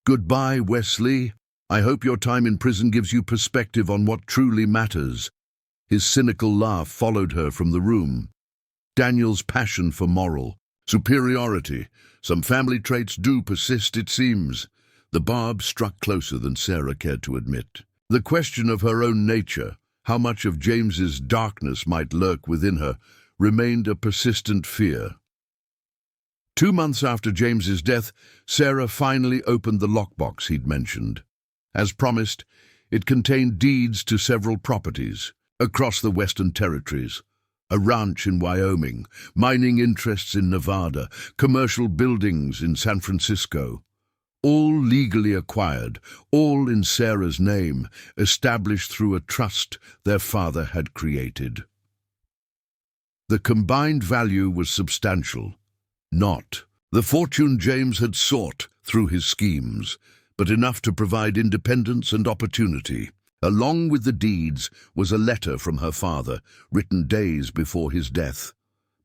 "Goodbye, Wesley. I hope your time in prison gives you perspective on what truly matters." His cynical laugh followed her from the room. Daniel's passion for moral superiority. Some family traits do persist, it seems. The barb struck closer than Sarah cared to admit. The question of her own nature, how much of James's darkness might lurk within her, remained a persistent fear. 2 months after James's death, Sarah finally opened the lockbox he'd mentioned. As promised, it contained deeds to several properties across the Western Territories: a ranch in Wyoming, mining interests in Nevada, commercial buildings in San Francisco. All legally acquired, all in Sarah's name, established through a trust their father had created. The combined value was substantial. Not the fortune James had sought through his schemes, but enough to provide independence and opportunity. Along with the deeds was a letter from her father, written days before his death.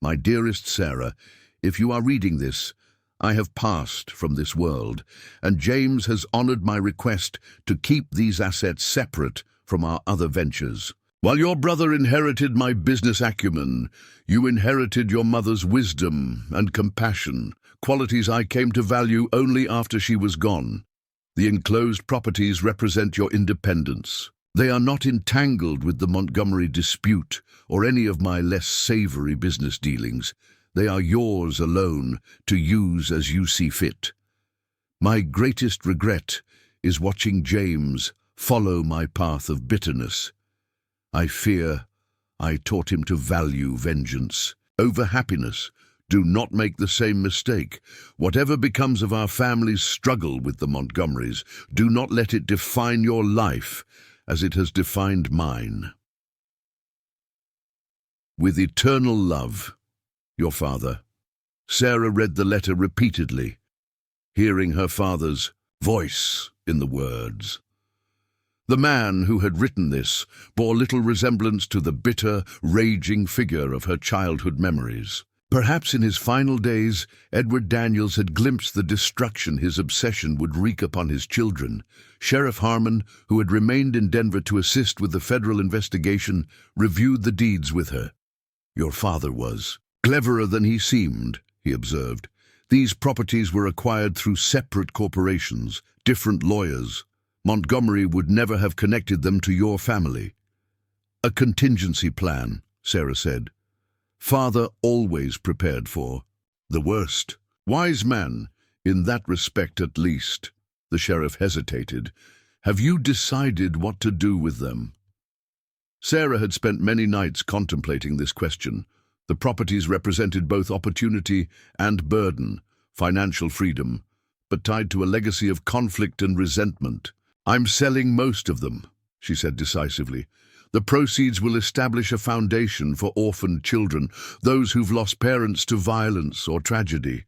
"My dearest Sarah, if you are reading this, I have passed from this world, and James has honored my request to keep these assets separate from our other ventures. While your brother inherited my business acumen, you inherited your mother's wisdom and compassion, qualities I came to value only after she was gone. The enclosed properties represent your independence. They are not entangled with the Montgomery dispute or any of my less savory business dealings. They are yours alone, to use as you see fit. My greatest regret is watching James follow my path of bitterness. I fear I taught him to value vengeance over happiness. Do not make the same mistake. Whatever becomes of our family's struggle with the Montgomerys, do not let it define your life as it has defined mine. With eternal love, your father. Sarah read the letter repeatedly, hearing her father's voice in the words. The man who had written this bore little resemblance to the bitter, raging figure of her childhood memories. Perhaps in his final days, Edward Daniels had glimpsed the destruction his obsession would wreak upon his children. Sheriff Harmon, who had remained in Denver to assist with the federal investigation, reviewed the deeds with her. Your father was cleverer than he seemed, he observed. These properties were acquired through separate corporations, different lawyers. Montgomery would never have connected them to your family. A contingency plan, Sarah said. Father always prepared for the worst. Wise man, in that respect at least. The sheriff hesitated. Have you decided what to do with them? Sarah had spent many nights contemplating this question. The properties represented both opportunity and burden, financial freedom, but tied to a legacy of conflict and resentment. I'm selling most of them, she said decisively. The proceeds will establish a foundation for orphaned children, those who've lost parents to violence or tragedy.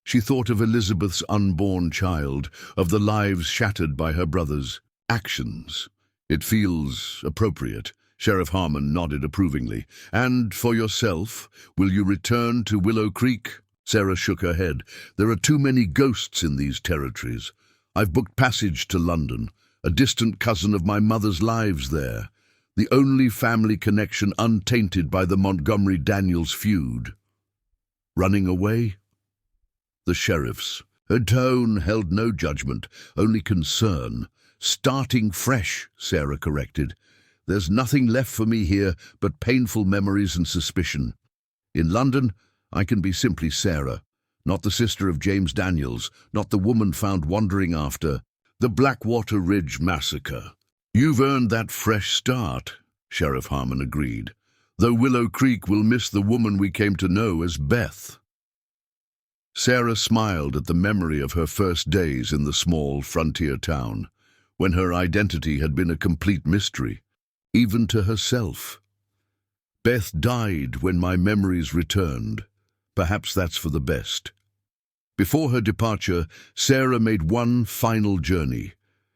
She thought of Elizabeth's unborn child, of the lives shattered by her brother's actions. It feels appropriate. Sheriff Harmon nodded approvingly. And for yourself, will you return to Willow Creek? Sarah shook her head. There are too many ghosts in these territories. I've booked passage to London. A distant cousin of my mother's lives there. The only family connection untainted by the Montgomery-Daniels feud. Running away? The sheriff's. Her tone held no judgment, only concern. Starting fresh, Sarah corrected. There's nothing left for me here but painful memories and suspicion. In London, I can be simply Sarah, not the sister of James Daniels, not the woman found wandering after the Blackwater Ridge Massacre. You've earned that fresh start, Sheriff Harmon agreed, though Willow Creek will miss the woman we came to know as Beth. Sarah smiled at the memory of her first days in the small frontier town, when her identity had been a complete mystery, even to herself. Beth died when my memories returned. Perhaps that's for the best. Before her departure, Sarah made one final journey.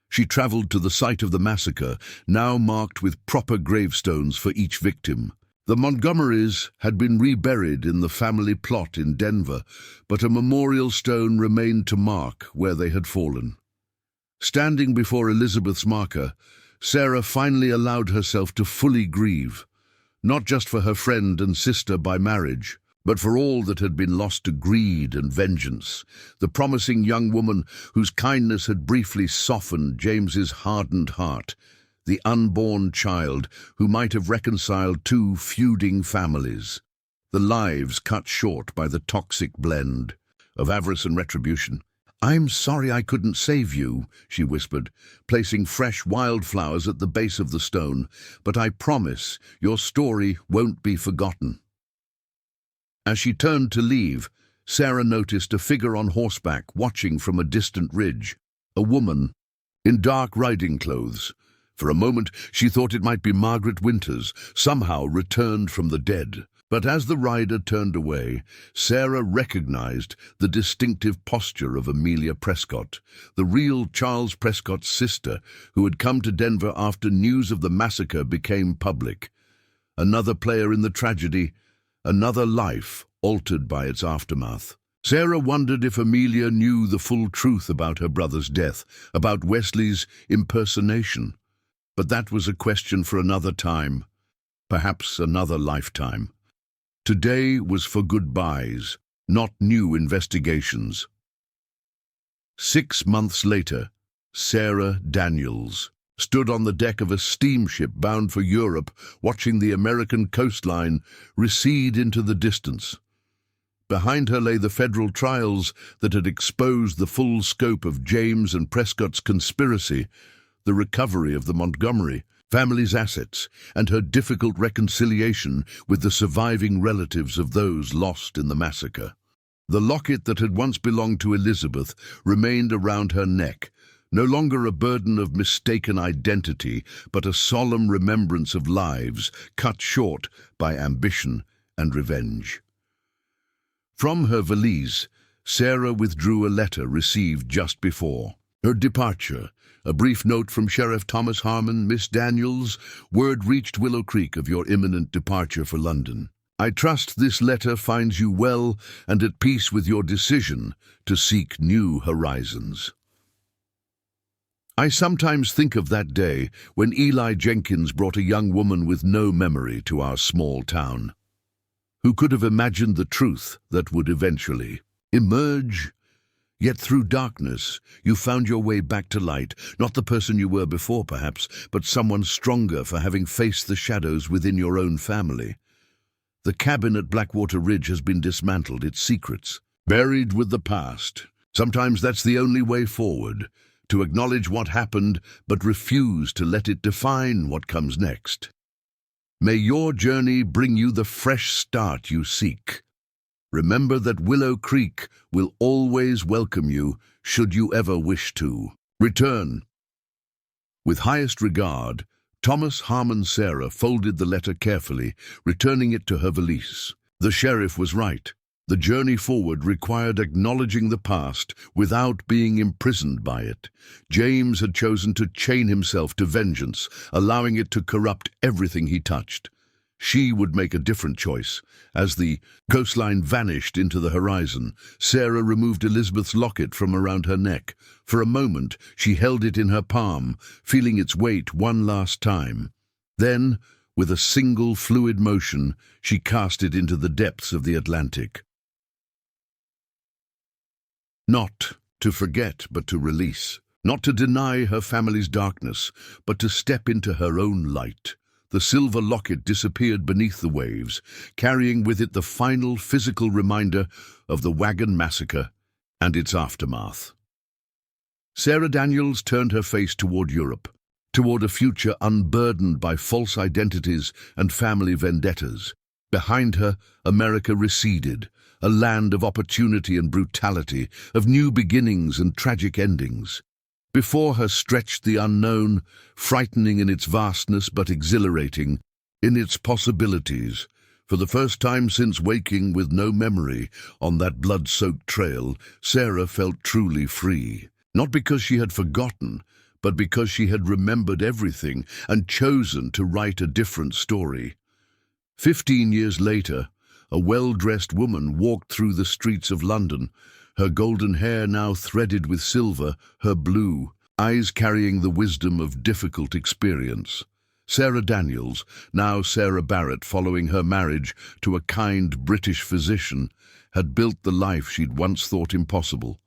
She traveled to the site of the massacre, now marked with proper gravestones for each victim. The Montgomerys had been reburied in the family plot in Denver, but a memorial stone remained to mark where they had fallen. Standing before Elizabeth's marker, Sarah finally allowed herself to fully grieve, not just for her friend and sister by marriage, but for all that had been lost to greed and vengeance, the promising young woman whose kindness had briefly softened James's hardened heart, the unborn child who might have reconciled two feuding families, the lives cut short by the toxic blend of avarice and retribution. I'm sorry I couldn't save you, she whispered, placing fresh wildflowers at the base of the stone, but I promise your story won't be forgotten. As she turned to leave, Sarah noticed a figure on horseback watching from a distant ridge, a woman in dark riding clothes. For a moment, she thought it might be Margaret Winters, somehow returned from the dead. But as the rider turned away, Sarah recognized the distinctive posture of Amelia Prescott, the real Charles Prescott's sister, who had come to Denver after news of the massacre became public. Another player in the tragedy, another life altered by its aftermath. Sarah wondered if Amelia knew the full truth about her brother's death, about Wesley's impersonation. But that was a question for another time, perhaps another lifetime. Today was for goodbyes, not new investigations. 6 months later, Sarah Daniels stood on the deck of a steamship bound for Europe, watching the American coastline recede into the distance. Behind her lay the federal trials that had exposed the full scope of James and Prescott's conspiracy, the recovery of the Montgomery family's assets, and her difficult reconciliation with the surviving relatives of those lost in the massacre. The locket that had once belonged to Elizabeth remained around her neck, no longer a burden of mistaken identity, but a solemn remembrance of lives cut short by ambition and revenge. From her valise, Sarah withdrew a letter received just before her departure. A brief note from Sheriff Thomas Harmon. Miss Daniels, word reached Willow Creek of your imminent departure for London. I trust this letter finds you well and at peace with your decision to seek new horizons. I sometimes think of that day when Eli Jenkins brought a young woman with no memory to our small town. Who could have imagined the truth that would eventually emerge? Yet through darkness, you found your way back to light, not the person you were before perhaps, but someone stronger for having faced the shadows within your own family. The cabin at Blackwater Ridge has been dismantled, its secrets buried with the past. Sometimes that's the only way forward, to acknowledge what happened but refuse to let it define what comes next. May your journey bring you the fresh start you seek. Remember that Willow Creek will always welcome you should you ever wish to return. With highest regard, Thomas Harmon. Sarah folded the letter carefully, returning it to her valise. The sheriff was right. The journey forward required acknowledging the past without being imprisoned by it. James had chosen to chain himself to vengeance, allowing it to corrupt everything he touched. She would make a different choice. As the coastline vanished into the horizon, Sarah removed Elizabeth's locket from around her neck. For a moment, she held it in her palm, feeling its weight one last time. Then, with a single fluid motion, she cast it into the depths of the Atlantic. Not to forget, but to release. Not to deny her family's darkness, but to step into her own light. The silver locket disappeared beneath the waves, carrying with it the final physical reminder of the Wagon Massacre and its aftermath. Sarah Daniels turned her face toward Europe, toward a future unburdened by false identities and family vendettas. Behind her, America receded, a land of opportunity and brutality, of new beginnings and tragic endings. Before her stretched the unknown, frightening in its vastness but exhilarating in its possibilities. For the first time since waking with no memory on that blood-soaked trail, Sarah felt truly free. Not because she had forgotten, but because she had remembered everything and chosen to write a different story. 15 years later, a well-dressed woman walked through the streets of London, her golden hair now threaded with silver, her blue eyes carrying the wisdom of difficult experience. Sarah Daniels, now Sarah Barrett, following her marriage to a kind British physician, had built the life she'd once thought impossible.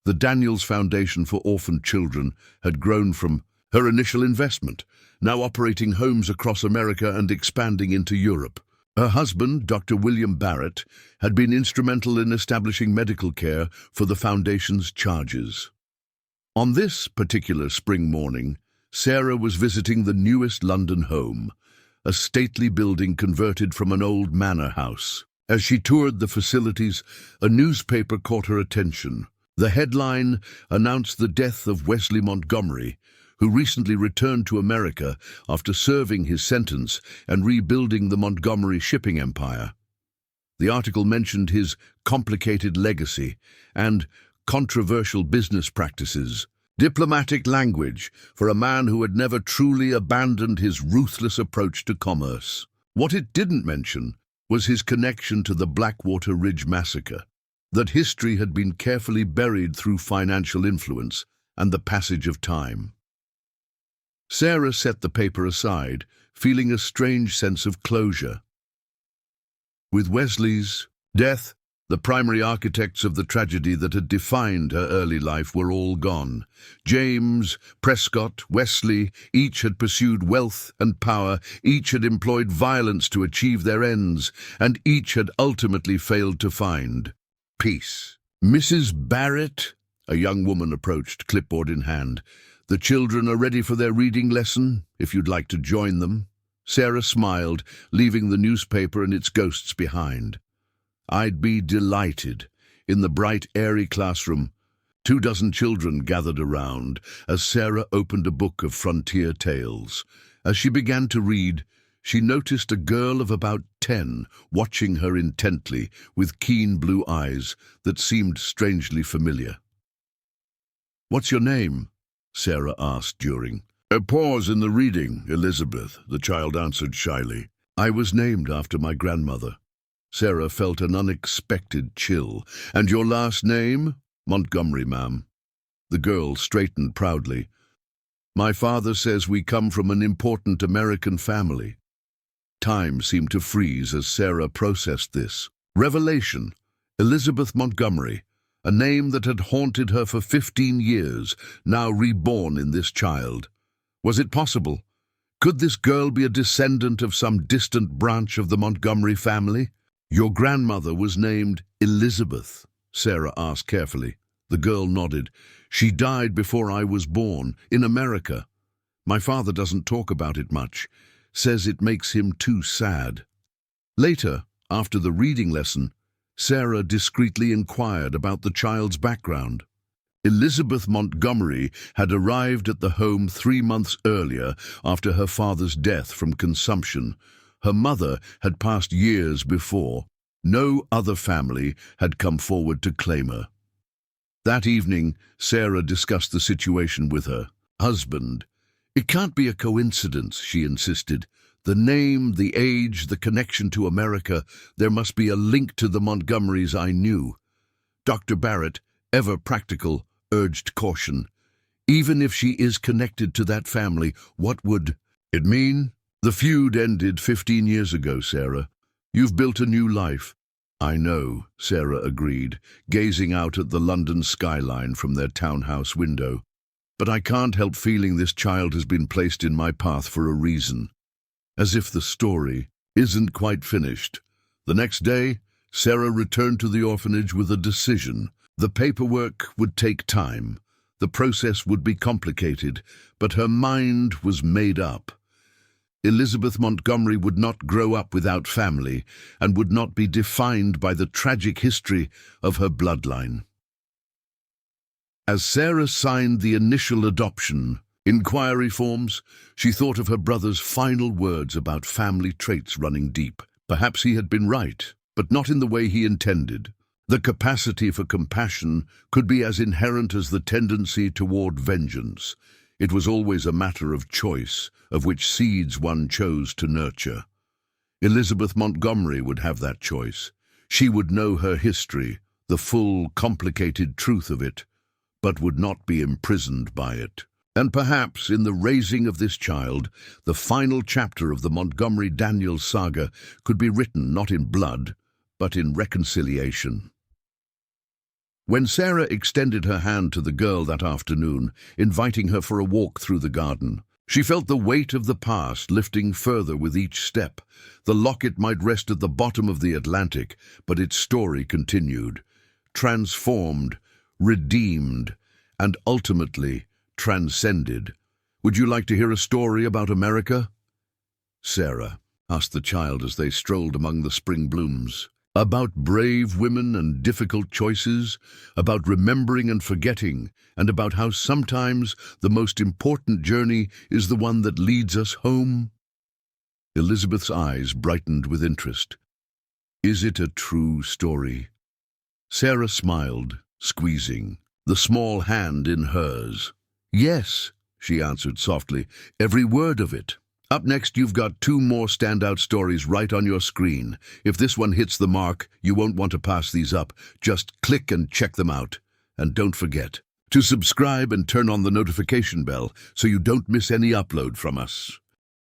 The Daniels Foundation for Orphaned Children had grown from her initial investment, now operating homes across America and expanding into Europe. Her husband, Dr. William Barrett, had been instrumental in establishing medical care for the Foundation's charges. On this particular spring morning, Sarah was visiting the newest London home, a stately building converted from an old manor house. As she toured the facilities, a newspaper caught her attention. The headline announced the death of Wesley Montgomery, who recently returned to America after serving his sentence and rebuilding the Montgomery shipping empire. The article mentioned his complicated legacy and controversial business practices, diplomatic language for a man who had never truly abandoned his ruthless approach to commerce. What it didn't mention was his connection to the Blackwater Ridge massacre, that history had been carefully buried through financial influence and the passage of time. Sarah set the paper aside, feeling a strange sense of closure. With Wesley's death, The primary architects of the tragedy that had defined her early life were all gone. James, Prescott, Wesley, each had pursued wealth and power, each had employed violence to achieve their ends, and each had ultimately failed to find peace. Mrs. Barrett, a young woman approached, clipboard in hand. The children are ready for their reading lesson, if you'd like to join them. Sarah smiled, leaving the newspaper and its ghosts behind. I'd be delighted. In the bright, airy classroom, 24 children gathered around as Sarah opened a book of frontier tales. As she began to read, she noticed a girl of about 10 watching her intently with keen blue eyes that seemed strangely familiar. "What's your name?" Sarah asked during a pause in the reading. "Elizabeth," the child answered shyly. "I was named after my grandmother." Sarah felt an unexpected chill. "And your last name?" "Montgomery, ma'am." The girl straightened proudly. "My father says we come from an important American family." Time seemed to freeze as Sarah processed this. Revelation. Elizabeth Montgomery, a name that had haunted her for 15 years, now reborn in this child. Was it possible? Could this girl be a descendant of some distant branch of the Montgomery family? "Your grandmother was named Elizabeth?" Sarah asked carefully. The girl nodded. "She died before I was born, in America. My father doesn't talk about it much, says it makes him too sad." Later, after the reading lesson, Sarah discreetly inquired about the child's background. Elizabeth Montgomery had arrived at the home 3 months earlier after her father's death from consumption. Her mother had passed years before. No other family had come forward to claim her. That evening, Sarah discussed the situation with her husband. "It can't be a coincidence," she insisted. "The name, the age, the connection to America, there must be a link to the Montgomerys I knew." Dr. Barrett, ever practical, urged caution. "Even if she is connected to that family, what would it mean?" "The feud ended 15 years ago, Sarah. You've built a new life." "I know," Sarah agreed, gazing out at the London skyline from their townhouse window. "But I can't help feeling this child has been placed in my path for a reason. As if the story isn't quite finished." The next day, Sarah returned to the orphanage with a decision. The paperwork would take time. The process would be complicated, but her mind was made up. Elizabeth Montgomery would not grow up without family and would not be defined by the tragic history of her bloodline. As Sarah signed the initial adoption inquiry forms, she thought of her brother's final words about family traits running deep. Perhaps he had been right, but not in the way he intended. The capacity for compassion could be as inherent as the tendency toward vengeance. It was always a matter of choice, of which seeds one chose to nurture. Elizabeth Montgomery would have that choice. She would know her history, the full, complicated truth of it, but would not be imprisoned by it. And perhaps, in the raising of this child, the final chapter of the Montgomery Daniels saga could be written not in blood, but in reconciliation. When Sarah extended her hand to the girl that afternoon, inviting her for a walk through the garden, she felt the weight of the past lifting further with each step. The Locket might rest at the bottom of the Atlantic, but its story continued. Transformed, redeemed, and ultimately transcended. "Would you like to hear a story about America?" Sarah asked the child as they strolled among the spring blooms. "About brave women and difficult choices, about remembering and forgetting, and about how sometimes the most important journey is the one that leads us home?" Elizabeth's eyes brightened with interest. "Is it a true story?" Sarah smiled, squeezing the small hand in hers. "Yes," she answered softly, "every word of it." Up next, you've got 2 more standout stories right on your screen. If this one hits the mark, you won't want to pass these up. Just click and check them out. And don't forget to subscribe and turn on the notification bell so you don't miss any upload from us.